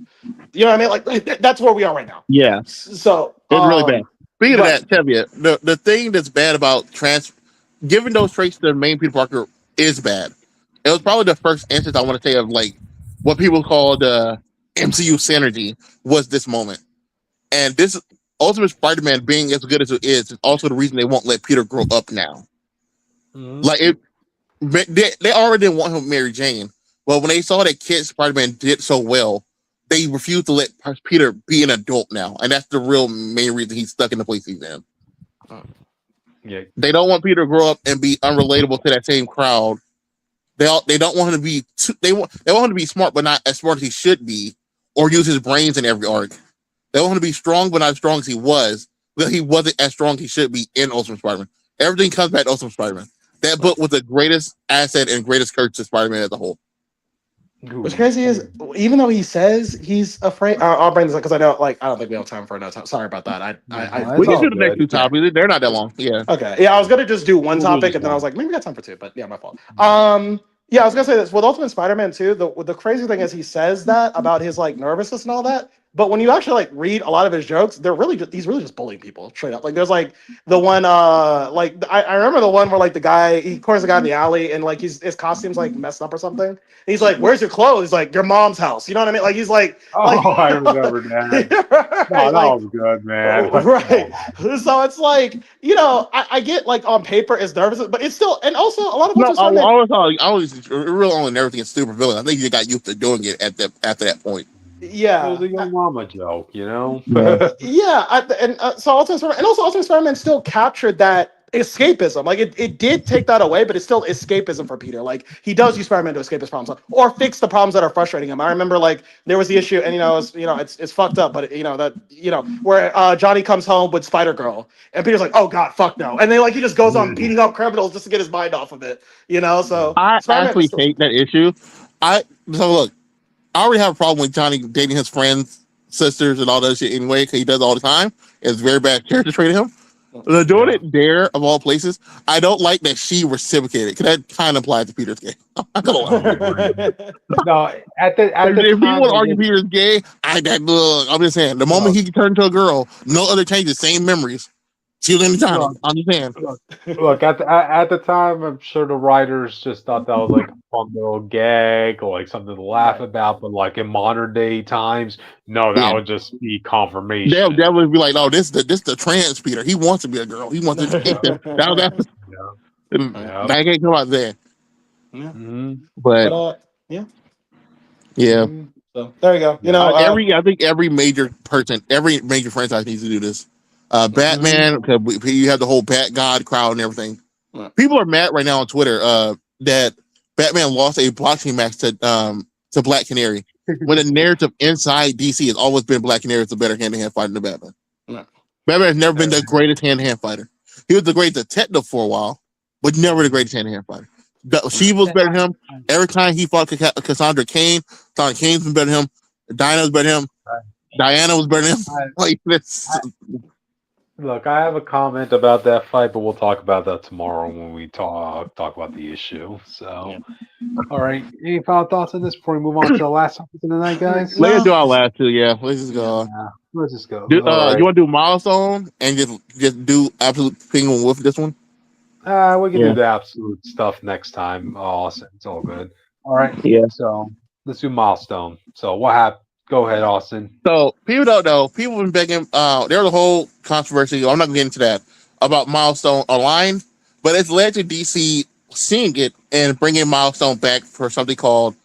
[SPEAKER 4] You know what I mean? Like that's where we are right now.
[SPEAKER 2] Yeah.
[SPEAKER 4] So
[SPEAKER 2] it's really bad. Speaking of that, Tevia, the thing that's bad about giving those traits to the main Peter Parker is bad. It was probably the first instance I want to say of like what people call the MCU synergy was this moment. And this Ultimate Spider-Man being as good as it is also the reason they won't let Peter grow up now.
[SPEAKER 3] Mhm.
[SPEAKER 2] Like they already didn't want him to marry Jane, but when they saw that Kid Spider-Man did so well, they refused to let Peter be an adult now, and that's the real main reason he's stuck in the place he's in.
[SPEAKER 3] Yeah.
[SPEAKER 2] They don't want Peter to grow up and be unrelatable to that same crowd. They don't want him to be they want him to be smart, but not as smart as he should be, or use his brains in every arc. They want him to be strong, but not as strong as he was, because he wasn't as strong as he should be in Ultimate Spider-Man. Everything comes back to Ultimate Spider-Man. That book was the greatest asset and greatest curse to Spider-Man as a whole.
[SPEAKER 4] What's crazy is, even though he says he's afraid, I'll bring this up because I know, like, I don't think we have time for another time. Sorry about that.
[SPEAKER 3] No,
[SPEAKER 2] We
[SPEAKER 3] it's
[SPEAKER 2] can
[SPEAKER 3] all
[SPEAKER 2] do the next two
[SPEAKER 3] good.
[SPEAKER 2] topics. They're not that long. Yeah.
[SPEAKER 4] Okay. Yeah, I was gonna just do one
[SPEAKER 3] We'll do
[SPEAKER 4] topic,
[SPEAKER 3] this
[SPEAKER 4] and then I
[SPEAKER 3] one.
[SPEAKER 4] was like, maybe we got time for two, but yeah, my fault. Yeah, I was gonna say this with Ultimate Spider-Man 2. The crazy thing is he says that about his like nervousness and all that, but when you actually like read a lot of his jokes, he's really just bullying people straight up. Like there's like the one I remember the one where like the guy he corners the guy in the alley and like his costume's like messed up or something. And he's like, "Where's your clothes?" He's like, "Your mom's house." You know what I mean? Like he's like
[SPEAKER 3] Oh, I remember that. No, that
[SPEAKER 4] like
[SPEAKER 3] was good, man.
[SPEAKER 4] oh,
[SPEAKER 3] Like, come
[SPEAKER 4] right.
[SPEAKER 3] on.
[SPEAKER 4] So it's like, I get like on paper it's nervous, but it's still, and also a lot of
[SPEAKER 2] No,
[SPEAKER 4] Ultimate Spider-Man.
[SPEAKER 2] I always really on everything is super villain. I think you got used to doing it after that point.
[SPEAKER 3] It was
[SPEAKER 4] Yeah.
[SPEAKER 3] a young mama joke, you know?
[SPEAKER 2] Yeah.
[SPEAKER 4] Yeah, so Ultimate Spider-Man, and also Ultimate Spider-Man still captured that escapism. Like it did take that away, but it's still escapism for Peter. Like he does use Spider-Man to escape his problems or fix the problems that are frustrating him. I remember like there was the issue, and it's fucked up, but where Johnny comes home with Spider Girl, and Peter's like, oh god, fuck no, and then like he just goes on beating up criminals just to get his mind off of it. So
[SPEAKER 2] I
[SPEAKER 4] Spider-Man is
[SPEAKER 2] actually
[SPEAKER 4] still.
[SPEAKER 2] hate that issue. Look, I already have a problem with Johnny dating his friends, sisters, and all that shit anyway, because he does it all the time. It's very bad character trait of him. They're doing
[SPEAKER 3] Yeah.
[SPEAKER 2] it there of all places. I don't like that she reciprocated, because that kind of applies to Peter's gay. I'm not gonna lie.
[SPEAKER 3] No, at the
[SPEAKER 2] If he
[SPEAKER 3] time,
[SPEAKER 2] want to
[SPEAKER 3] I
[SPEAKER 2] argue
[SPEAKER 3] did.
[SPEAKER 2] Peter's gay, look. I'm just saying, the moment
[SPEAKER 3] Look,
[SPEAKER 2] he turned into a girl, no other changes, same memories. She was into Johnny.
[SPEAKER 3] look,
[SPEAKER 2] I'm just saying.
[SPEAKER 3] look. At the time, I'm sure the writers just thought that was like a fun little gag or like something to laugh
[SPEAKER 4] Right.
[SPEAKER 3] about. But like in modern day times, no, that
[SPEAKER 2] Yeah.
[SPEAKER 3] would just be
[SPEAKER 2] They'll
[SPEAKER 3] confirmation.
[SPEAKER 2] definitely be like, "Oh, this the trans Peter. He wants to be a girl. He wants to take them." That
[SPEAKER 3] Yeah.
[SPEAKER 2] that can't come out there.
[SPEAKER 4] Yeah.
[SPEAKER 3] Hmm.
[SPEAKER 2] But
[SPEAKER 4] But yeah.
[SPEAKER 2] yeah,
[SPEAKER 4] So there you go.
[SPEAKER 3] Yeah.
[SPEAKER 2] I think every major franchise needs to do this.
[SPEAKER 4] Mhm.
[SPEAKER 2] Batman, because you have the whole Bat God crowd and everything.
[SPEAKER 4] Yeah.
[SPEAKER 2] People are mad right now on Twitter that Batman lost a boxing match to Black Canary. When the narrative inside DC has always been Black Canary is the better hand-to-hand fighter than Batman.
[SPEAKER 4] Yeah.
[SPEAKER 2] Batman has never been the greatest hand-to-hand fighter. He was the greatest detective for a while, but never the greatest hand-to-hand fighter. She was better than him. Every time he fought Cassandra Cain, Cassandra Cain's been better than him. Dinah was better than him. Diana was better than him. Like this.
[SPEAKER 3] Look, I have a comment about that fight, but we'll talk about that tomorrow when we talk about the issue. So, all right. Any final thoughts on this before we move on to the last topic of the night, guys?
[SPEAKER 4] No.
[SPEAKER 2] Let's do our last two. Yeah, let's just go.
[SPEAKER 3] Yeah, let's just go.
[SPEAKER 2] You
[SPEAKER 3] All right.
[SPEAKER 2] want to do Milestone and just do Absolute Penguin with this one?
[SPEAKER 3] We can
[SPEAKER 2] Yeah.
[SPEAKER 3] do the absolute stuff next time. Oh, it's all good. All right.
[SPEAKER 2] Yeah.
[SPEAKER 3] So let's do Milestone. So what happened? Go ahead, Austin.
[SPEAKER 2] So people don't know. People have been begging. There was a whole controversy. I'm not going to get into that about Milestone online, but it's led to DC seeing it and bringing Milestone back for something called.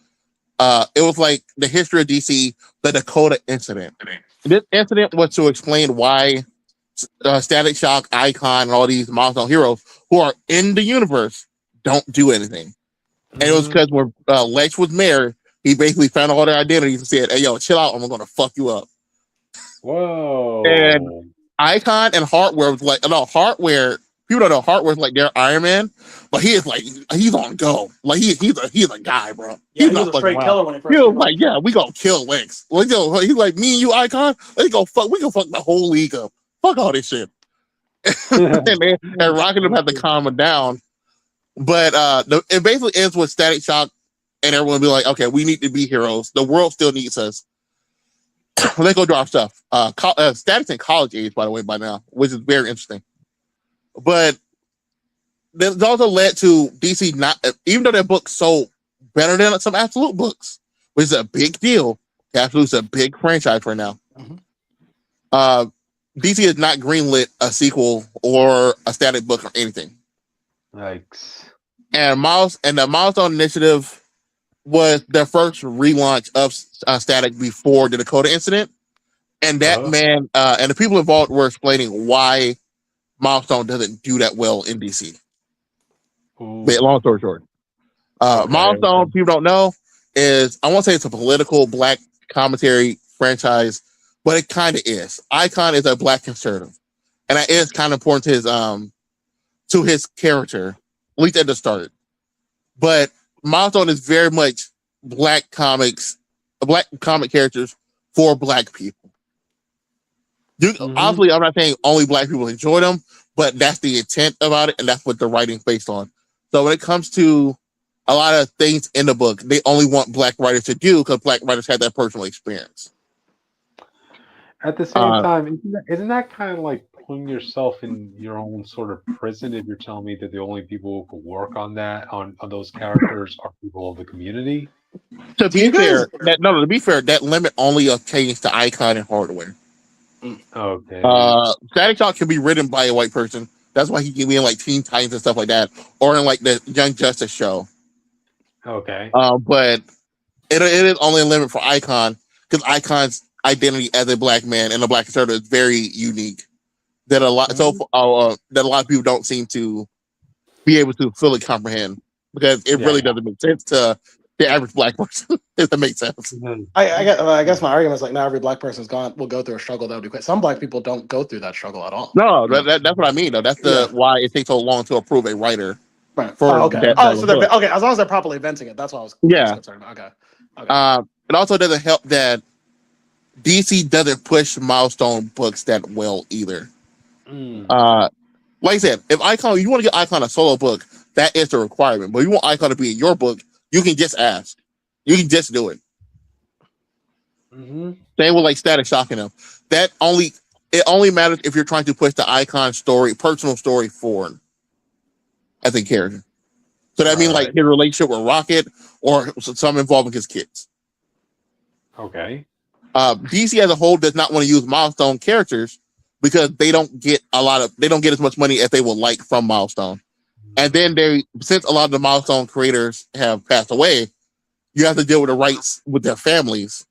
[SPEAKER 2] It was like the history of DC, the Dakota incident. This incident was to explain why Static Shock, Icon, and all these Milestone heroes who are in the universe don't do anything. And it was because when Lex was mayor, he basically found all their identities and said, "Hey, yo, chill out, I'm gonna fuck you up."
[SPEAKER 3] Whoa.
[SPEAKER 2] And Icon and Hardware was like, no, Hardware. People don't know Hardware's like their Iron Man, but he is like he's on go. Like he's a guy, bro.
[SPEAKER 4] Yeah,
[SPEAKER 2] He's
[SPEAKER 4] he was
[SPEAKER 2] not
[SPEAKER 4] a
[SPEAKER 2] fucking
[SPEAKER 4] straight
[SPEAKER 2] around.
[SPEAKER 4] killer when he first
[SPEAKER 2] He was
[SPEAKER 4] came out.
[SPEAKER 2] like, yeah, we gonna kill Lex. He's like, me and you, Icon. We gonna fuck the whole league up. Fuck all this shit. and Rocket them have to calm him down. But it basically ends with Static Shock and everyone be like, okay, we need to be heroes. The world still needs us. Let's go do our stuff. Static's in college age, by the way, by now, which is very interesting. But this also led to DC not, even though their books sold better than some absolute books, which is a big deal. Absolutely, a big franchise right now.
[SPEAKER 4] Mhm.
[SPEAKER 2] Uh, DC has not greenlit a sequel or a static book or anything.
[SPEAKER 3] Yikes.
[SPEAKER 2] And the Milestone Initiative was their first relaunch of Static before the Dakota incident, and that
[SPEAKER 3] Uh-huh.
[SPEAKER 2] man and the people involved were explaining why Milestone doesn't do that well in DC. But
[SPEAKER 3] Ooh.
[SPEAKER 2] long story short,
[SPEAKER 3] Okay.
[SPEAKER 2] Milestone, people don't know, is I won't say it's a political black commentary franchise, but it kind of is. Icon is a black conservative, and that is kind of important to his character, at least at the start. But Milestone is very much black comics, black comic characters for black people.
[SPEAKER 3] Mm-hmm.
[SPEAKER 2] Obviously, I'm not saying only black people enjoy them, but that's the intent about it, and that's what the writing's based on. So when it comes to a lot of things in the book, they only want black writers to do because black writers have that personal experience.
[SPEAKER 3] At the same
[SPEAKER 2] Uh,
[SPEAKER 3] time, isn't that kind of like putting yourself in your own sort of prison if you're telling me that the only people who could work on on those characters are people of the community?
[SPEAKER 2] to
[SPEAKER 4] Do
[SPEAKER 2] be
[SPEAKER 4] you guys?
[SPEAKER 2] fair, that limit only obtains to Icon and Hardware.
[SPEAKER 4] Mm.
[SPEAKER 3] Okay.
[SPEAKER 2] Static Shock can be written by a white person. That's why he can be in like Teen Titans and stuff like that, or in like the Young Justice show.
[SPEAKER 3] Okay.
[SPEAKER 2] But it is only a limit for Icon because Icon's identity as a black man and a black conservative is very unique. That a lot
[SPEAKER 3] Mhm.
[SPEAKER 2] that a lot of people don't seem to be able to fully comprehend because it
[SPEAKER 3] Yeah.
[SPEAKER 2] really doesn't make sense to the average black person. If that makes sense.
[SPEAKER 3] Mhm.
[SPEAKER 4] I guess my argument is like not every black person's gone will go through a struggle that would be quick. Some black people don't go through that struggle at all.
[SPEAKER 2] No,
[SPEAKER 4] You know?
[SPEAKER 2] that's what I mean though. That's the
[SPEAKER 4] Yeah.
[SPEAKER 2] why it takes so long to approve a writer
[SPEAKER 4] Right.
[SPEAKER 2] for
[SPEAKER 4] Oh, okay.
[SPEAKER 2] that
[SPEAKER 4] Oh,
[SPEAKER 2] type
[SPEAKER 4] so
[SPEAKER 2] of
[SPEAKER 4] they're
[SPEAKER 2] book.
[SPEAKER 4] okay. As long as they're properly venting it, that's what I was
[SPEAKER 2] Yeah.
[SPEAKER 4] concerned about. Okay. Okay.
[SPEAKER 2] It also doesn't help that DC doesn't push milestone books that well either.
[SPEAKER 3] Mm.
[SPEAKER 2] Uh, like I said, if Icon, you want to get Icon a solo book, that is the requirement. But if you want Icon to be in your book, you can just ask. You can just do it.
[SPEAKER 3] Hmm.
[SPEAKER 2] Same with like Static Shock and them. That only it only matters if you're trying to push the Icon story, personal story forward as a character. So that
[SPEAKER 3] All
[SPEAKER 2] means like
[SPEAKER 3] right.
[SPEAKER 2] his relationship with Rocket or some involving his kids.
[SPEAKER 3] Okay.
[SPEAKER 2] DC as a whole does not want to use milestone characters because they don't get as much money as they would like from milestone. And then since a lot of the milestone creators have passed away, you have to deal with the rights with their families,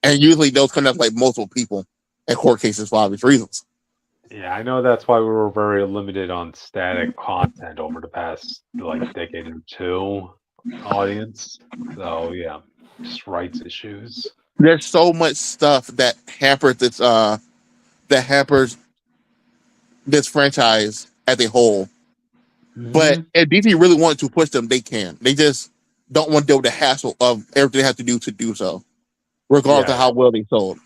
[SPEAKER 2] and usually those come up like multiple people in court cases for obvious reasons.
[SPEAKER 3] Yeah, I know that's why we were very limited on static content over the past like decade or two, audience. So yeah, just rights issues.
[SPEAKER 2] There's so much stuff that hampers this franchise as a whole. But
[SPEAKER 3] Hmm.
[SPEAKER 2] if DC really wanted to push them, they can. They just don't want to deal with the hassle of everything they have to do so, regardless of
[SPEAKER 3] Yeah.
[SPEAKER 2] how well they sold.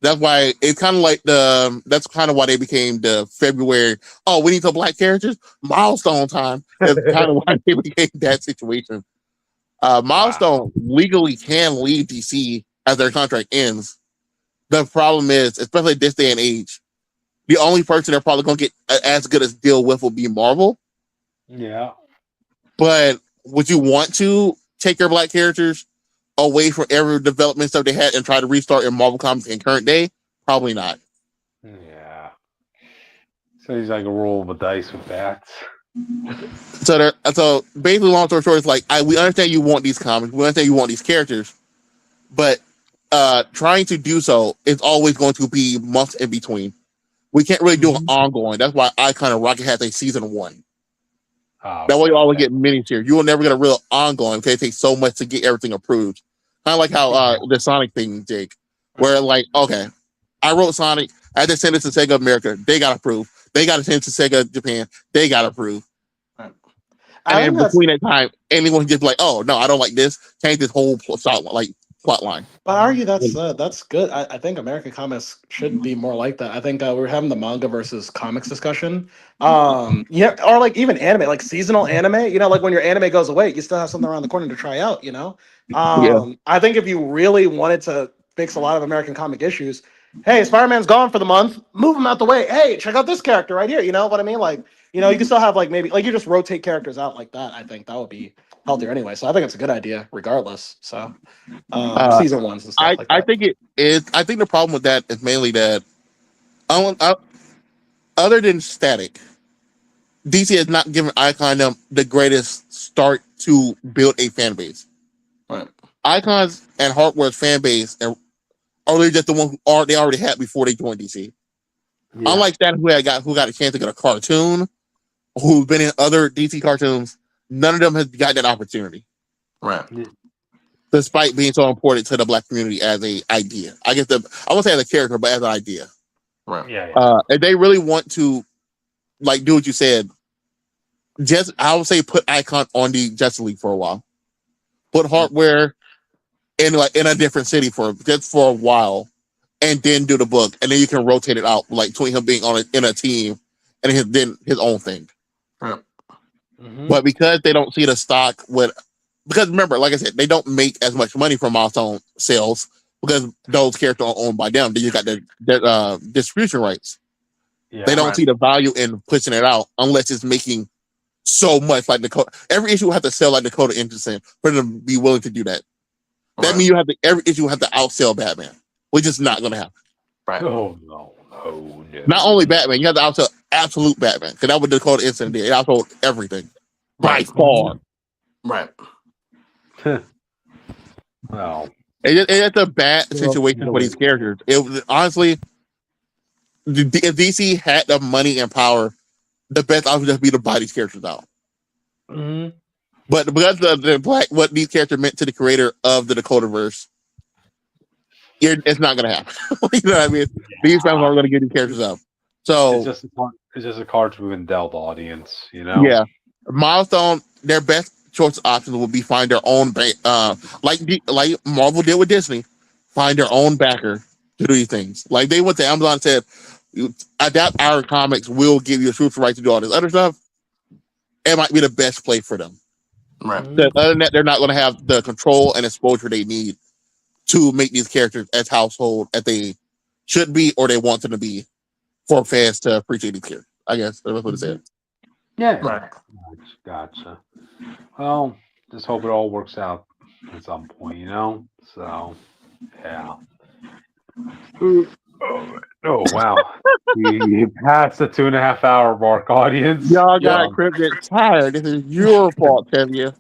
[SPEAKER 2] That's why it's kind of like that's kind of why they became the February. Oh, we need some black characters. Milestone time. That's kind of why they became that situation.
[SPEAKER 3] Wow.
[SPEAKER 2] Milestone legally can leave DC as their contract ends. The problem is, especially at this day and age, the only person they're probably going to get as good as deal with will be Marvel.
[SPEAKER 3] Yeah.
[SPEAKER 2] But would you want to take your black characters away from every development stuff they had and try to restart in Marvel Comics in current day? Probably not.
[SPEAKER 3] Yeah. So he's like a roll of the dice with bats.
[SPEAKER 2] So basically, long story short, it's like we understand you want these comics, we understand you want these characters, but trying to do so is always going to be months in between. We can't really do an
[SPEAKER 3] Hmm.
[SPEAKER 2] ongoing. That's why Icon of Rocket has a season one.
[SPEAKER 3] Oh,
[SPEAKER 2] That way, you
[SPEAKER 3] okay.
[SPEAKER 2] always
[SPEAKER 3] Okay.
[SPEAKER 2] get miniseries. You will never get a real ongoing because it takes so much to get everything approved. Kind of like how
[SPEAKER 3] Yeah.
[SPEAKER 2] the Sonic thing, Jake, where like, okay, I wrote Sonic, I had to send it to Sega America, they got approved. They got to send it to Sega Japan, they got approved.
[SPEAKER 4] Right.
[SPEAKER 2] And
[SPEAKER 4] I
[SPEAKER 2] then
[SPEAKER 4] think that's.
[SPEAKER 2] between that time, anyone can just be like, oh no, I don't like this. Change this whole plot line.
[SPEAKER 4] But I argue that's good. I think American comics should be more like that. I think we were having the manga versus comics discussion. Yeah, or like even anime, like seasonal anime. You know, like when your anime goes away, you still have something around the corner to try out. You know,
[SPEAKER 2] Yeah,
[SPEAKER 4] I think if you really wanted to fix a lot of American comic issues, hey, Spider-Man's gone for the month, move him out the way. Hey, check out this character right here. You know what I mean? Like, you know, you can still have like maybe like you just rotate characters out like that. I think that would be healthier anyway. So I think it's a good idea, regardless. So
[SPEAKER 2] Uh,
[SPEAKER 4] season ones and stuff like
[SPEAKER 2] I
[SPEAKER 4] that.
[SPEAKER 2] think it is. I think the problem with that is mainly that, other than Static, DC has not given Icon them the greatest start to build a fan base.
[SPEAKER 4] Right.
[SPEAKER 2] Icon's and Hardware's fan base and are they just the one they already had before they joined DC.
[SPEAKER 3] Yeah.
[SPEAKER 2] Unlike Static, who got a chance to get a cartoon, who's been in other DC cartoons, none of them has got that opportunity,
[SPEAKER 4] Right.
[SPEAKER 2] despite being so important to the Black community as a idea. I guess I won't say as a character, but as an idea.
[SPEAKER 4] Right.
[SPEAKER 3] Yeah.
[SPEAKER 2] If they really want to, like, do what you said, just I would say put Icon on the Justice League for a while, put Hardware in a different city for a while, and then do the book, and then you can rotate it out, like between him being in a team and his own thing.
[SPEAKER 4] Right.
[SPEAKER 3] Mhm.
[SPEAKER 2] But because they don't see the stock because remember, like I said, they don't make as much money from Milestone sales because those characters are owned by them. Then you got their distribution rights.
[SPEAKER 3] Yeah.
[SPEAKER 2] They don't
[SPEAKER 4] Right.
[SPEAKER 2] see the value in pushing it out unless it's making so much. Like Dakota, every issue will have to sell like Dakota Interesting for them to be willing to do that. That
[SPEAKER 4] Right.
[SPEAKER 2] means every issue will have to outsell Batman, which is not going to happen.
[SPEAKER 4] Right.
[SPEAKER 3] Oh no. Oh no.
[SPEAKER 2] Not only Batman, you have to outsell absolute Batman because that was Dakota Instant did. It outsold everything by
[SPEAKER 4] Right.
[SPEAKER 2] far.
[SPEAKER 4] Right.
[SPEAKER 3] Well.
[SPEAKER 2] It's a bad situation for these characters. Honestly, if DC had the money and power, the best option would just be to buy these characters out.
[SPEAKER 3] Mhm.
[SPEAKER 2] But because of what these characters meant to the creator of the Dakotaverse, it's not going to happen. You know what I mean? These fans aren't going to get these characters up. So
[SPEAKER 3] It's just a card to an dealt audience, you know.
[SPEAKER 2] yeah, Milestone, their best choice options will be find their own like Marvel did with Disney, find their own backer to do these things. Like they went to Amazon and said, adapt our comics, we'll give you a exclusive right to do all this other stuff. It might be the best play for them.
[SPEAKER 4] Right.
[SPEAKER 2] Other than that, they're not going to have the control and exposure they need to make these characters as household as they should be or they want them to be for fans to appreciate these characters. I guess that's what it said.
[SPEAKER 3] Yeah.
[SPEAKER 4] Right.
[SPEAKER 3] Gotcha. Well, just hope it all works out at some point, you know. So, yeah. Oh wow. We passed the 2.5 hour mark, audience.
[SPEAKER 2] Y'all got Crip get tired. This is your fault, Tevye.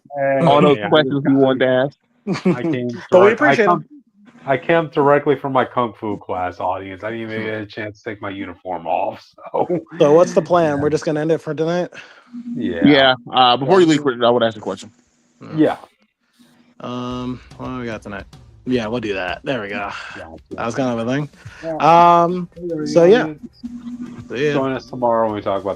[SPEAKER 2] All those
[SPEAKER 3] Hey,
[SPEAKER 2] questions you wanted to ask.
[SPEAKER 3] I came
[SPEAKER 4] But we appreciate it.
[SPEAKER 3] I came directly from my kung fu class, audience. I didn't even get a chance to take my uniform off.
[SPEAKER 4] So what's the plan? We're just gonna end it for tonight.
[SPEAKER 3] Yeah.
[SPEAKER 2] Yeah. Before you leave, Chris, I would ask a question.
[SPEAKER 3] Yeah.
[SPEAKER 4] What do we got tonight? Yeah, we'll do that. There we go.
[SPEAKER 3] Yeah.
[SPEAKER 4] That was kind of a thing.
[SPEAKER 3] Yeah.
[SPEAKER 4] So yeah. See ya.
[SPEAKER 3] Join us tomorrow when we talk about